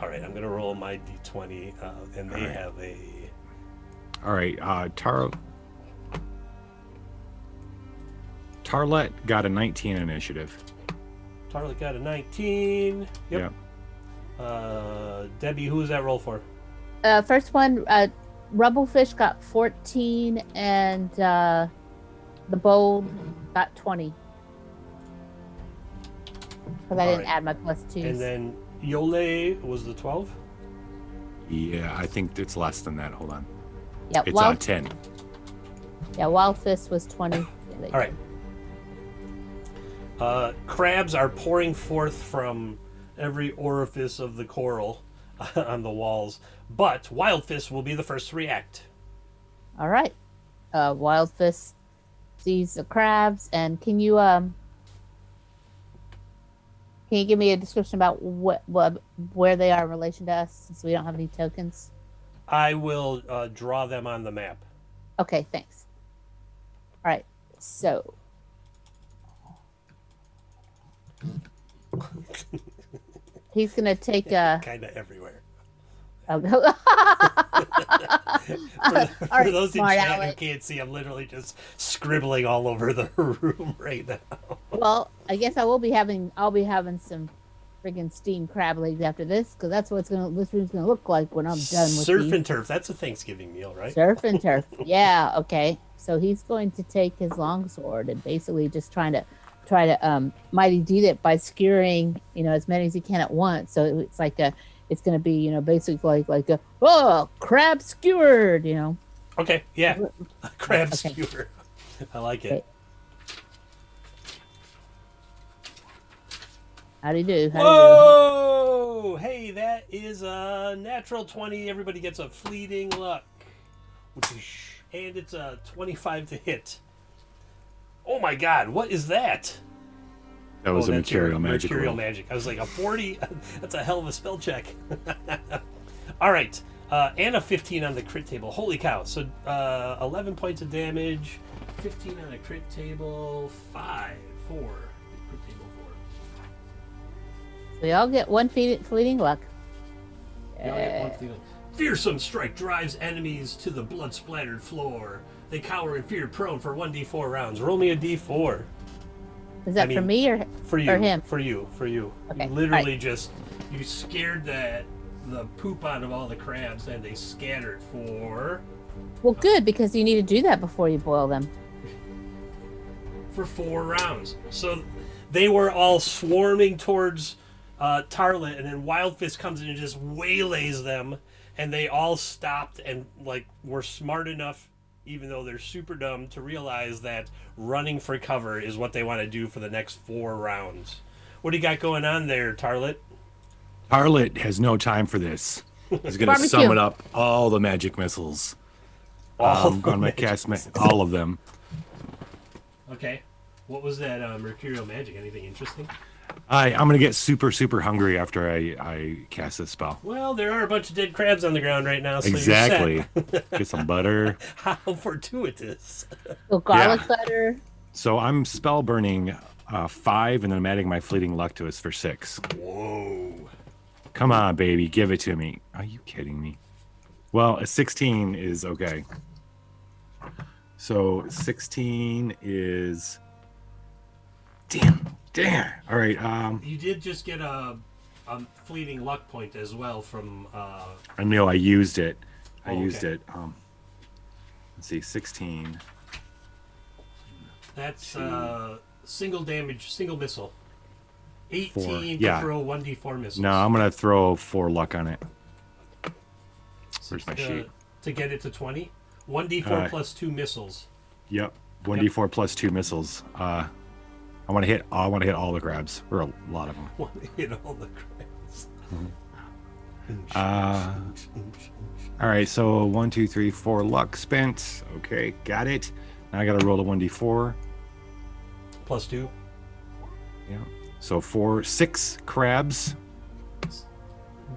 All right, I'm gonna roll my d20, and they have a. All right, Tarlet got a 19 initiative. Tarlet got a 19. Yep. Debbie, who was that roll for? First one, Rubblefish got 14, and the Bold got 20. Because I didn't add my +2s. And then Yole was the 12? Yeah, I think it's less than that. Hold on. Yeah, It's on 10. Yeah, Wild Fist was 20. All right. Crabs are pouring forth from every orifice of the coral on the walls, but Wild Fist will be the first to react. All right. Wild Fist sees the crabs, and can you give me a description about where they are in relation to us, since we don't have any tokens? I will draw them on the map. Okay, thanks. All right, so. He's going to take a... Kind of everywhere. For those in chat who can't see, I'm literally just scribbling all over the room right now. Well, I guess I'll be having some friggin' steamed crab legs after this, because that's what this room's gonna look like when I'm done with Surf and turf. That's a Thanksgiving meal, right? Surf and turf. Yeah. Okay. So he's going to take his longsword and basically just try to mighty do that by skewering as many as he can at once. So it's like it's going to be basically like a crab skewered. Okay. Yeah. Crab skewer. I like it. Okay. How do you do? Whoa! Hey, that is a natural 20. Everybody gets a fleeting luck. And it's a 25 to hit. Oh my God, what is that? That was a material magic. Material roll. magic. I was like, a 40? That's a hell of a spell check. All right. And a 15 on the crit table. Holy cow. So 11 points of damage. 15 on the crit table. 5, 4. Crit table 4. We all get one fleeting luck. Fearsome strike drives enemies to the blood-splattered floor. They cower in fear prone for 1d4 rounds. Roll me a d4. Is that for me or for you? Or him? For you. Okay. You literally you scared the poop out of all the crabs, and they scattered for... Well, good, because you need to do that before you boil them. For 4 rounds. So they were all swarming towards Tarlet, and then Wild Fist comes in and just waylays them, and they all stopped and were smart enough, even though they're super dumb, to realize that running for cover is what they want to do for the next 4 rounds. What do you got going on there, Tarlet? Tarlet has no time for this. He's going to summon up all the magic missiles. I'm going to cast all of them. Okay. What was that mercurial magic? Anything interesting? I'm going to get super, super hungry after I cast this spell. Well, there are a bunch of dead crabs on the ground right now, so exactly. You're set. Get some butter. How fortuitous. So garlic butter, So I'm spell burning 5, and then I'm adding my fleeting luck to it for 6. Whoa. Come on, baby, give it to me. Are you kidding me? Well, a 16 is okay. So 16 is. Damn. All right. You did just get a fleeting luck point as well from. I know I used it. I Oh, used okay. it. Let's see, 16. That's single damage, single missile. 18 4, to yeah. throw 1d4 missiles. No, I'm gonna throw 4 luck on it. Where's my sheet? To get it to 20? 1d4 plus 2 missiles. Yep. 1d4 plus 2 missiles. I want to hit all the crabs, or a lot of them. Want to hit all the crabs. All right, so 1, 2, 3, 4 luck spent. Okay, got it. Now I got to roll a 1d4. Plus 2. Yeah. So 6 crabs.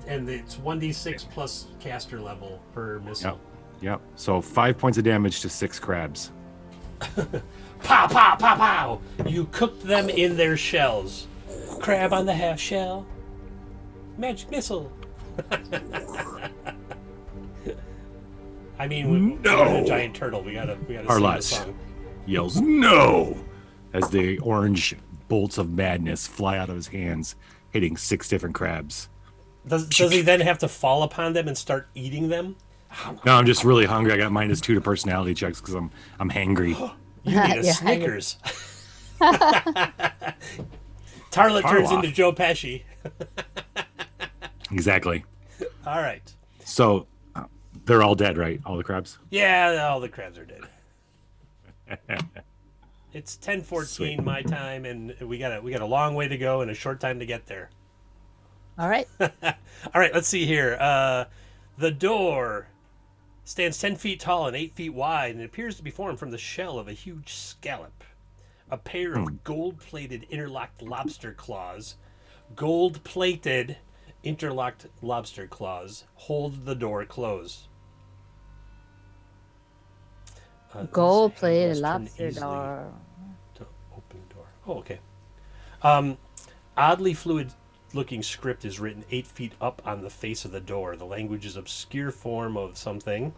And it's 1d6 plus caster level per missile. Yep. So 5 points of damage to 6 crabs. Pow, pow, pow, pow! You cooked them in their shells. Crab on the half shell. Magic missile. I mean, we're a giant turtle. We gotta sing the Arlott song. yells "No" as the orange bolts of madness fly out of his hands, hitting 6 different crabs. Does he then have to fall upon them and start eating them? No, I'm just really hungry. I got -2 to personality checks because I'm hangry. You need a Yeah, Snickers. Tarlet turns into Joe Pesci. Exactly. All right. So they're all dead, right? All the crabs? Yeah, all the crabs are dead. It's 10:14 Sweet. my time, and we got a long way to go and a short time to get there. All right. All right, let's see here. The door stands 10 feet tall and 8 feet wide, and it appears to be formed from the shell of a huge scallop. A pair of gold-plated interlocked lobster claws, hold the door closed. Gold This plated handles turn lobster easily door. to open door. Oh, okay. Oddly fluid-looking script is written 8 feet up on the face of the door. The language is obscure form of something.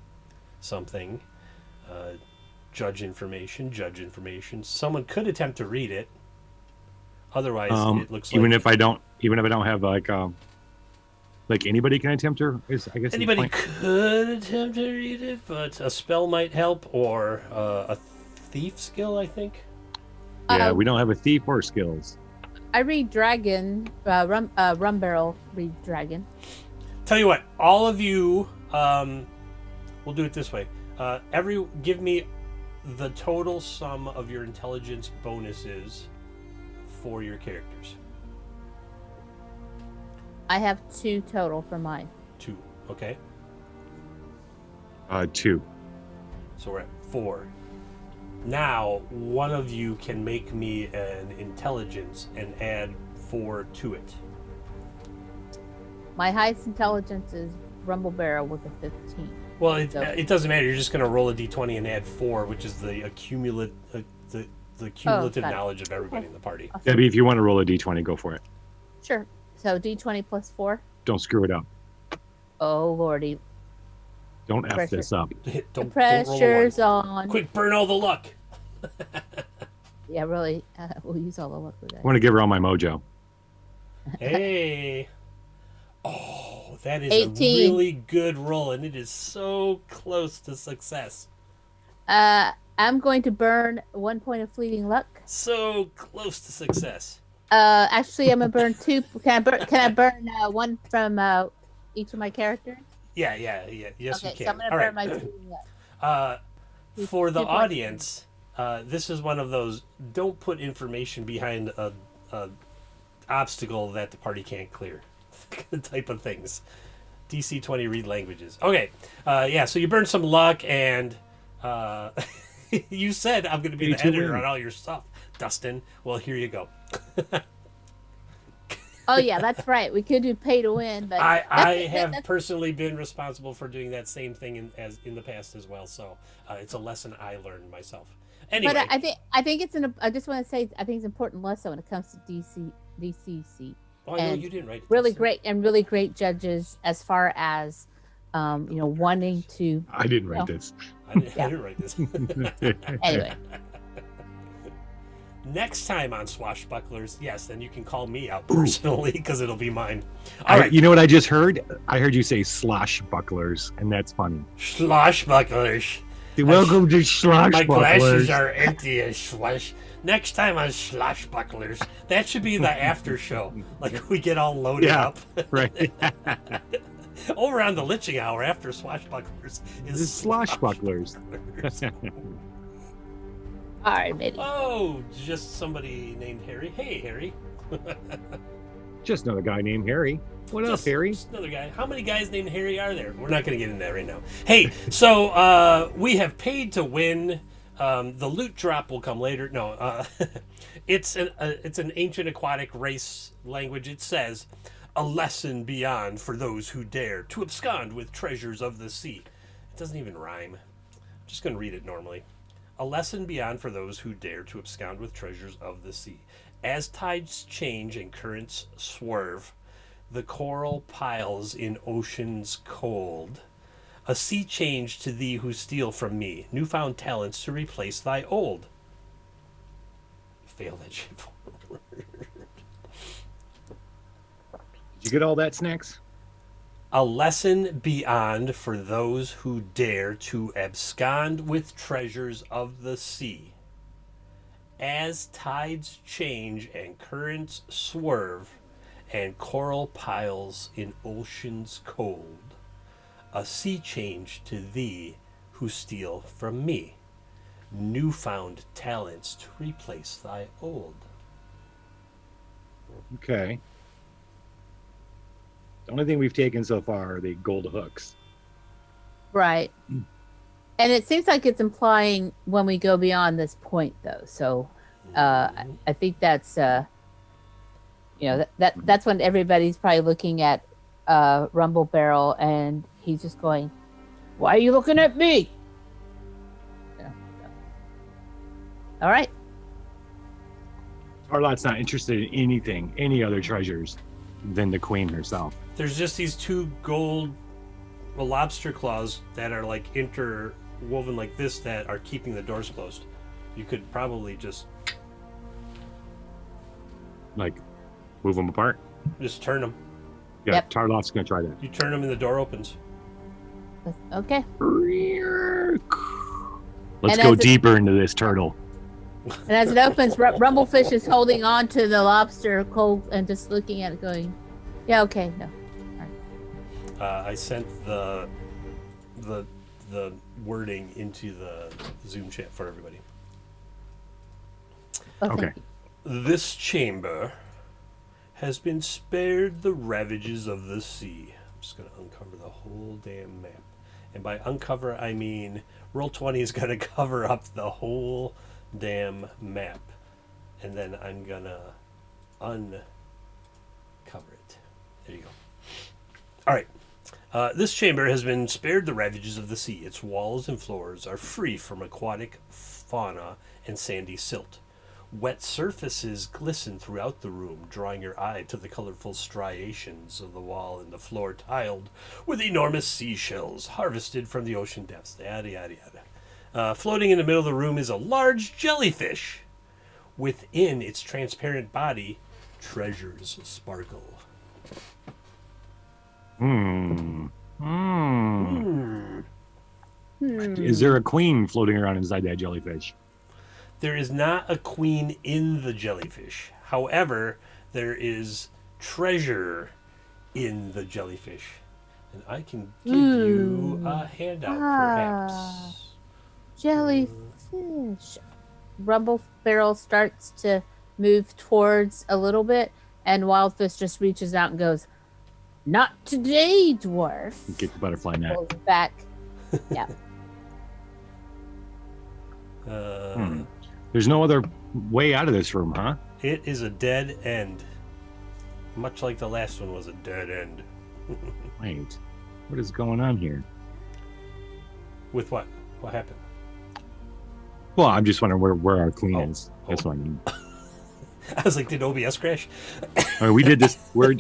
Judge information. Someone could attempt to read it. Otherwise, it looks even like if I don't have like anybody can attempt to. I guess anybody could attempt to read it, but a spell might help, or a thief skill, I think. Yeah, we don't have a thief or skills. I read dragon. Rum barrel read dragon. Tell you what, all of you, we'll do it this way. Give me the total sum of your intelligence bonuses for your characters. I have 2 total for mine. 2, okay? 2. So we're at 4. Now, one of you can make me an intelligence and add 4 to it. My highest intelligence is Rumble Barrel with a 15. Well, it doesn't matter. You're just going to roll a d20 and add 4, which is the cumulative got it. knowledge of everybody in the party. Debbie, if you want to roll a d20, go for it. Sure. So D20 plus 4. Don't screw it up. Oh lordy, Don't F Pressure. this up. the Don't roll a 1. pressure's on. Quick, burn all the luck. Yeah, really. We'll use all the luck with I that. want to give her all my mojo. Hey. Oh, that is 18. a really good roll, and it is so close to success. I'm going to burn 1 point of fleeting luck. So close to success. Actually, I'm gonna burn 2. Can I burn 1 from each of my characters? Yeah. Yes, Okay, you can. so I'm gonna All burn right. my fleeting luck. For the 2 points. audience, this is one of those don't put information behind a obstacle that the party can't clear type of things. DC 20 read languages. Okay. So you burn some luck, and you said I'm going to be Me the too, editor win. on all your stuff, Dustin. Well, here you go. Oh yeah, that's right. We could do pay to win, but I have personally been responsible for doing that same thing in the past as well. So it's a lesson I learned myself. Anyway, But I think it's I just want to say I think it's important lesson when it comes to DCC. oh, I know and you didn't write it. Really Dustin. really great judges as far as wanting to. I didn't write this. I didn't write this. Anyway, Next time on Swashbucklers, yes, then you can call me out personally because it'll be mine. All All right. right, You know what I just heard? I heard you say Swashbucklers, and that's funny. Swashbucklers. Welcome to My glasses Swashbucklers. are empty as slush. Next time on Swashbucklers, that should be the after show. Like we get all loaded Yeah. up. Right. Over on the Liching Hour after Swashbucklers This is is Swashbucklers. all right, maybe. Oh, just somebody named Harry. Hey, Harry. Just another guy named Harry. What up, Harry? Just another guy. How many guys named Harry are there? We're not going to get into that right now. Hey, so we have paid to win. The loot drop will come later. No, it's an ancient aquatic race language. It says, "A lesson beyond for those who dare to abscond with treasures of the sea." It doesn't even rhyme. I'm just going to read it normally. A lesson beyond for those who dare to abscond with treasures of the sea. As tides change and currents swerve, the coral piles in oceans cold. A sea change to thee who steal from me, newfound talents to replace thy old. Fail that shit forward. Did you get all that, Snacks? A lesson beyond for those who dare to abscond with treasures of the sea. As tides change and currents swerve, and coral piles in oceans cold, a sea change to thee who steal from me, newfound talents to replace thy old. Okay. The only thing we've taken so far are the gold hooks. Right. And it seems like it's implying when we go beyond this point, though. So I think that's that's when everybody's probably looking at Rumble Barrel, and he's just going, "Why are you looking at me?" All right. Tarlot's not interested in anything, any other treasures than the queen herself. There's just these two gold lobster claws that are like interwoven like this that are keeping the doors closed. You could probably just Like, move them apart. turn them. Yeah, Yep. Tarlot's gonna try that. You turn them and the door opens. Okay. Let's And go as it- deeper into this turtle. And as it opens, Rumblefish is holding on to the lobster cold and just looking at it, going, "Yeah, okay, no." I sent the wording into the Zoom chat for everybody. Okay. This chamber has been spared the ravages of the sea. I'm just going to uncover the whole damn map. And by uncover, I mean Roll20 is going to cover up the whole damn map. And then I'm going to uncover it. There you go. All right. This chamber has been spared the ravages of the sea. Its walls and floors are free from aquatic fauna and sandy silt. Wet surfaces glisten throughout the room, drawing your eye to the colorful striations of the wall and the floor tiled with enormous seashells harvested from the ocean depths. Yada, yada, yada. Floating in the middle of the room is a large jellyfish. Within its transparent body, treasures sparkle. Is there a queen floating around inside that jellyfish? There is not a queen in the jellyfish. However, there is treasure in the jellyfish. And I can give you a handout, perhaps. Jellyfish. Rumble Barrel starts to move towards a little bit, and Wildfish just reaches out and goes, "Not today, dwarf." Get the butterfly net. Pulls back. Yeah. There's no other way out of this room, huh? It is a dead end. Much like the last one was a dead end. Wait, what is going on here? With what? What happened? Well, I'm just wondering where our queen Oh, is. That's what I mean. I was like, did OBS crash? I mean, we did this. We're.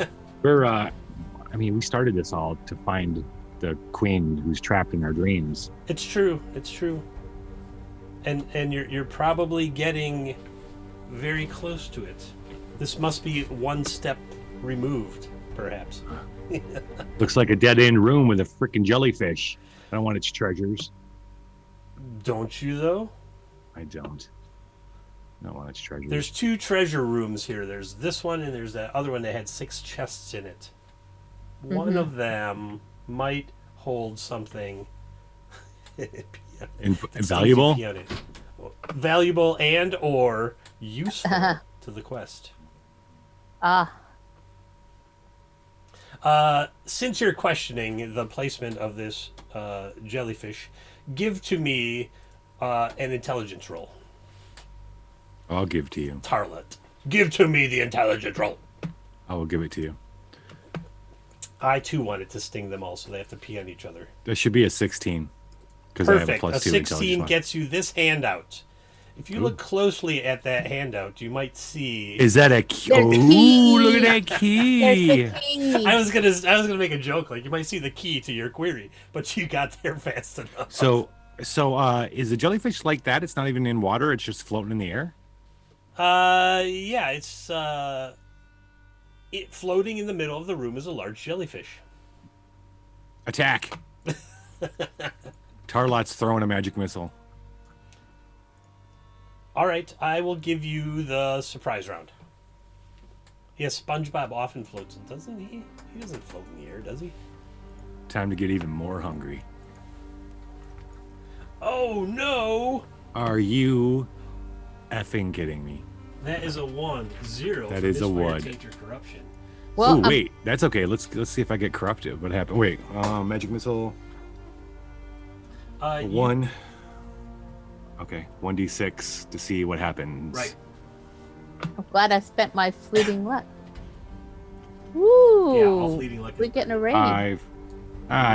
I mean, we started this all to find the queen who's trapped in our dreams. It's true. It's true. And you're probably getting very close to it. This must be one step removed, perhaps. Looks like a dead end room with a freaking jellyfish. I don't want its treasures. Don't you though? I don't. I don't want its treasures. There's 2 treasure rooms here. There's this one and there's that other one that had 6 chests in it. One of them might hold something Valuable? valuable and or useful to the quest. Since you're questioning the placement of this jellyfish, give to me an intelligence roll. I'll give to you. Tarlet, give to me the intelligence roll. I will give it to you. I too wanted to sting them all, so they have to pee on each other. There should be a 16. Because I have a Perfect. plus A 2 16 intelligence. gets you this handout. If you look closely at that handout, you might see. Is that a key? There's a key. Oh, look at that key. There's the key. I was gonna make a joke like you might see the key to your query, but you got there fast enough. So is the jellyfish like that? It's not even in water. It's just floating in the air. Yeah, it's floating in the middle of the room is a large jellyfish. Attack. Tarlot's throwing a magic missile. All right, I will give you the surprise round. Yes, SpongeBob often floats, doesn't he? He doesn't float in the air, does he? Time to get even more hungry. Oh no! Are you effing kidding me? That is a 1-0. That for is a misfire, 1. taint, or corruption. Well, Ooh, wait, that's okay. Let's see if I get corrupted. What happened? Wait, magic missile. You- 1. Okay, 1d6 to see what happens. Right. I'm glad I spent my fleeting luck. Woo! Yeah, all fleeting luck. We're getting a raid. 5.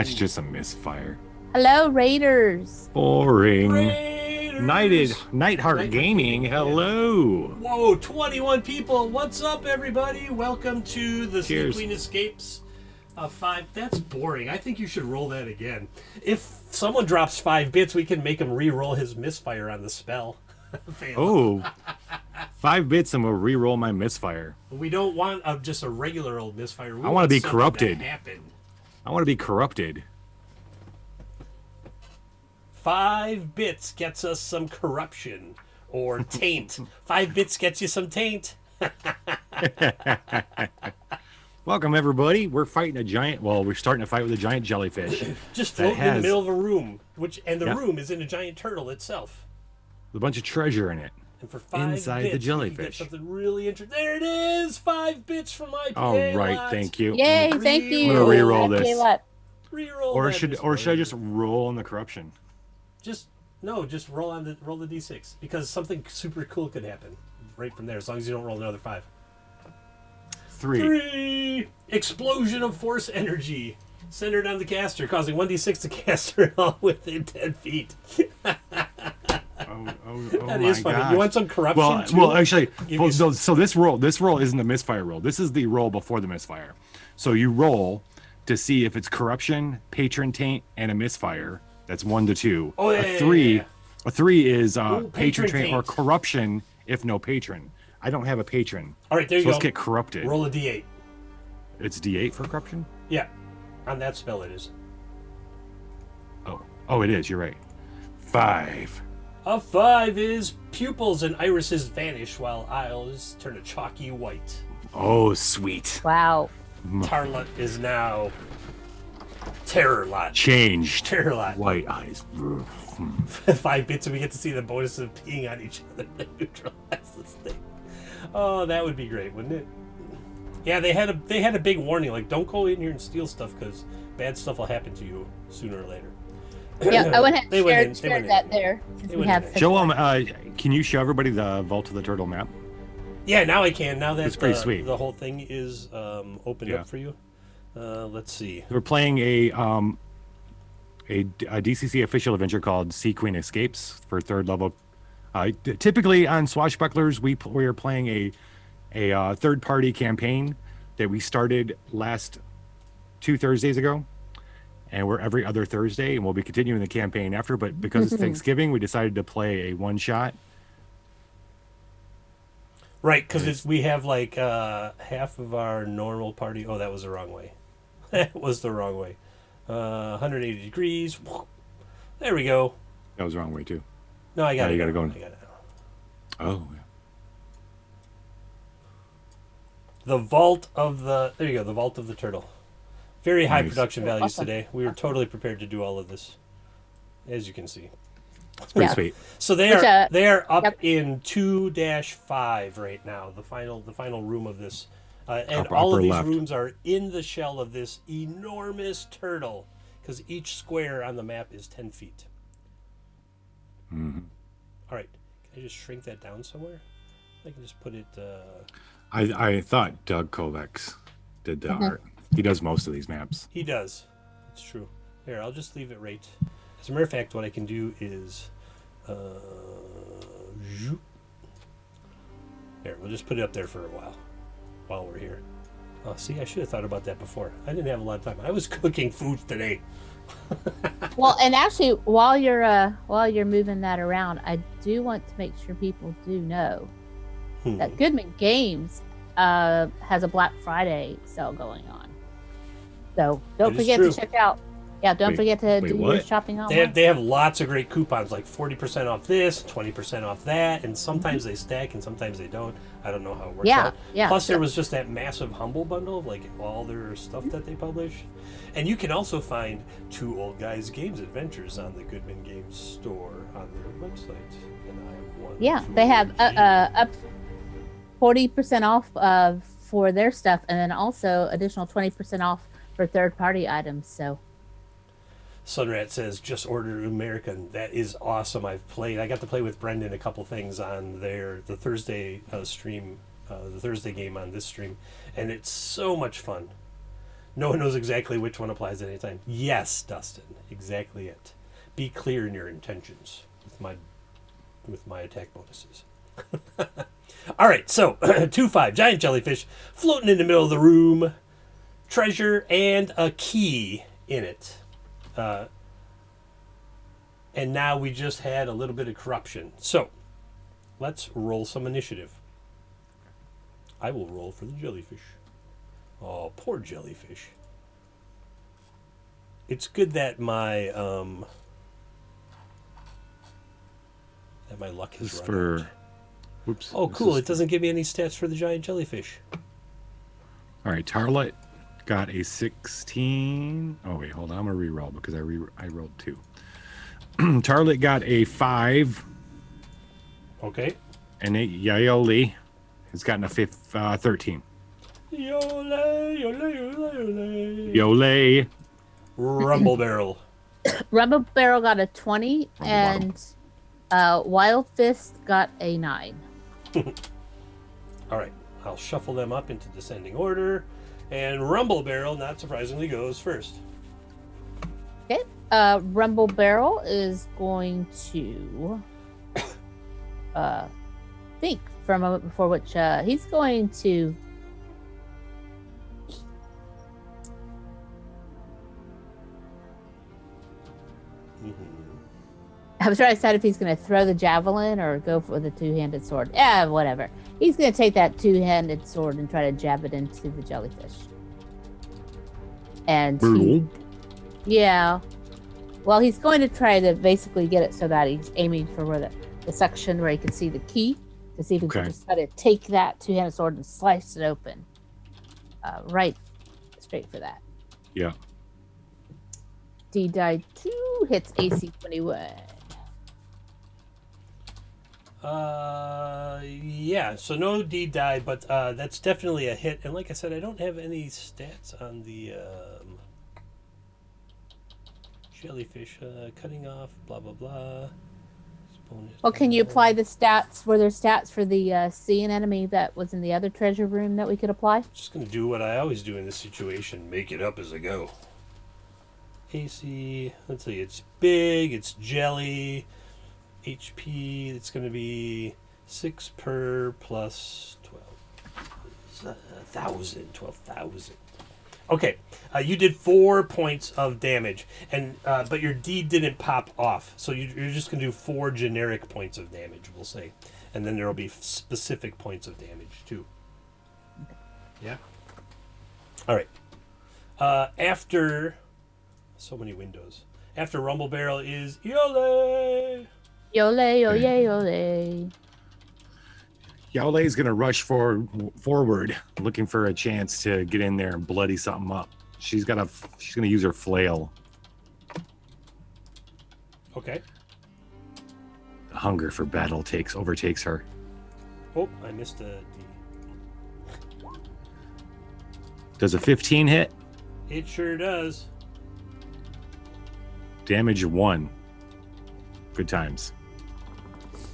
It's just a misfire. Hello, Raiders. Boring. Raiders! Nightheart Nightheart Gaming. Hello. Whoa, 21 people. What's up, everybody? Welcome to the Sea Cheers. Queen Escapes 5. That's boring. I think you should roll that again. If someone drops 5 bits, we can make him re-roll his misfire on the spell. Oh, 5 bits and we'll re-roll my misfire. We don't want just a regular old misfire. We I wanna want be something corrupted. to happen. I want to be corrupted. 5 bits gets us some corruption or taint. 5 bits gets you some taint. Welcome, everybody. We're fighting a giant. Well, we're starting to fight with a giant jellyfish. Just that floating in the has middle of a room, the Yep. room is in a giant turtle itself. a bunch of treasure in it. And for 5 Inside the bits, we can jellyfish. get something really interesting. There it is! 5 bits from my PA All right, lot. thank you. Yay, thank you. I'm gonna re-roll Happy this. luck. Reroll Or that should I just misfire. roll on the corruption? just roll the d6 because something super cool could happen right from there as long as you don't roll another 5. 3. 3 explosion of force energy centered on the caster, causing 1d6 to caster all within 10 feet. Oh That my is funny. gosh. You want some corruption too? Well, actually, Give well, you some- so this roll isn't the misfire roll. This is the roll before the misfire. So you roll to see if it's corruption, patron taint, and a misfire. That's 1 to 2. Oh, yeah, a yeah, 3, yeah, yeah. a 3 is Ooh, patron taint or taint. corruption if no patron. I don't have a patron. All right, there you So go. let's get corrupted. Roll a d8. It's D8 for corruption? Yeah, on that spell it is. Oh, it is. You're right. 5. A 5 is pupils and irises vanish while eyes turn a chalky white. Oh, sweet. Wow. Tarlut is now Terror-lot. Changed. Terror-lot. White eyes. 5 bits and we get to see the bonus of peeing on each other to neutralize this thing. Oh, that would be great, wouldn't it? Yeah, they had a big warning, like don't go in here and steal stuff because bad stuff will happen to you sooner or later. Yeah, I went ahead They and went in, they shared went that in. there. Since They we went have in. such Show a- them. Can you show everybody the Vault of the Turtle map? Yeah, now I can. Now that It's pretty sweet. the whole thing is opened Yeah. up for you. Let's see. We're playing a DCC official adventure called Sea Queen Escapes for 3rd level Typically on Swashbucklers, we are playing a third-party campaign that we started last 2 Thursdays ago, and we're every other Thursday, and we'll be continuing the campaign after. But because it's Thanksgiving, we decided to play a one-shot. Right, because we have like half of our normal party. Oh, that was the wrong way. That was the wrong way. 180 degrees. There we go. That was the wrong way too. No, I got it. You got to go. I got it now. Oh, yeah. The vault of the. There you go. The vault of the turtle. Very high Nice. production values Awesome. today. We were totally prepared to do all of this, as you can see. It's pretty Yeah. sweet. So they Which, are up yep. in 2-5 right now. The final room of this, and Upper all of these left. rooms are in the shell of this enormous turtle, because each square on the map is 10 feet. Mhm. All right, can I just shrink that down somewhere? I can just put it. I thought Doug Kovacs did the art. He does most of these maps. He does. It's true. Here, I'll just leave it right. As a matter of fact, what I can do is, zoop. Here, we'll just put it up there for a while we're here. Oh, see, I should have thought about that before. I didn't have a lot of time. I was cooking food today. Well, and actually, while you're moving that around, I do want to make sure people do know that Goodman Games has a Black Friday sale going on. So don't That is forget true. to check out. Yeah, don't Wait, forget to wait, do your what? shopping online. They have lots of great coupons, like 40% off this, 20% off that, and sometimes they stack and sometimes they don't. I don't know how it works Yeah, out. yeah. Plus, there was just that massive Humble bundle of like all their stuff that they publish. And you can also find Two Old Guys Games Adventures on the Goodman Games store on their website. And I have one. Yeah, Two they Old have Games. up 40% off for their stuff, and then also additional 20% off for third-party items. So Sunrat says, just order American. That is awesome. I got to play with Brendan a couple things on the Thursday stream, the Thursday game on this stream, and it's so much fun. No one knows exactly which one applies at any time. Yes, Dustin, exactly it. Be clear in your intentions with my attack bonuses. All right, so 2-5, giant jellyfish floating in the middle of the room, treasure and a key in it. And now we just had a little bit of corruption. So let's roll some initiative. I will roll for the jellyfish. Oh, poor jellyfish. It's good that my luck has This is run for. out. Whoops. Oh, this cool! is- It doesn't give me any stats for the giant jellyfish. All right, Tarlet got a 16. Oh wait, hold on. I'm gonna re-roll because I rolled 2. Tarlet got a 5, Okay. and Yayoli has gotten a 13. Yole, yole, yole, yole. Yole. Rumble barrel. Rumble Barrel got a 20, Rumble and Wild Fist got a 9. All right, I'll shuffle them up into descending order, and Rumble Barrel, not surprisingly, goes first. Okay. Rumble Barrel is going to think for a moment before which he's going to I was trying to decide if he's going to throw the javelin or go for the two-handed sword. Yeah, whatever. He's going to take that two-handed sword and try to jab it into the jellyfish. And yeah. Well, he's going to try to basically get it so that he's aiming for where the section where he can see the key to see if he can Okay. just try to take that two-handed sword and slice it open. Right straight for that. Yeah. D die 2 hits AC 21. Yeah, so no D die, but that's definitely a hit. And like I said, I don't have any stats on the jellyfish. Cutting off, blah, blah, blah. Bonus Well, can you die. apply the stats? Were there stats for the sea enemy that was in the other treasure room that we could apply? Just going to do what I always do in this situation, make it up as I go. AC, let's see, it's big, it's jelly, HP, it's going to be 6 per plus 12. 12,000. Okay, you did 4 points of damage, and but your deed didn't pop off, so you're just going to do 4 generic points of damage, we'll say. And then there will be specific points of damage, too. Yeah? All right. After... So many windows. After Rumble Barrel is Yole! Yole, yole, yole. Yole is going to rush forward, looking for a chance to get in there and bloody something up. She's going to use her flail. Okay. The hunger for battle overtakes her. Oh, I missed a D. Does a 15 hit? It sure does. Damage 1. Good times.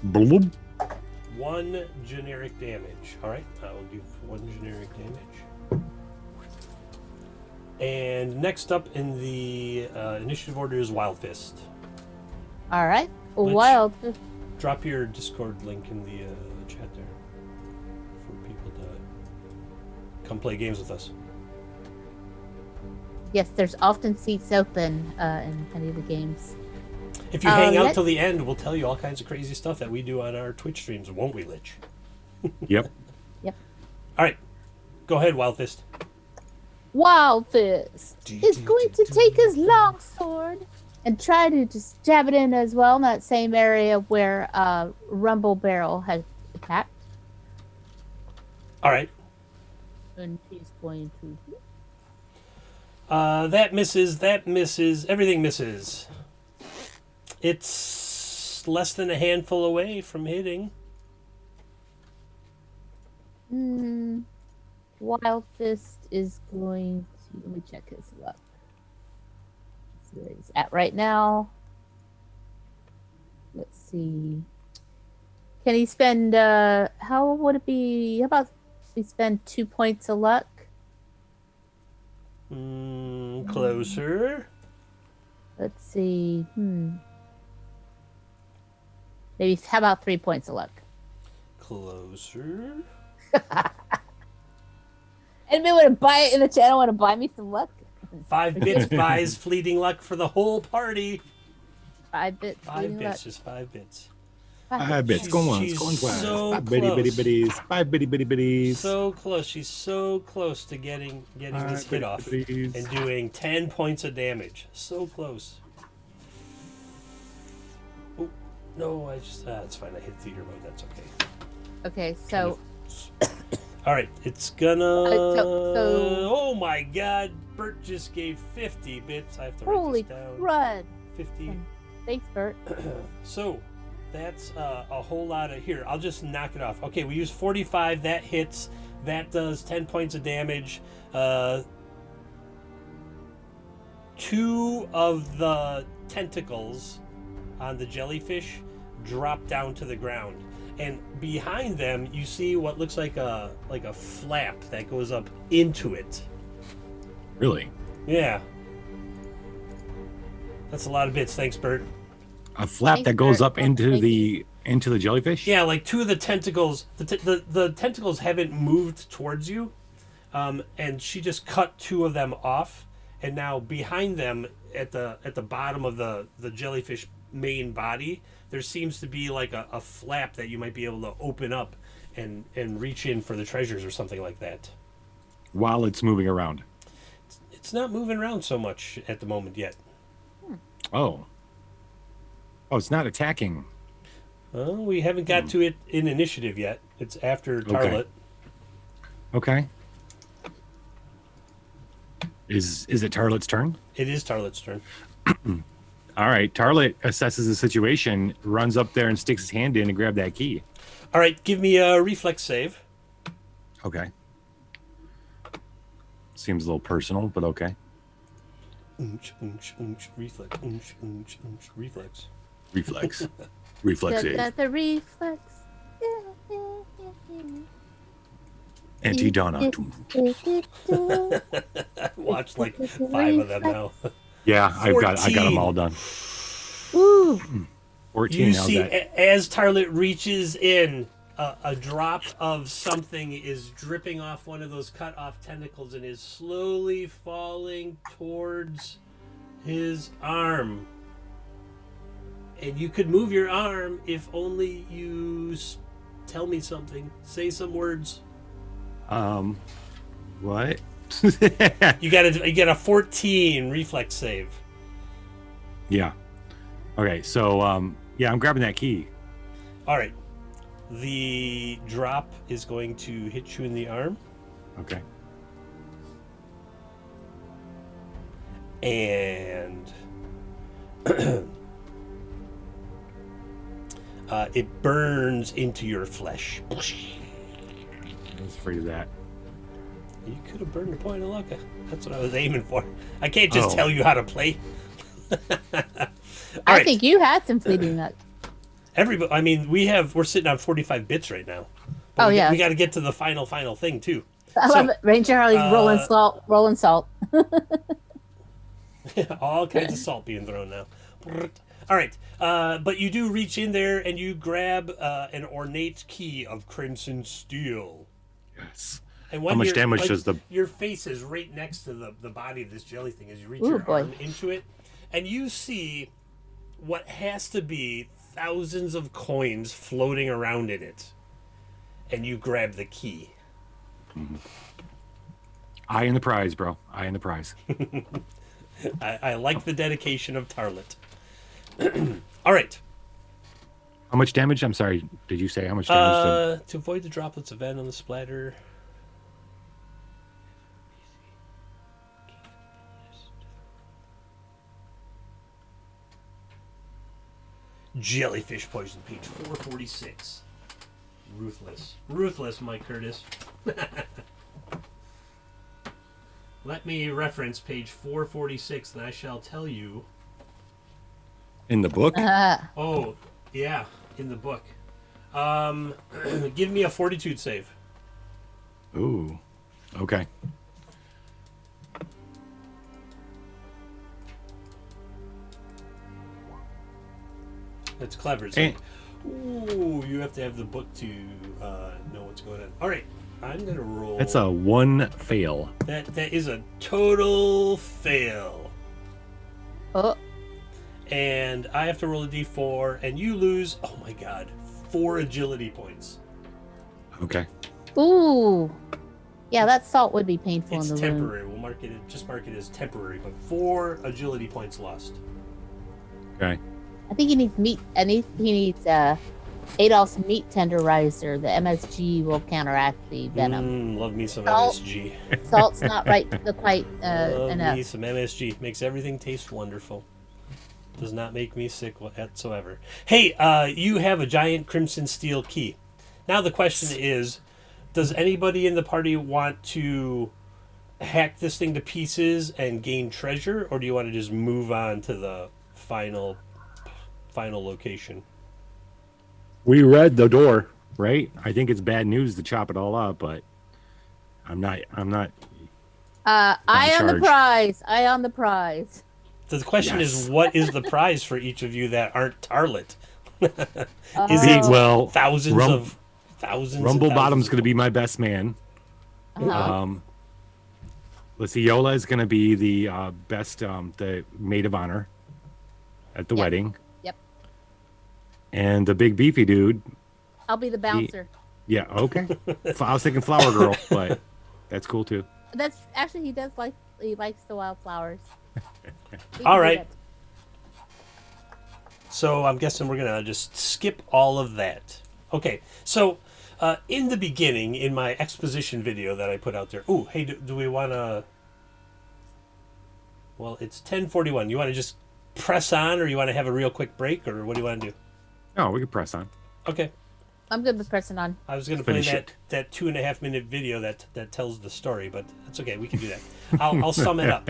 Bloop. 1 generic damage. All right, I will give 1 generic damage. And next up in the initiative order is Wild Fist. All right. Lich, Wild. Drop your Discord link in the chat there for people to come play games with us. Yes, there's often seats open in any of the games. If you hang out till the end, we'll tell you all kinds of crazy stuff that we do on our Twitch streams, won't we, Lich? Yep. Yep. All right. Go ahead, Wild Fist. Wild Fist is going to take his longsword and try to just jab it in as well in that same area where Rumble Barrel has attacked. All right. And he's going to... That misses, everything misses. It's less than a handful away from hitting. Wild Fist is going to... Let me check his luck. See where he's at right now. Let's see. Can he spend... how would it be... How about we spend 2 points of luck? Closer. Let's see. Maybe, how about 3 points of luck? Closer. Anybody want to buy it in the channel? Want to buy me some luck? 5 bits buys fleeting luck for the whole party. 5 bits. 5 bits, just 5 bits. 5 bits. Go once, go twice. So 5 bitty bitty close. bitties. 5 bitty bitty bitties. So close. She's so close to getting this hit off and doing 10 points of damage. So close. Oh, no, it's fine. I hit theater mode. That's okay. Okay, so... All right, it's gonna... so... Oh my god, Bert just gave 50 bits. I have to write Holy this down. crud. 50. Thanks, Bert. So, that's a whole lot of... Here, I'll just knock it off. Okay, we use 45. That hits. That does 10 points of damage. 2 of the tentacles on the jellyfish drop down to the ground. And behind them, you see what looks like a flap that goes up into it. Really? Yeah. That's a lot of bits. Thanks, Bert. A flap Thanks, that goes Bert. up into Thank the jellyfish? Yeah, like 2 of the tentacles. The tentacles haven't moved towards you, and she just cut 2 of them off, and now behind them, at the bottom of the jellyfish main body, there seems to be like a flap that you might be able to open up and reach in for the treasures or something like that. While it's moving around. It's not moving around so much at the moment yet. Oh, it's not attacking. Well, we haven't got to it in initiative yet. It's after Tarlet. Okay. Is it Tarlet's turn? It is Tarlet's turn. All right. Tarlet assesses the situation, runs up there and sticks his hand in and grab that key. All right, give me a reflex save. Okay. Seems a little personal, but okay. Reflex. Reflex. Reflex. Reflex save. The reflex. Anti-Donna. I watched like 5 of them now. Yeah, I got them 14. all done. Ooh. 14. You how's see, that? as Tarlet reaches in, a drop of something is dripping off one of those cut off tentacles and is slowly falling towards his arm. And you could move your arm if only you tell me something. Say some words. What? You get a 14 reflex save. Yeah. Okay, so yeah, I'm grabbing that key. All right. The drop is going to hit you in the arm. Okay. And it burns into your flesh. I was afraid of that. You could have burned a point of luck. That's what I was aiming for. I can't just Oh. tell you how to play. I think you had some fleeting luck. Everybody, I mean, we're sitting on 45 bits right now. Oh, yeah. We got to get to the final thing too. I love it. Ranger Harley rolling salt. All kinds of salt being thrown now. All right, but you do reach in there and you grab an ornate key of crimson steel. Yes. And How much damage does the... Your face is right next to the body of this jelly thing as you reach Ooh, your boy. arm into it, and you see what has to be thousands of coins floating around in it, and you grab the key. Mm-hmm. Eye in the prize, bro. Eye in the prize. I like the dedication of Tarlet. All right. How much damage? I'm sorry. Did you say how much damage? To avoid the droplets of venom on the splatter. Jellyfish poison, page 446. Ruthless, Mike Curtis. Let me reference page 446, and I shall tell you. In the book? Oh, yeah, in the book. Give me a fortitude save. Ooh. Okay. That's clever. It's like, ooh, you have to have the book to know what's going on. All right, I'm gonna roll. That's a 1 fail. That is a total fail. Oh, And I have to roll a d4, and you lose. Oh my god, 4 agility points. Okay. ooh. Yeah, that salt would be painful It's in the wound. temporary. We'll mark it. Just mark it as temporary. But 4 agility points lost. Okay. I think he needs meat. He needs Adolph's meat tenderizer. The MSG will counteract the venom. Love me some Salt. MSG. Salt's not quite Love enough. me some MSG. Makes everything taste wonderful. Does not make me sick whatsoever. Hey, you have a giant crimson steel key. Now the question is, does anybody in the party want to hack this thing to pieces and gain treasure, or do you want to just move on to the final location? We read the door, right? I think it's bad news to chop it all up, but I'm not Eye on the charge. prize. Eye on the prize. So the question Yes. is, what is the prize for each of you that aren't Tarlet? Is Oh. it well, thousands Rum- of thousands? Rumble and Bottom's thousands going to be my best man. Uh-huh. Let's see, Yola is going to be the best, the maid of honor at the Yep. wedding. Yep. And the big beefy dude. I'll be the bouncer. Yeah, okay. I was thinking flower girl, but that's cool too. That's actually he likes the wildflowers. He All can do right. that. So I'm guessing we're gonna just skip all of that. Okay. So in the beginning, in my exposition video that I put out there. Oh, hey, do we want to? Well, it's 10:41. You want to just press on, or you want to have a real quick break, or what do you want to do? No, we can press on. Okay. I'm good with pressing on. I was going to play Finish it. that 2.5 minute video that tells the story, but that's okay. We can do that. I'll sum it up.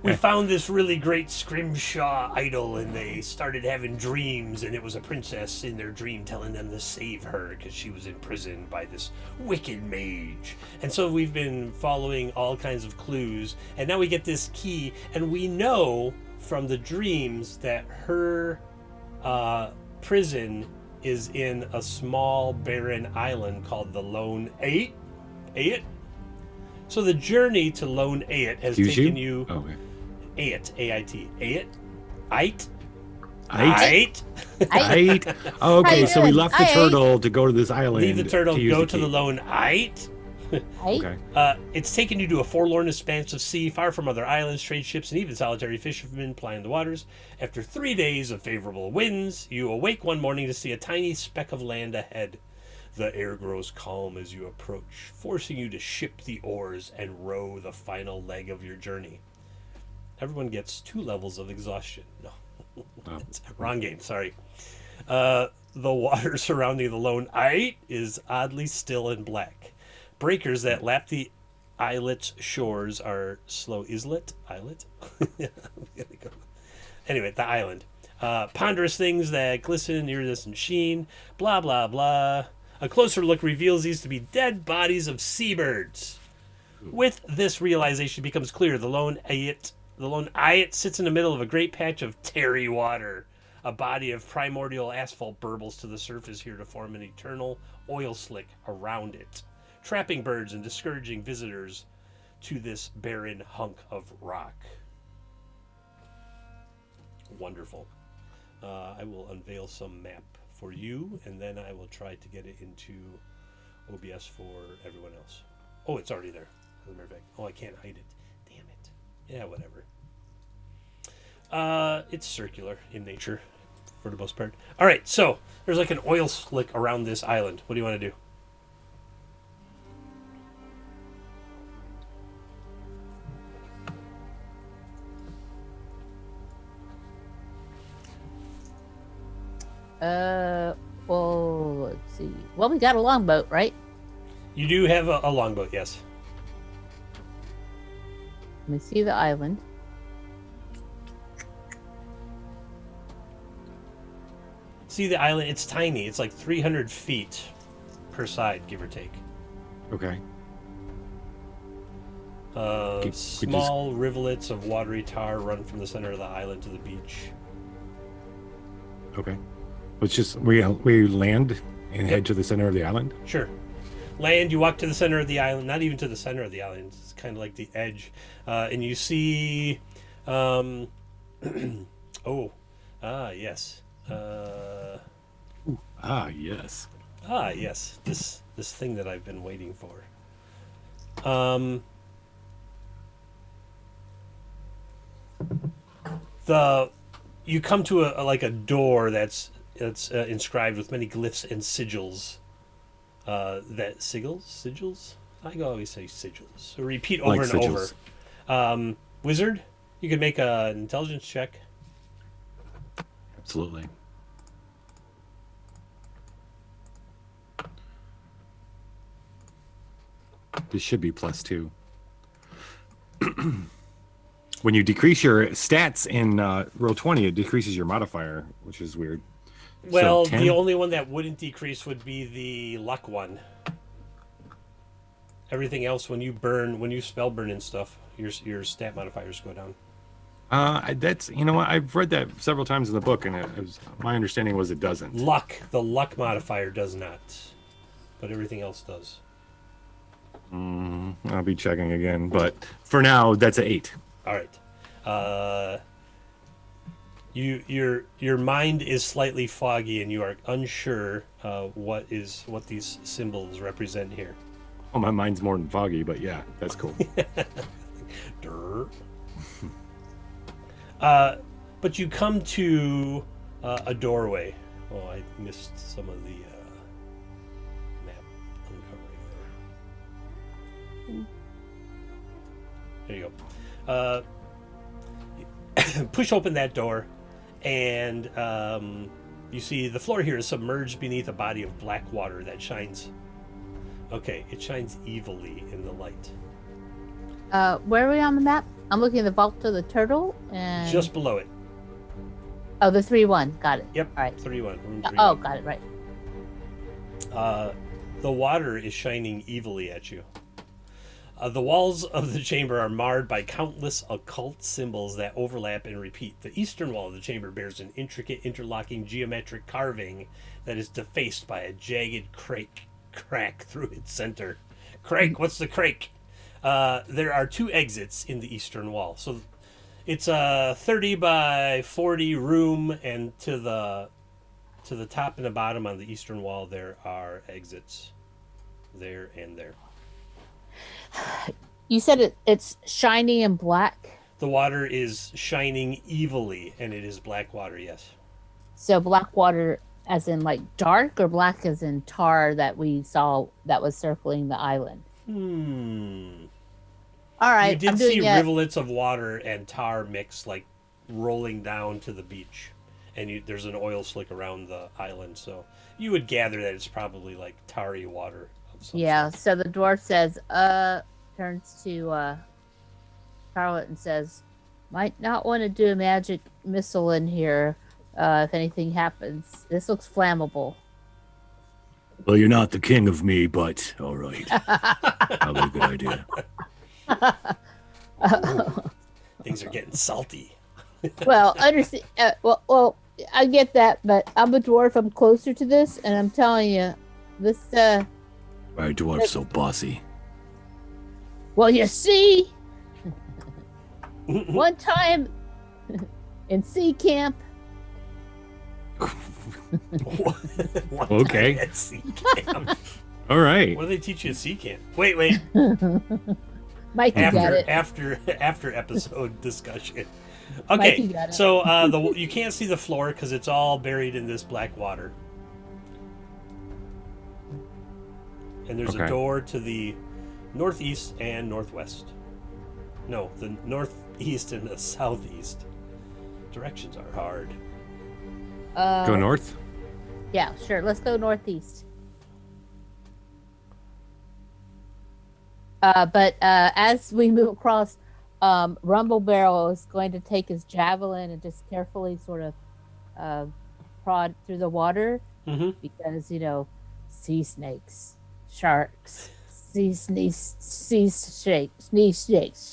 We found this really great scrimshaw idol, and they started having dreams, and it was a princess in their dream telling them to save her because she was imprisoned by this wicked mage. And so we've been following all kinds of clues, and now we get this key, and we know from the dreams that her prison is in a small barren island called the Lone Eight. So the journey to Lone Eight has taken you. Oh, okay. Eight, A-I-T. Eight. Oh, okay, How you so we doing? left the turtle to go to this island. Leave the turtle, to use go the to the key. Lone Eight. Okay. It's taken you to a forlorn expanse of sea, far from other islands, trade ships, and even solitary fishermen plying the waters. After 3 days of favorable winds, you awake one morning to see a tiny speck of land ahead. The air grows calm as you approach, forcing you to ship the oars and row the final leg of your journey. Everyone gets 2 levels of exhaustion. No, wrong game. Sorry. The water surrounding the Lone Eight is oddly still and black. Breakers that lap the islet's shores are slow. Islet? Anyway, the island. Ponderous things that glisten in iridescent sheen. Blah, blah, blah. A closer look reveals these to be dead bodies of seabirds. With this realization, it becomes clear the Lone Eyot sits in the middle of a great patch of tarry water. A body of primordial asphalt burbles to the surface here to form an eternal oil slick around it, trapping birds and discouraging visitors to this barren hunk of rock. Wonderful. I will unveil some map for you, and then I will try to get it into OBS for everyone else. Oh, it's already there. As a matter of fact. Oh, I can't hide it. Damn it. Yeah, whatever. It's circular in nature, for the most part. All right, so there's like an oil slick around this island. What do you want to do? Well, let's see. Well, we got a longboat, right? You do have a longboat, yes. Let me see the island. See the island? It's tiny. It's like 300 feet per side, give or take. Okay. Small rivulets of watery tar run from the center of the island to the beach. Okay. Let's just we land and head to the center of the island. Sure. Land, you walk to the center of the island, not even to the center of the island. It's kind of like the edge. And you see... yes. Yes. Yes. This thing that I've been waiting for. You come to a door that's inscribed with many glyphs and sigils. Sigils? I always say sigils. So repeat over Like and sigils. over. Wizard, you can make an intelligence check. Absolutely. This should be +2. When you decrease your stats in roll 20, it decreases your modifier, which is weird. Well, So 10? the only one that wouldn't decrease would be the luck one. Everything else, when you spell burn and stuff, your stat modifiers go down. That's, you know what, I've read that several times in the book, and my understanding was it doesn't. The luck modifier does not, but everything else does. I'll be checking again, but for now, that's an 8. All right. Your mind is slightly foggy, and you are unsure what these symbols represent here. Oh, my mind's more than foggy, but yeah, that's cool. But you come to a doorway. Oh, I missed some of the map uncovering there. There you go. Push open that door, and you see the floor here is submerged beneath a body of black water that shines. Okay, it shines evilly in the light. Where are we on the map? I'm looking at the vault of the turtle and Just below it. Oh, the 3-1. Got it. Yep. All right. 3-1. Room 3-1. Oh, got it. Right. The water is shining evilly at you. The walls of the chamber are marred by countless occult symbols that overlap and repeat. The eastern wall of the chamber bears an intricate interlocking geometric carving that is defaced by a jagged crack through its center. Crake, what's the crake? There are 2 exits in the eastern wall. So it's a 30 by 40 room, and to the top and the bottom on the eastern wall there are exits. There and there. You said it's shiny and black. The water is shining evilly, and it is black water, yes. So black water as in like dark, or black as in tar that we saw that was circling the island? All right. You did see rivulets of water and tar mix, like rolling down to the beach. And there's an oil slick around the island, so you would gather that it's probably like tarry water. Yeah, so the dwarf says, turns to Charlotte and says, might not want to do a magic missile in here if anything happens. This looks flammable. Well, you're not the king of me, but all right. Probably a good idea. Things are getting salty. Well, understand. Well, I get that, but I'm a dwarf. I'm closer to this, and I'm telling you, this. Why are dwarves so bossy? Well, you see, one time in sea camp. Okay. At sea camp. All right. What do they teach you at sea camp? Wait. Mikey got it. After episode discussion. Okay, so you can't see the floor because it's all buried in this black water. And there's a door to the northeast and northwest. No, the northeast and the southeast. Directions are hard. Go north? Yeah, sure. Let's go northeast. But as we move across, Rumble Barrel is going to take his javelin and just carefully sort of prod through the water because, sea snakes, sharks, sea snakes.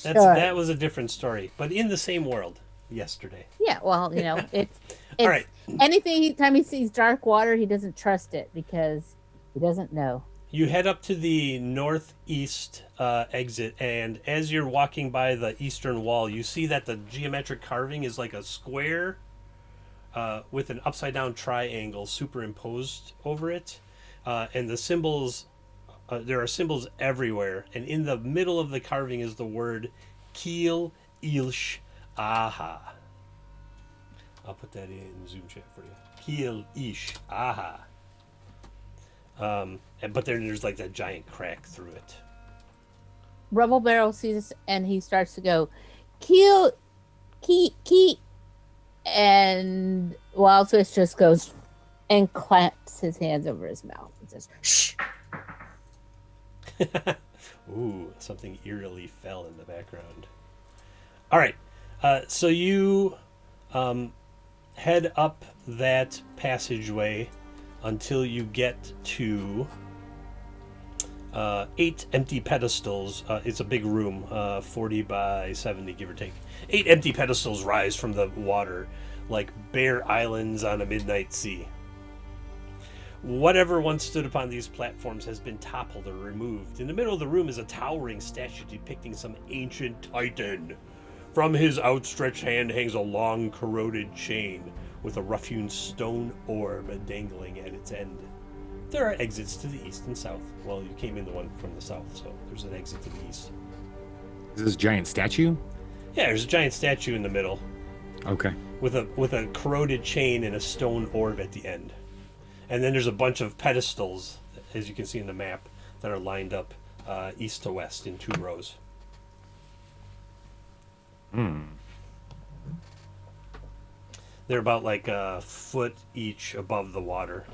That was a different story, but in the same world yesterday. Yeah, well, it's all right. Anytime he sees dark water, he doesn't trust it because he doesn't know. You head up to the northeast exit, and as you're walking by the eastern wall, you see that the geometric carving is like a square with an upside-down triangle superimposed over it. And the symbols, there are symbols everywhere. And in the middle of the carving is the word Kiel Ilsh Aha. I'll put that in Zoom chat for you. Kiel Ish Aha. But then there's like that giant crack through it. Rumble Barrel sees this and he starts to go, Keel, key, and Wild Twist just goes and clamps his hands over his mouth and says, shh. Ooh, something eerily fell in the background. All right, so you head up that passageway until you get to 8 empty pedestals. It's a big room, 40 by 70, give or take. 8 empty pedestals rise from the water like bare islands on a midnight sea. Whatever once stood upon these platforms has been toppled or removed. In the middle of the room is a towering statue depicting some ancient titan. From his outstretched hand hangs a long corroded chain with a rough-hewn stone orb dangling at its end. There are exits to the east and south. Well, you came in the one from the south, so there's an exit to the east. Is this a giant statue? Yeah, there's a giant statue in the middle. Okay. With a corroded chain and a stone orb at the end. And then there's a bunch of pedestals, as you can see in the map, that are lined up east to west in 2 rows. They're about like a foot each above the water.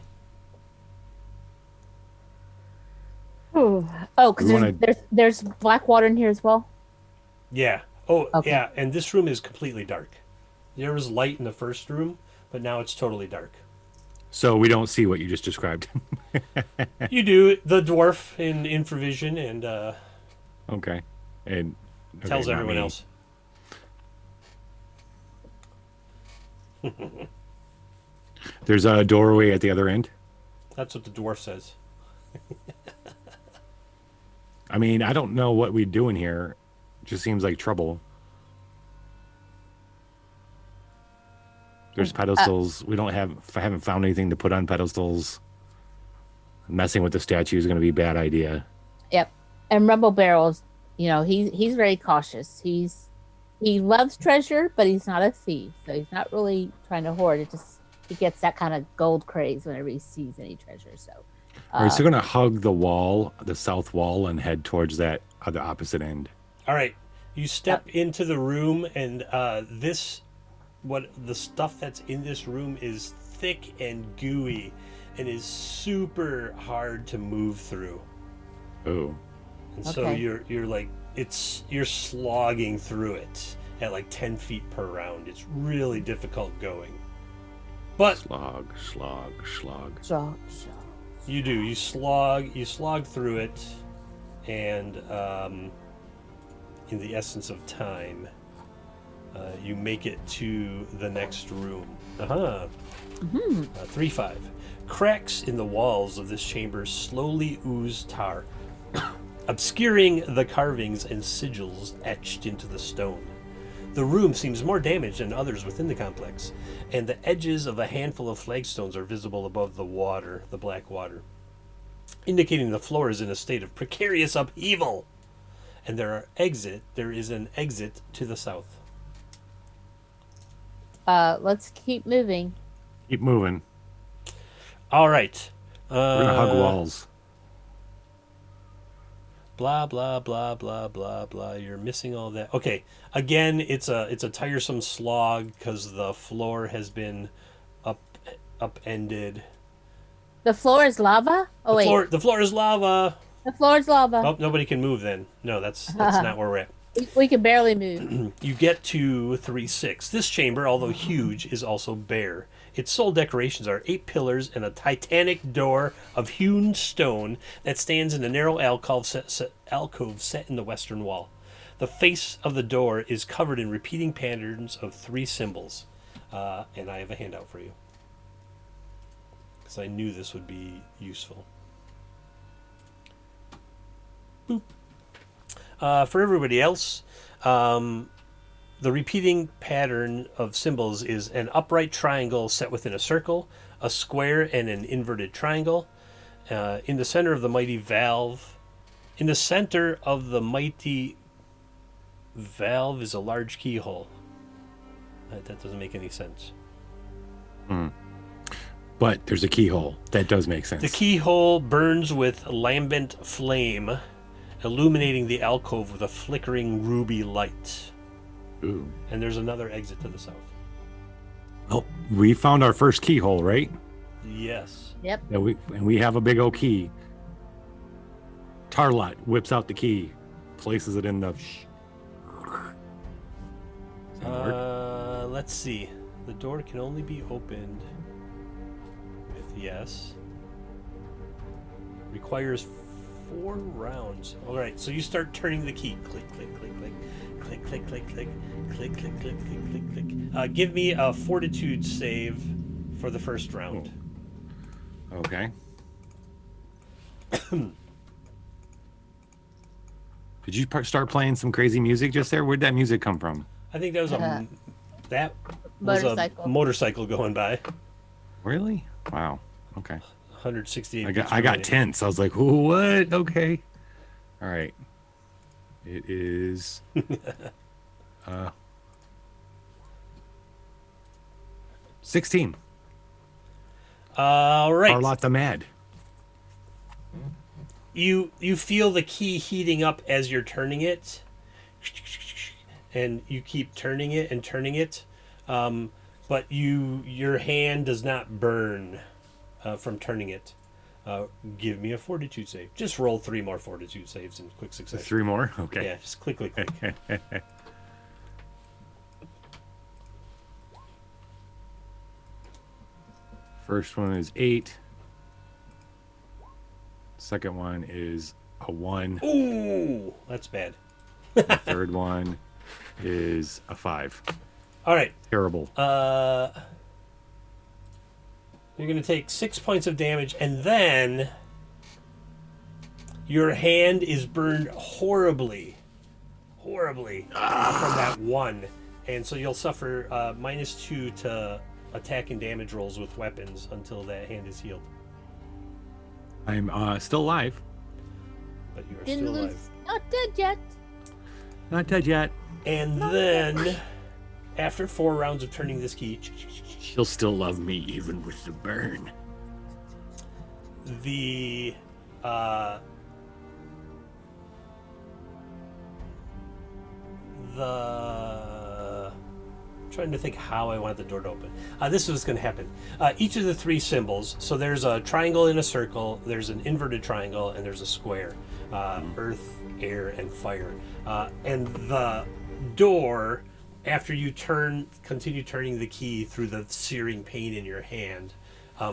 Oh, because there's black water in here as well? Yeah. Oh, okay. Yeah. And this room is completely dark. There was light in the first room, but now it's totally dark. So we don't see what you just described. You do. The dwarf in infravision and Okay. And Tells not everyone me. else. There's a doorway at the other end. That's what the dwarf says. I mean, I don't know what we do in here. Just seems like trouble. There's pedestals. We don't have. I haven't found anything to put on pedestals. Messing with the statue is going to be a bad idea. Yep. And Rumble Barrels, he's very cautious. He loves treasure, but he's not a thief, so he's not really trying to hoard. He gets that kind of gold craze whenever he sees any treasure. So, All right, so we're going to hug the wall, the south wall, and head towards that other opposite end. All right. You step into the room, and the stuff that's in this room is thick and gooey, and is super hard to move through. Oh. And so you're like you're slogging through it at like 10 feet per round. It's really difficult going. But slog. You do. You slog through it, and in the essence of time, you make it to the next room. 3-5. Cracks in the walls of this chamber slowly ooze tar, obscuring the carvings and sigils etched into the stone. The room seems more damaged than others within the complex, and the edges of a handful of flagstones are visible above the black water, indicating the floor is in a state of precarious upheaval. And there is an exit to the south. Let's keep moving. Keep moving. All right. We're gonna hug walls. Blah blah blah blah blah blah. You're missing all that. Okay. Again, it's a tiresome slog because the floor has been upended. The floor is lava. Oh wait. The floor is lava. The floor is lava. Oh, nobody can move then. No, that's not where we're at. We can barely move. You get to 3-6. This chamber, although huge, is also bare. Its sole decorations are 8 pillars and a titanic door of hewn stone that stands in a narrow alcove set in the western wall. The face of the door is covered in repeating patterns of 3 symbols. And I have a handout for you, because I knew this would be useful. Boop. For everybody else, the repeating pattern of symbols is an upright triangle set within a circle, a square, and an inverted triangle. In the center of the mighty valve is a large keyhole. That doesn't make any sense. But there's a keyhole. That does make sense. The keyhole burns with lambent flame, illuminating the alcove with a flickering ruby light. Ooh. And there's another exit to the south. Oh, we found our first keyhole, right? Yes. Yep. And we have a big old key. Tarlot whips out the key, places it in the. Let's see. The door can only be opened with yes. Requires 4 rounds. All right, so you start turning the key. Click, click, click, click, click, click, click, click, click, click, click, click, click, click. Give me a fortitude save for the first round. Okay. Did you start playing some crazy music just there? Where'd that music come from? I think that was a motorcycle going by. Really? Wow. Okay. 168. I got tense. I was like, "Ooh, what? Okay." All right. It is 16. All right. Tarlot the Mad. You feel the key heating up as you're turning it, and you keep turning it and turning it, but your hand does not burn from turning it. Give me a fortitude save. Just roll 3 more fortitude saves in quick succession. 3 more? Okay. Yeah, just click, click, click. First one is 8. Second one is a 1. Ooh, that's bad. The third one is a 5. All right. Terrible. You're going to take 6 points of damage, and then your hand is burned horribly from that 1. And so you'll suffer -2 to attack and damage rolls with weapons until that hand is healed. I'm still alive. But you are Didn't still lose. alive. Not dead yet. Not dead yet. And then, after 4 rounds of turning this key, She'll still love me even with the burn. the trying to think how I want the door to open. This is what's going to happen. Each of the 3 symbols, so there's a triangle and a circle, there's an inverted triangle, and there's a square. Earth, air, and fire. And the door, after you continue turning the key through the searing pain in your hand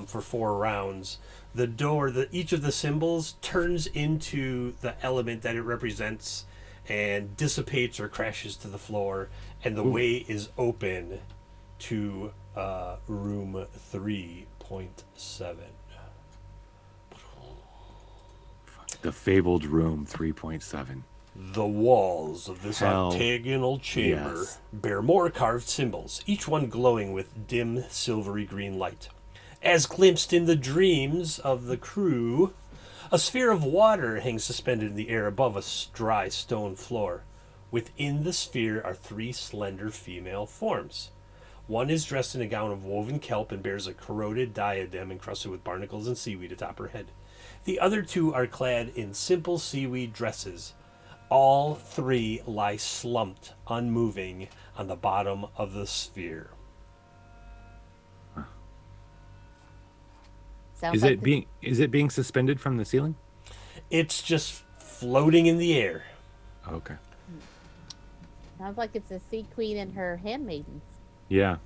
for 4 rounds, the door, each of the symbols turns into the element that it represents and dissipates or crashes to the floor, and the way is open to room 3.7. The fabled room 3.7. The walls of this Hell, octagonal chamber yes. bear more carved symbols, each one glowing with dim silvery green light. As glimpsed in the dreams of the crew, a sphere of water hangs suspended in the air above a dry stone floor. Within the sphere are 3 slender female forms. One is dressed in a gown of woven kelp and bears a corroded diadem encrusted with barnacles and seaweed atop her head. The other 2 are clad in simple seaweed dresses. All 3 lie slumped, unmoving, on the bottom of the sphere. Sounds Is like it being suspended from the ceiling? It's just floating in the air. Okay. Sounds like it's a sea queen and her handmaidens. Yeah.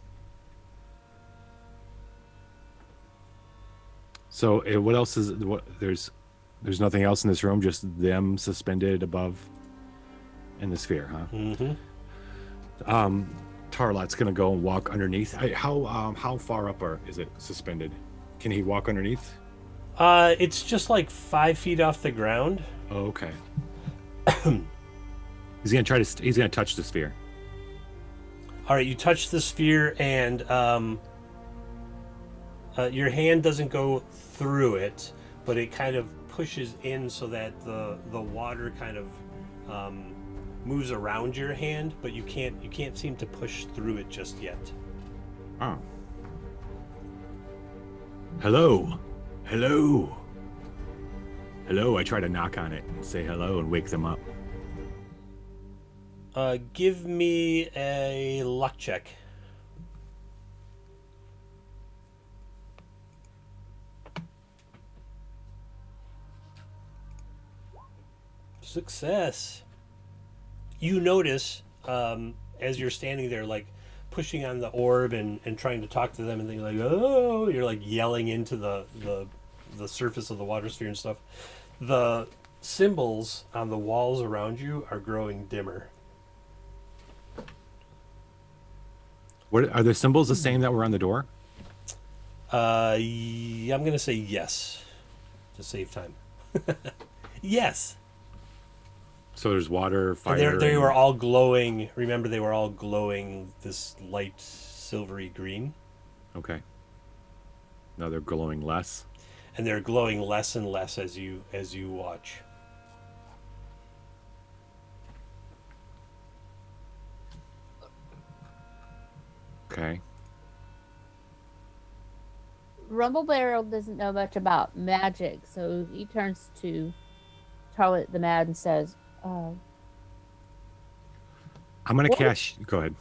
So what else is there's nothing else in this room, just them suspended above in the sphere, huh? Mm-hmm. Tarlot's gonna go and walk underneath. How far up is it suspended? Can he walk underneath? It's just like 5 feet off the ground. Oh, okay. He's gonna touch the sphere. All right, you touch the sphere, and your hand doesn't go through it, but it kind of pushes in so that the water kind of moves around your hand, but you can't seem to push through it just yet. Oh. Hello. I try to knock on it and say hello and wake them up. Give me a luck check. Success. You notice as you're standing there, like pushing on the orb and trying to talk to them, and they're like, oh, you're like yelling into the surface of the water sphere and stuff. The symbols on the walls around you are growing dimmer. What are the symbols the same that were on the door? I'm gonna say yes to save time. Yes. So there's water, fire. They were all glowing. Remember, they were all glowing this light silvery green. Okay. Now they're glowing less. And they're glowing less and less as you watch. Okay. Rumble Barrel doesn't know much about magic, so he turns to Charlotte the Mad and says, I'm gonna What? cash. Go ahead.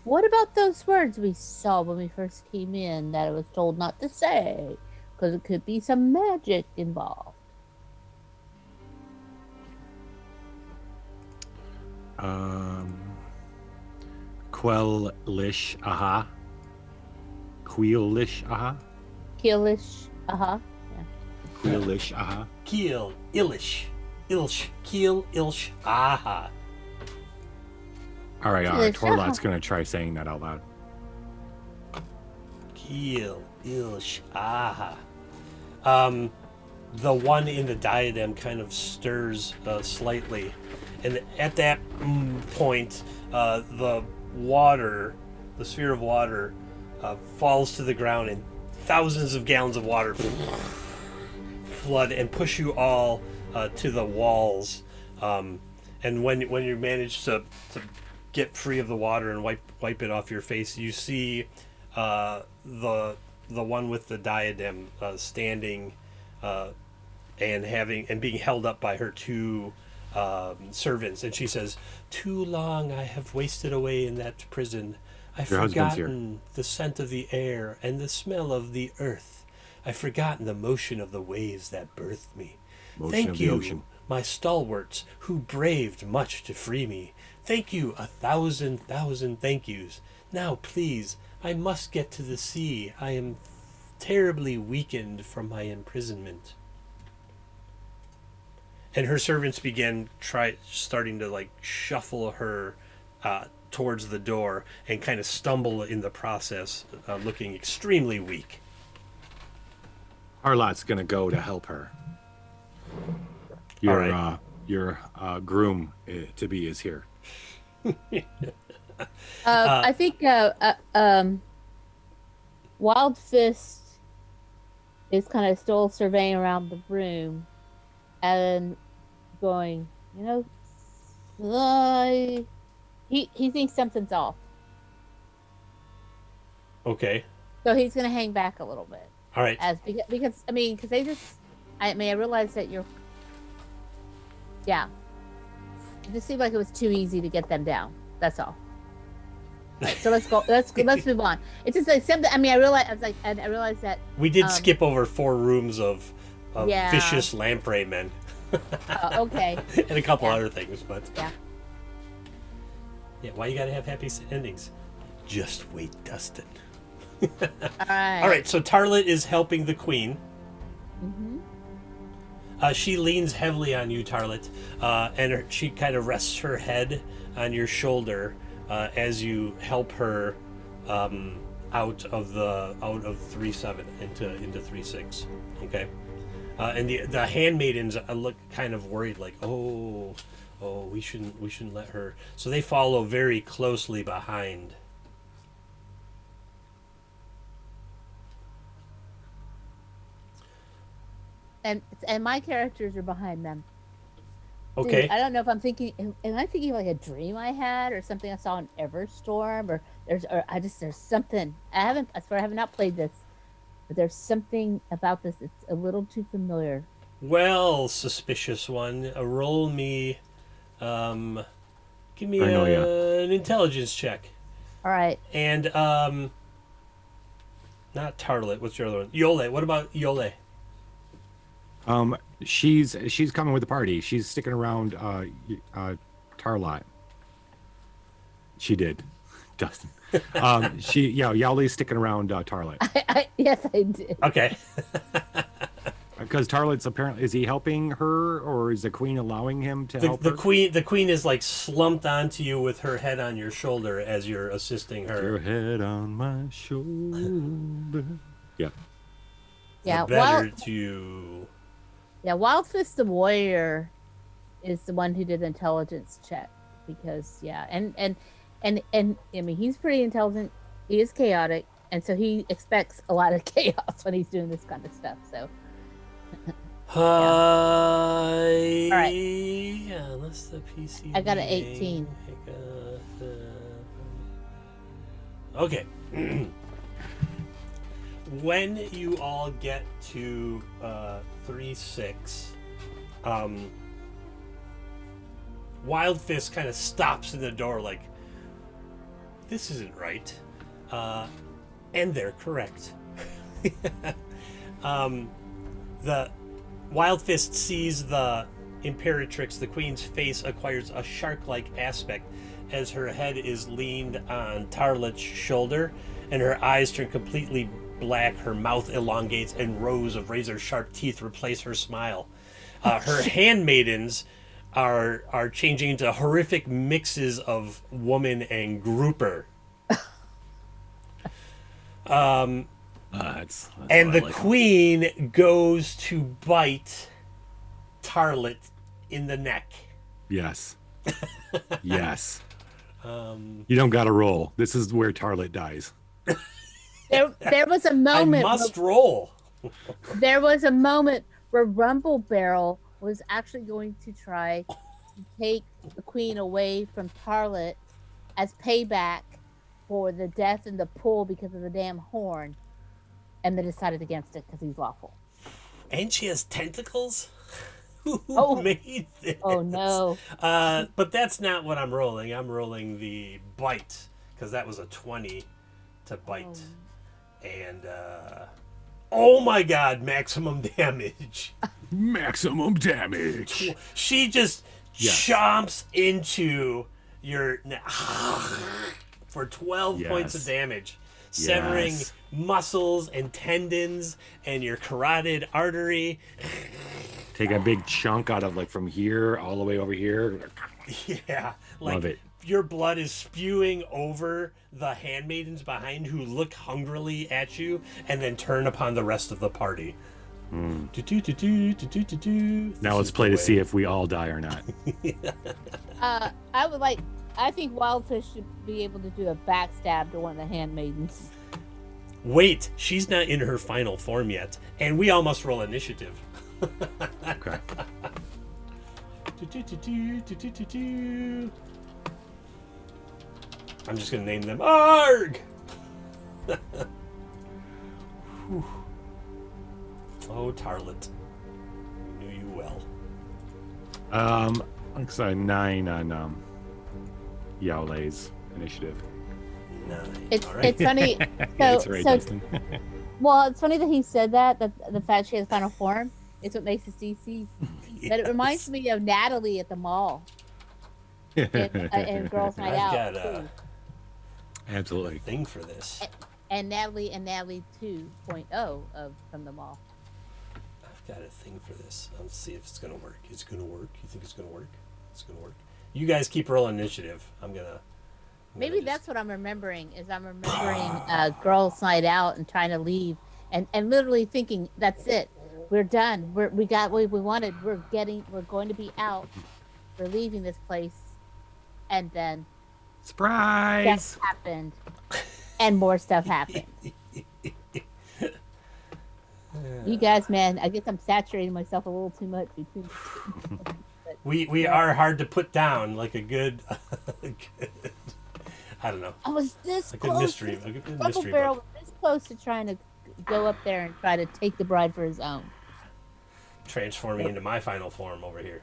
what about those words we saw when we first came in that I was told not to say? Because it could be some magic involved. Quellish, aha. Queelish, aha. Killish, yeah. Queelish, aha. Keel, illish. ilsh, keel, ilsh, aha. All right, Yeah, Torlot's gonna try saying that out loud. Keel, ilsh, aha. The one in the diadem kind of stirs slightly, and at that point, the sphere of water, falls to the ground, and thousands of gallons of water flood and push you all to the walls. And when you manage to get free of the water and wipe it off your face, you see the one with the diadem standing and being held up by her two servants, and she says, "Too long I have wasted away in that prison. I've Your husband's here." forgotten the scent of the air and the smell of the earth. I've forgotten the motion of the waves that birthed me. Motion Thank of the you, ocean. my stalwarts, who braved much to free me. Thank you, 1,000 thank yous. Now, please, I must get to the sea. I am terribly weakened from my imprisonment." And her servants began starting to like shuffle her towards the door and kind of stumble in the process, looking extremely weak. Harlot's gonna go to help her. Your right. Your groom to be is here. I think Wild Fist is kind of still surveying around the room and going, he thinks something's off. Okay. So he's going to hang back a little bit. All right. Because they just, I realize that it just seemed like it was too easy to get them down. That's all. Right, so let's go. Let's move on. It's just like something. I realized that we did skip over 4 rooms of Yeah. vicious lamprey men. Okay. And a couple other things, but Yeah. yeah. Why you gotta have happy endings? Just wait, Dustin. All right. All right. So Tarlet is helping the queen. Mm-hmm. She leans heavily on you, Tarlet, and she kind of rests her head on your shoulder as you help her out of 3-7 into 3-6. Okay, and the handmaidens look kind of worried, like, oh, we shouldn't let her. So they follow very closely behind. And my characters are behind them. Okay. Dude, I don't know if I'm thinking. Am I thinking like a dream I had, or something I saw in Everstorm, or there's something. I swear I have not played this, but there's something about this that's a little too familiar. Well, suspicious one, roll me. Give me Paranoia. an intelligence check. All right. And not Tarlet. What's your other one? Yole. What about Yole? She's coming with the party. She's sticking around Tarlot. She did. Dustin. Yowley's sticking around Tarlet. Yes, I did. Okay. Because Tarlet's apparently, is he helping her, or is the queen allowing him to help The her? queen is like slumped onto you with her head on your shoulder as you're assisting her. Your head on my shoulder. Yeah. Yeah. Better to. Yeah, Wild Fist the Warrior is the one who did the intelligence check, because and he's pretty intelligent. He is chaotic, and so he expects a lot of chaos when he's doing this kind of stuff. So. All right. Yeah, unless the PC. I got an 18. Okay. When you all get to 3-6, Wild Fist kind of stops in the door like, this isn't right. And they're correct. The Wild Fist sees the Imperatrix, the queen's face acquires a shark-like aspect as her head is leaned on Tarlet's shoulder, and her eyes turn completely black, her mouth elongates, and rows of razor-sharp teeth replace her smile. Her handmaidens are changing into horrific mixes of woman and grouper. That's And what I the like. queen goes to bite Tarlet in the neck. Yes. Yes. You don't got to roll. This is where Tarlet dies. There was a I moment. must roll. There was a moment where Rumble Barrel was actually going to try to take the queen away from Tarlet as payback for the death in the pool because of the damn horn, and then decided against it because he's lawful. And she has tentacles? Who Oh. made this? Oh no! But that's not what I'm rolling. I'm rolling the bite because that was a 20 to bite. And oh my god, maximum damage. Maximum damage. She just Yes. chomps into your for 12 points of Yes. damage, severing Yes. muscles and tendons and your carotid artery. Take a big chunk out of like from here all the way over here. Yeah, like Love it. your blood is spewing over the handmaidens behind who look hungrily at you and then turn upon the rest of the party. Do-do-do-do-do-do-do-do. Now let's This is play the to see way. if we all die or not. I think Wildfish should be able to do a backstab to one of the handmaidens. Wait, she's not in her final form yet, and we all must roll initiative. Okay. Do-do-do-do-do-do-do-do. I'm just gonna name them Arg. Whew. Oh, Tarlet, we knew you well. Looks like 9 on Yowlei's initiative. 9. It's All right. it's funny. That's right, Dustin. Well, it's funny that he said that the fact she has final form is what makes his DC. But it reminds me of Natalie at the mall in Girls Night I've Out. got a too. Absolutely. thing for this. And Natalie 2.0 of from the mall. I've got a thing for this. Let's see if it's gonna work. It's gonna work. You think it's gonna work? It's gonna work. You guys keep rolling initiative. I'm gonna Maybe that's what I'm remembering. Is I'm remembering Girls Night Out and trying to leave, and literally thinking that's it. We're done. We got what we wanted. We're going to be out. We're leaving this place, and then Surprise! stuff happened, and more stuff happened. You guys, man, I guess I'm saturating myself a little too much between. We are hard to put down like a good, I don't know. I was this A good close. mystery- This a good Ruffle mystery Barrel book. was this close to trying to go up there and try to take the bride for his own. Transforming into my final form over here.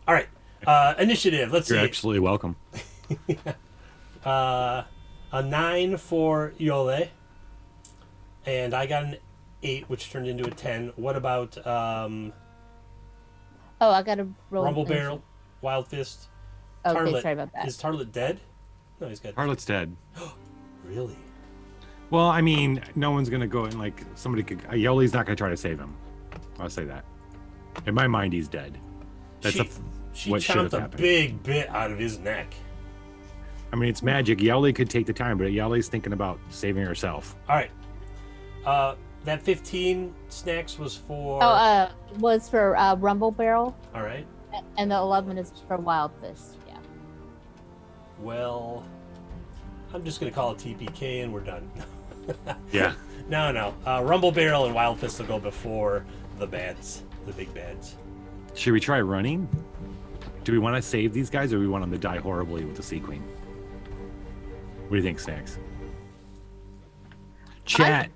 All right, initiative. Let's You're see. absolutely welcome. A 9 for Yole, and I got an 8, which turned into a 10. What about Oh, I got to roll. Rumble Barrel, Wild Fist? Okay, Tarlet. sorry about that. Is Tarlet dead? No, he's got. Harlot's dead. Really? Well, I mean, no one's gonna go and like somebody could. Yoli's not gonna try to save him. I'll say that. In my mind, he's dead. That's She what should have chomped a happened. big bit out of his neck. I mean, it's magic. Yoli could take the time, but Yoli's thinking about saving herself. All right. That 15 snacks was for. Was for Rumble Barrel, All right. and the 11 is for Wild Fist. Yeah. Well, I'm just gonna call it TPK and we're done. Yeah. No. Rumble Barrel and Wild Fist will go before the bads, the big bads. Should we try running? Do we want to save these guys, or do we want them to die horribly with the Sea Queen? What do you think, Snacks? Chat.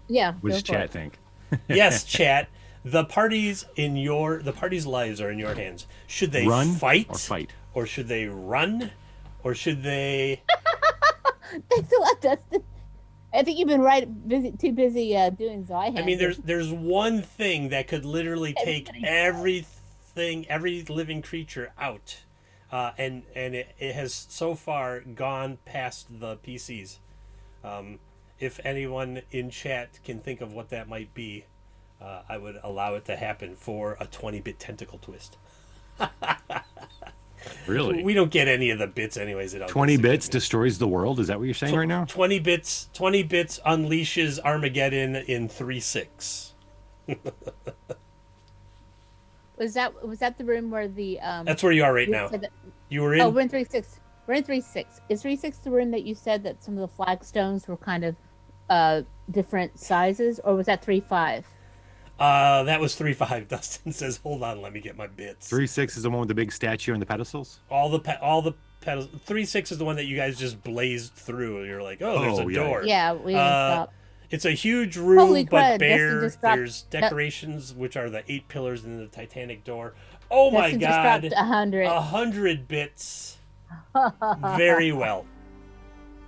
Yeah. What does go for chat it. think? Yes, chat. The parties lives are in your hands. Should they Run fight or fight? or should they run, or should they? Thanks a lot, Dustin. I think you've been too busy doing Zyhand. I mean, there's one thing that could literally take everything, every living creature out, and it has so far gone past the PCs. If anyone in chat can think of what that might be, I would allow it to happen for a 20-bit tentacle twist. Really? We don't get any of the bits anyways. It all 20 gets bits significant. destroys the world? Is that what you're saying right now? 20 bits unleashes Armageddon in 3/6. Was that the room where the That's where you are right you now. said that- You were in. Oh, we're in 3-6. We're in 3-6. Is 3-6 the room that you said that some of the flagstones were kind of different sizes, or was that 3-5? That was 3/5. Dustin says, "Hold on, let me get my bits." 3-6 is the one with the big statue and the pedestals? All the pedals. 3/6 is the one that you guys just blazed through. You're like, oh, there's a yeah. door. Yeah, we didn't stop. It's a huge room, Holy but crud, Dustin bare. just dropped- There's decorations, which are the 8 pillars in the Titanic door. Oh my Dustin just God! dropped 100. 100 bits. Very well.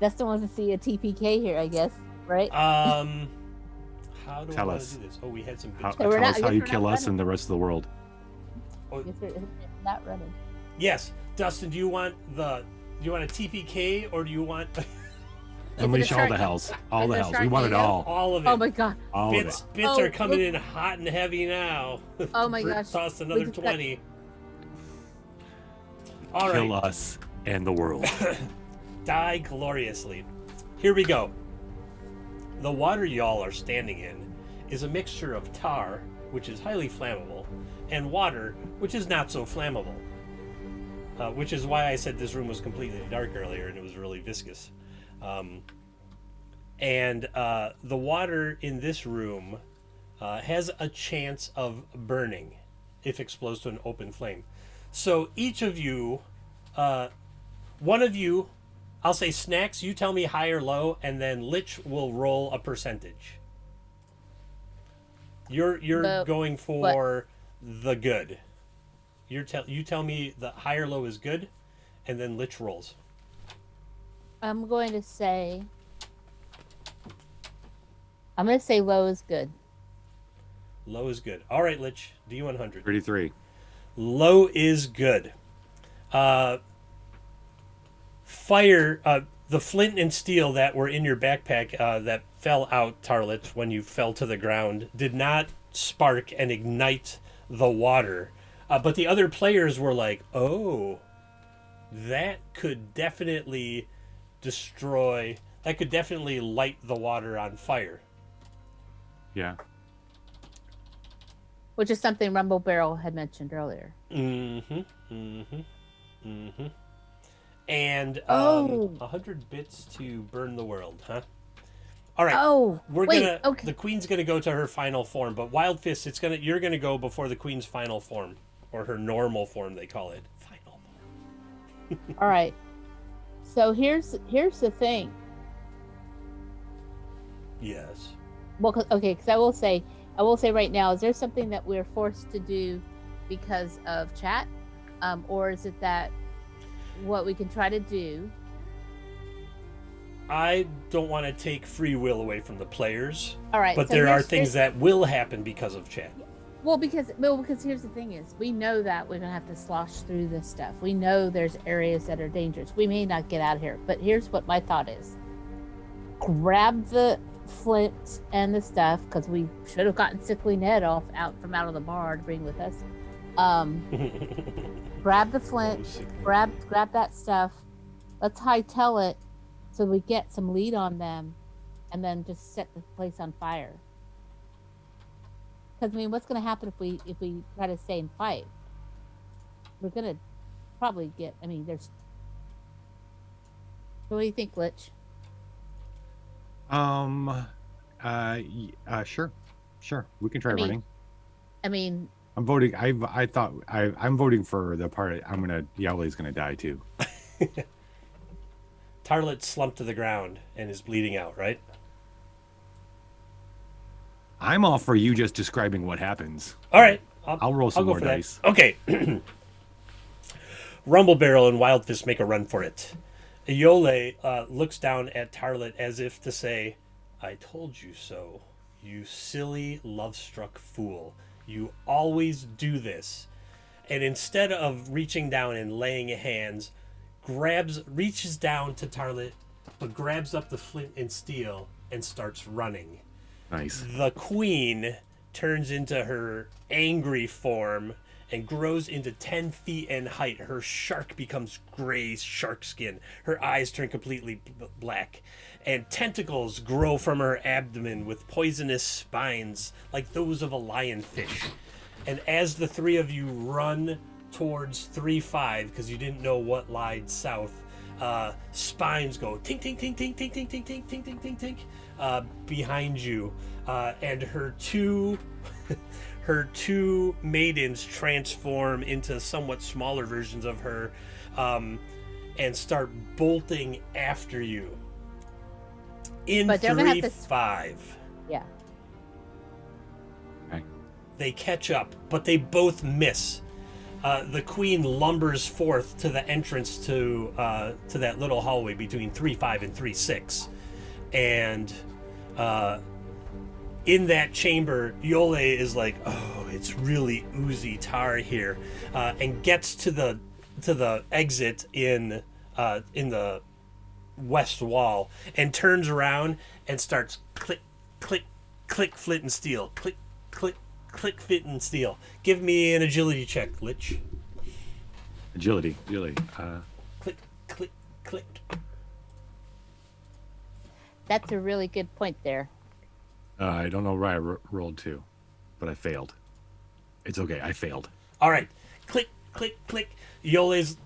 Dustin wants to see a TPK here, I guess, right? How do I Tell want us. to do this? Oh, we had some How, bits. So we're tell not- us I how guess you we're kill not us running. and the rest of the world. I guess we're not running. Yes, Dustin. Do you want a TPK or do you want Unleash all shark- the hells. All is the it a hells. We want it Sharknado? all. all of it? Oh my god. All of Bits it. are coming look- in hot and heavy now. Oh my Brit gosh. Tossed We another just got- 20. All right. Kill us and the world. Die gloriously. Here we go. The water y'all are standing in is a mixture of tar, which is highly flammable, and water, which is not so flammable. Which is why I said this room was completely dark earlier and it was really viscous. And the water in this room has a chance of burning if exposed to an open flame. So each of you, one of you, I'll say Snacks, you tell me high or low, and then Lich will roll a percentage. You're going for the good. You tell me the high or low is good, and then Lich rolls. I'm going to say low is good. Low is good. All right, Lich, D100. 33. Low is good. Fire, the flint and steel that were in your backpack that fell out, Tarlet, when you fell to the ground, did not spark and ignite the water. But the other players were like, oh, that could definitely light the water on fire. Yeah. Which is something Rumble Barrel had mentioned earlier. And Oh. 100 bits to burn the world, huh? All right. Oh, The okay. queen's gonna go to her final form, but Wild Fist, you're gonna go before the queen's final form, or her normal form, they call it. Final form. All right. So here's the thing. Yes. Well, because I will say right now, is there something that we're forced to do because of chat, or is it that what we can try to do? I don't want to take free will away from the players, All right, but so there are here's- things that will happen because of chat. Well, because here's the thing is, we know that we're gonna have to slosh through this stuff. We know there's areas that are dangerous. We may not get out of here, but here's what my thought is: grab the flint and the stuff, because we should have gotten Sickly Ned out of the bar to bring with us. Grab the flint, grab that stuff. Let's hightail it so we get some lead on them, and then just set the place on fire. Because I mean, what's going to happen if we try to stay and fight? We're going to probably get. I mean, there's. What do you think, Lich? Sure. We can try I mean- running. I mean, I'm voting. I'm voting for the part. Yowley's gonna die too. Tarlet slumped to the ground and is bleeding out, right? I'm all for you just describing what happens. All right. I'll roll some go more for that. dice. Okay. Rumble Barrel and Wild Fist make a run for it. Iole looks down at Tarlet as if to say, I told you so, you silly, love-struck fool. You always do this. And instead of reaching down and laying hands, reaches down to Tarlet, but grabs up the flint and steel and starts running. Nice. The queen turns into her angry form and grows into 10 feet in height. Her shark becomes gray shark skin. Her eyes turn completely black. And tentacles grow from her abdomen with poisonous spines like those of a lionfish. And as the three of you run towards 3-5, because you didn't know what lied south, spines go tink, tink, tink, tink, tink, tink, tink, tink, tink, tink, tink, tink, behind you. And her two... her two maidens transform into somewhat smaller versions of her and start bolting after you. In But they're gonna have to 3-5. Yeah. Okay. They catch up, but they both miss. The queen lumbers forth to the entrance to that little hallway between 3-5 and 3-6. And in that chamber, Yole is like, oh, it's really oozy tar here, and gets to the exit in the west wall and turns around and starts click, click, click, flint and steel, click, click, click, flint and steel. Give me an agility check, Lich. Agility. Click, click, click. That's a really good point there. I don't know why I rolled 2, but I failed. It's okay. I failed. All right, click, click, click. Yole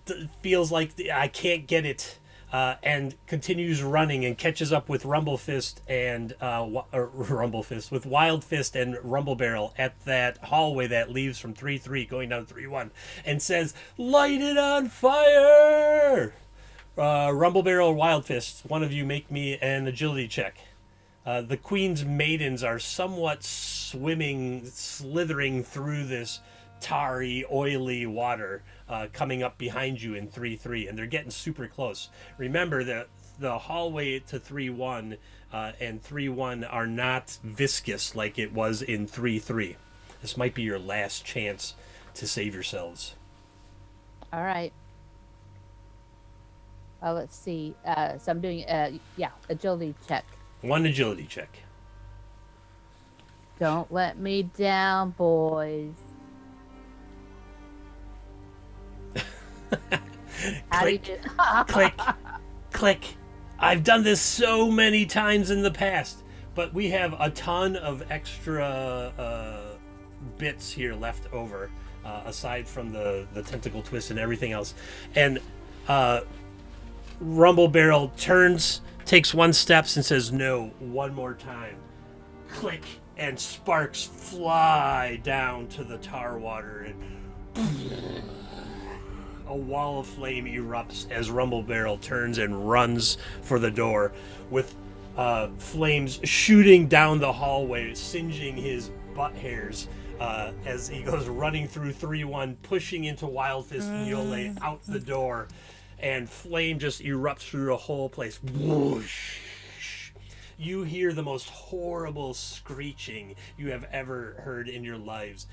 feels like I can't get it, and continues running and catches up with Rumblefist and with Wild Fist and Rumble Barrel at that hallway that leaves from 3-3 going down to 3-1, and says, "Light it on fire!" Rumble Barrel or Wild Fist, one of you make me an agility check. The queen's maidens are somewhat slithering through this tarry, oily water coming up behind you in 3-3, and they're getting super close. Remember that the hallway to 3-1 and 3-1 are not viscous like it was in 3-3. This might be your last chance to save yourselves. All right. Let's see. So I'm doing, agility check. One agility check. Don't let me down, boys. How do you Click, do? click, click. I've done this so many times in the past, but we have a ton of extra bits here left over, aside from the tentacle twist and everything else. And Rumble Barrel turns, takes one step and says no one more time. Click, and sparks fly down to the tar water, and a wall of flame erupts as Rumble Barrel turns and runs for the door, with flames shooting down the hallway, singeing his butt hairs as he goes running through 3-1, pushing into Wild Fist and Yole out the door. And flame just erupts through the whole place. Whoosh. You hear the most horrible screeching you have ever heard in your lives.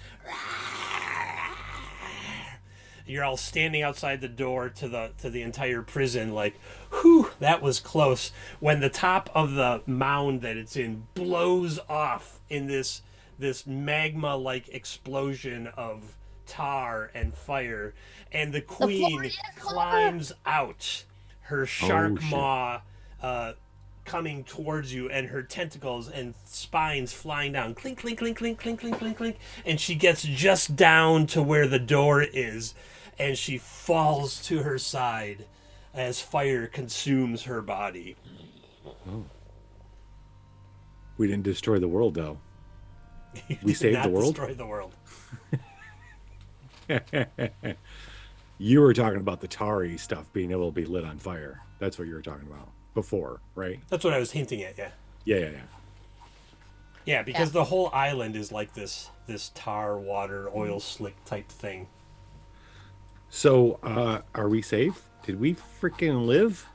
You're all standing outside the door to the entire prison, like, whew, that was close. When the top of the mound that it's in blows off in this magma-like explosion of tar and fire, and the queen climbs out, her shark maw coming towards you, and her tentacles and spines flying down, clink, clink, clink, clink, clink, clink, clink, clink, and she gets just down to where the door is, and she falls to her side as fire consumes her body. Oh. We didn't destroy the world, though. We saved the world? Destroy the world. You were talking about the tarry stuff being able to be lit on fire. That's what you were talking about before, right? That's what I was hinting at, yeah. Yeah. Yeah, because the whole island is like this tar, water, oil slick type thing. So, are we safe? Did we freaking live?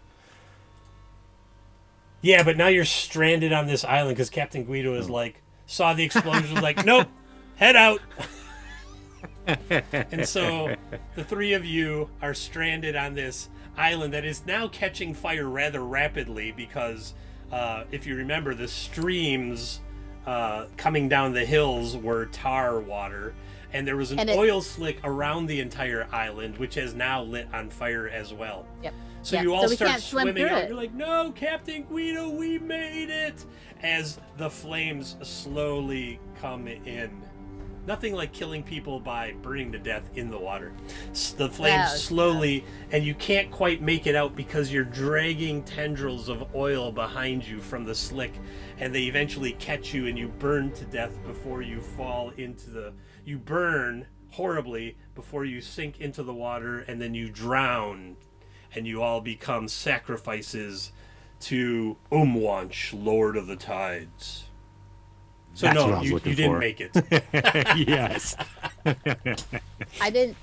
Yeah, but now you're stranded on this island because Captain Guido is like, saw the explosion, was like, nope, head out. And so the three of you are stranded on this island that is now catching fire rather rapidly because if you remember, the streams coming down the hills were tar water, and there was an oil slick around the entire island, which has now lit on fire as well. Yep. So you all start swimming out. You're like, no, Captain Guido, we made it! As the flames slowly come in. Nothing like killing people by burning to death in the water. The flames slowly, and you can't quite make it out because you're dragging tendrils of oil behind you from the slick, and they eventually catch you and you burn to death before you fall into the... You burn horribly before you sink into the water, and then you drown, and you all become sacrifices to Umwanch, Lord of the Tides. So That's no, you didn't make it. Yes. I didn't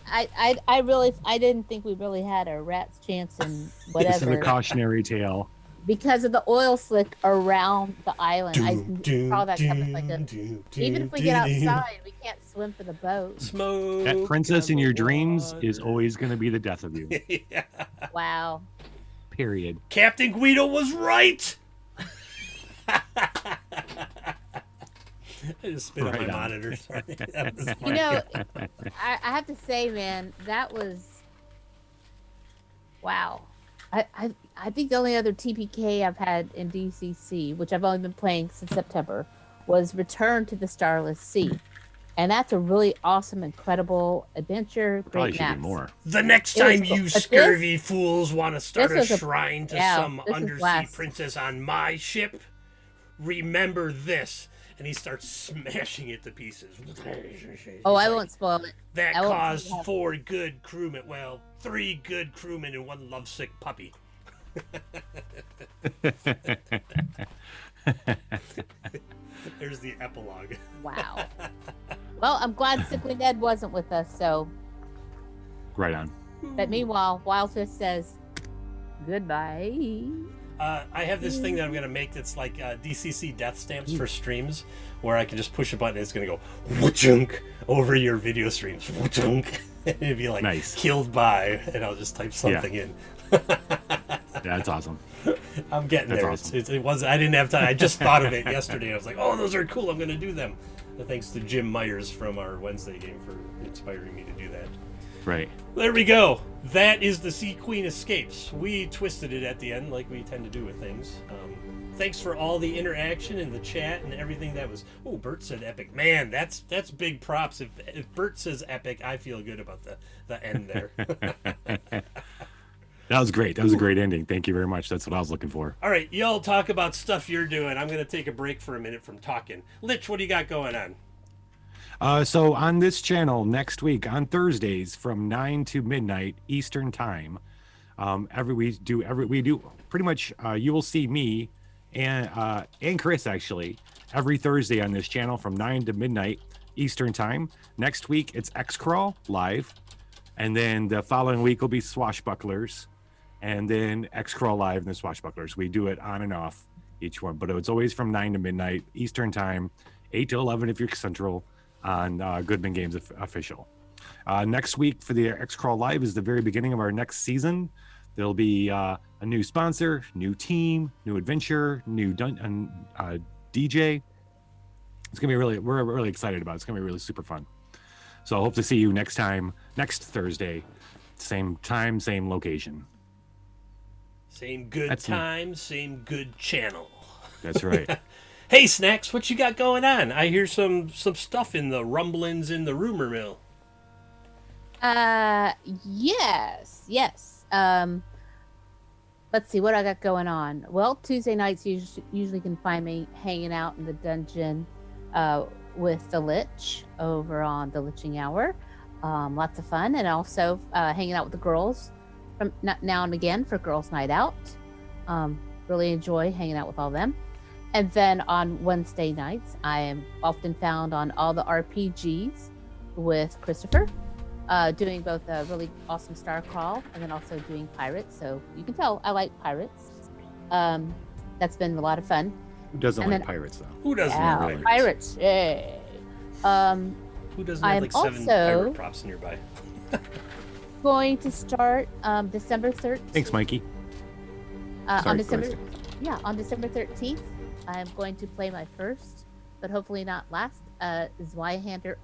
think we really had a rat's chance in whatever. This is a cautionary tale. Because of the oil slick around the island. I saw that coming like a... Even if we get outside, we can't swim for the boat. Smoke. That princess in your dreams is always going to be the death of you. Yeah. Wow. Period. Captain Guido was right! I just spit on my monitor. Sorry. You know, I have to say, man, that was... Wow. I think the only other TPK I've had in DCC, which I've only been playing since September, was Return to the Starless Sea. And that's a really awesome, incredible adventure. Great maps. More. The next time you scurvy fools want to start a shrine to some undersea princess on my ship, remember this. And he starts smashing it to pieces. Oh, I won't spoil it. That caused 4 good crewmen. Well, 3 good crewmen and 1 lovesick puppy. There's the epilogue. Wow. Well, I'm glad Sickly Ned wasn't with us, so. Right on. But meanwhile, Wild Twist says goodbye. I have this thing that I'm going to make that's like DCC death stamps for streams, where I can just push a button and it's going to go wha-chunk over your video streams. Wha-chunk. And it'd be like killed by, and I'll just type something in. That's awesome. I'm getting there. Awesome. It was. I didn't have time. I just thought of it yesterday. I was like, oh, those are cool. I'm going to do them. Thanks to Jim Myers from our Wednesday game for inspiring me to do that. Right. There we go. That is the Sea Queen Escapes. We twisted it at the end like we tend to do with things. Thanks for all the interaction and the chat and everything that was... Oh, Bert said epic. Man, that's big props. If Bert says epic, I feel good about the end there. That was great. That was a great ending. Thank you very much. That's what I was looking for. All right, y'all talk about stuff you're doing. I'm going to take a break for a minute from talking. Lich, what do you got going on? So on this channel next week on Thursdays from 9 to midnight Eastern time, we do pretty much. You will see me and Chris actually every Thursday on this channel from 9 to midnight Eastern time. Next week it's X-Crawl live, and then the following week will be Swashbucklers, and then X-Crawl live and the Swashbucklers. We do it on and off each one, but it's always from 9 to midnight Eastern time, 8 to 11 if you're Central, on Goodman Games official. Next week for the X-Crawl Live is the very beginning of our next season. There'll be a new sponsor, new team, new adventure, new DJ. It's gonna be we're really excited about it. It's gonna be really super fun. So I hope to see you next Thursday, same time, same location. Same good time, same good channel. That's right. Hey, Snacks, what you got going on? I hear some stuff in the rumblings in the rumor mill. Yes. Let's see what I got going on. Well, Tuesday nights usually can find me hanging out in the dungeon with the Lich over on the Liching Hour. Lots of fun, and also hanging out with the girls from now and again for Girls Night Out. Really enjoy hanging out with all of them. And then on Wednesday nights, I am often found on all the RPGs with Christopher, doing both a really awesome Star Crawl and then also doing Pirates. So you can tell I like Pirates. That's been a lot of fun. Who doesn't like Pirates, though? Who doesn't like Pirates? Yay. Who doesn't have like 7 pirate props nearby? Going to start December 13th. Thanks, Mikey. On December 13th. I'm going to play my first but hopefully not last, is Zweihander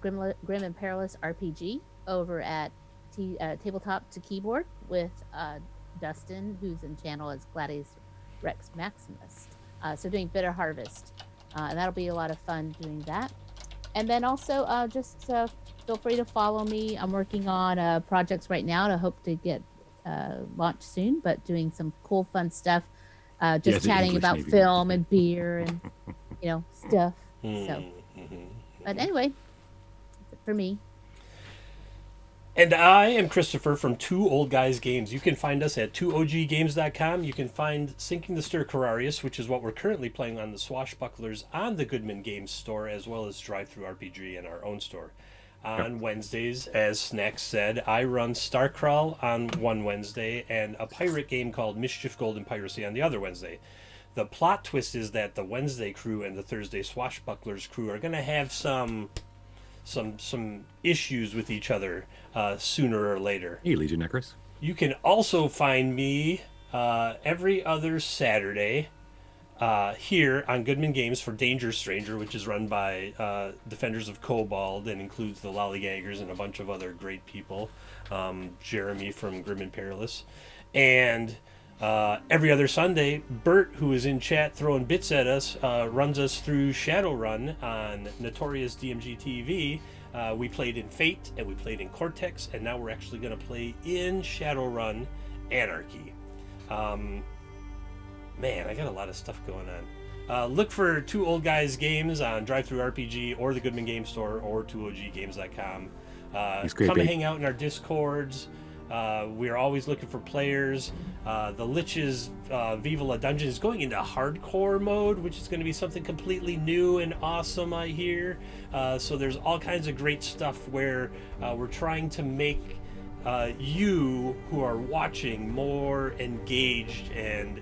Grim and Perilous RPG over at Tabletop to Keyboard with Dustin, who's in channel as Gladius Rex Maximus. So doing Bitter Harvest. And that'll be a lot of fun doing that. And then also just feel free to follow me. I'm working on projects right now to hope to get launched soon, but doing some cool, fun stuff. Just chatting English about Navy. film and beer and, stuff. So, but anyway, that's it for me. And I am Christopher from Two Old Guys Games. You can find us at 2oggames.com. You can find Sinking the Stir Corarius, which is what we're currently playing on the Swashbucklers on the Goodman Games store, as well as Drive-Thru RPG and our own store. On Wednesdays, as Snacks said, I run Starcrawl on one Wednesday and a pirate game called Mischief Gold and Piracy on the other Wednesday. The plot twist is that the Wednesday crew and the Thursday Swashbucklers crew are going to have some issues with each other sooner or later. Hey, Legion Necros. You can also find me every other Saturday here on Goodman Games for Danger Stranger, which is run by Defenders of Cobalt and includes the Lollygaggers and a bunch of other great people. Jeremy from Grim and Perilous. And every other Sunday, Bert, who is in chat throwing bits at us, runs us through Shadowrun on Notorious DMG TV. We played in Fate and we played in Cortex, and now we're actually going to play in Shadowrun Anarchy. Man, I got a lot of stuff going on. Look for Two Old Guys Games on Drive-Thru RPG or the Goodman Game Store or 2oggames.com. Come hang out in our Discords. We are always looking for players. The Lich's Viva La Dungeon is going into hardcore mode, which is going to be something completely new and awesome, I hear. So there's all kinds of great stuff where we're trying to make you who are watching more engaged and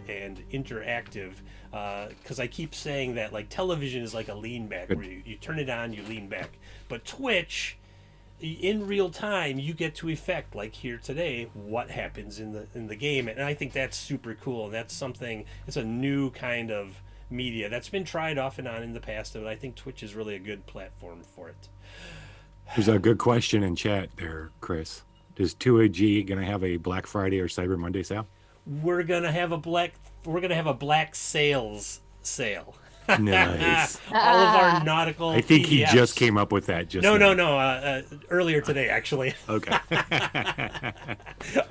interactive, because I keep saying that like television is like a lean back where you turn it on, you lean back, but Twitch, in real time, you get to effect, like here today, what happens in the game, and I think that's super cool. And that's something, it's a new kind of media that's been tried off and on in the past, but I think Twitch is really a good platform for it. There's a good question in chat there, Chris. Is 2OG gonna have a Black Friday or Cyber Monday sale? We're gonna have a black sales sale. Nice. All of our nautical I think he PDFs. just came up with that. No. Earlier today, actually. Okay.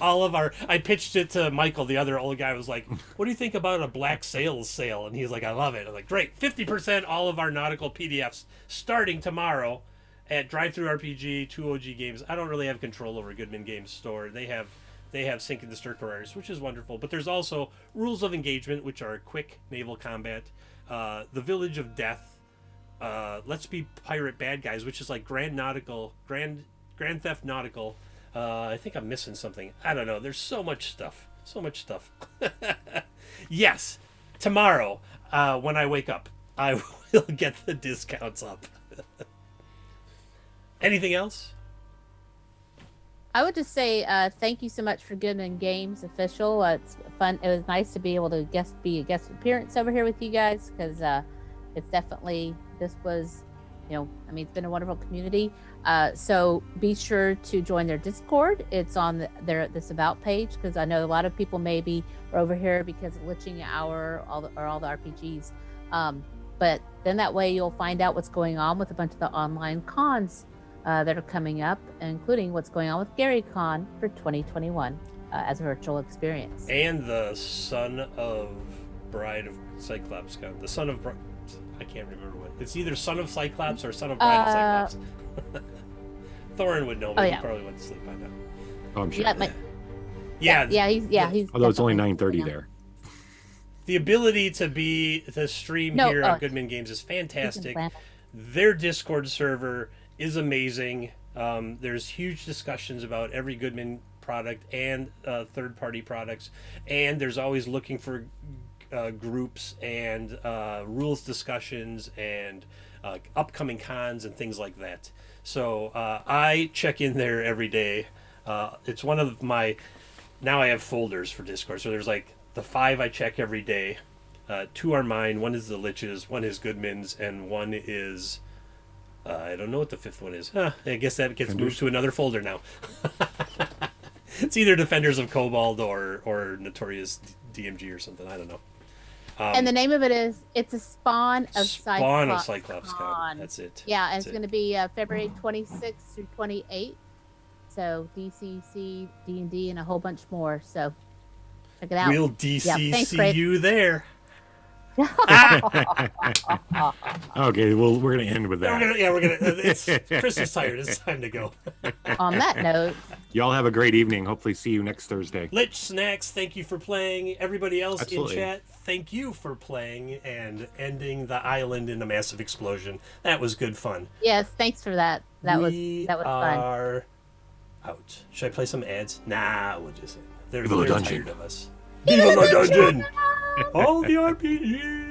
I pitched it to Michael, the other old guy. Was like, "What do you think about a black sales sale?" And he's like, "I love it." I'm like, "Great, 50% all of our nautical PDFs starting tomorrow at Drive-Thru RPG, 2OG Games." I don't really have control over Goodman Games Store. They have Sinking the Stir Corarius, which is wonderful. But there's also Rules of Engagement, which are quick naval combat. The Village of Death, Let's Be Pirate Bad Guys, which is like Grand Theft Nautical. I think I'm missing something. I don't know. There's so much stuff. Yes, tomorrow when I wake up, I will get the discounts up. Anything else? I would just say thank you so much for Goodman Games official. It's fun. It was nice to be able to be a guest appearance over here with you guys, because it's definitely, this was, it's been a wonderful community. So be sure to join their Discord. It's on this about page, because I know a lot of people maybe are over here because of Liching Hour all the RPGs. But then that way you'll find out what's going on with a bunch of the online cons that are coming up, including what's going on with GaryCon for 2021 as a virtual experience. And the Son of Bride of Cyclops Con. The Son of I can't remember what. It's either Son of Cyclops or Son of Bride of Cyclops. Thorin would know, but he probably went to sleep by now. Oh, I'm sure. He's although it's only 9:30 there. The ability to stream here on Goodman Games is fantastic. Their Discord server is amazing. There's huge discussions about every Goodman product and third-party products, and there's always looking for groups and rules discussions and upcoming cons and things like that. So I check in there every day. It's one of my, now I have folders for Discord, so there's like the 5 I check every day. Two are mine. One is the Liches, one is Goodman's, and one is I don't know what the fifth one is. I guess that gets moved to another folder now. It's either Defenders of Cobalt or Notorious DMG or something. I don't know. And the name of it is it's a spawn of Cyclops Con. That's it. Yeah, and it's going to be February 26th through 28th. So DCC, D&D, and a whole bunch more. So check it out. We'll DCC you there. Okay, well, we're gonna end with that. We're gonna. It's Chris is tired. It's time to go. On that note, y'all have a great evening. Hopefully, see you next Thursday. Lich Snacks, thank you for playing. Everybody else Absolutely. in chat, thank you for playing and ending the island in a massive explosion. That was good fun. yes, thanks for that. That was We fun. are out. Should I play some ads? Nah, we'll just. They're Viva la dungeon. tired of us. Viva la dungeon! All the RPGs!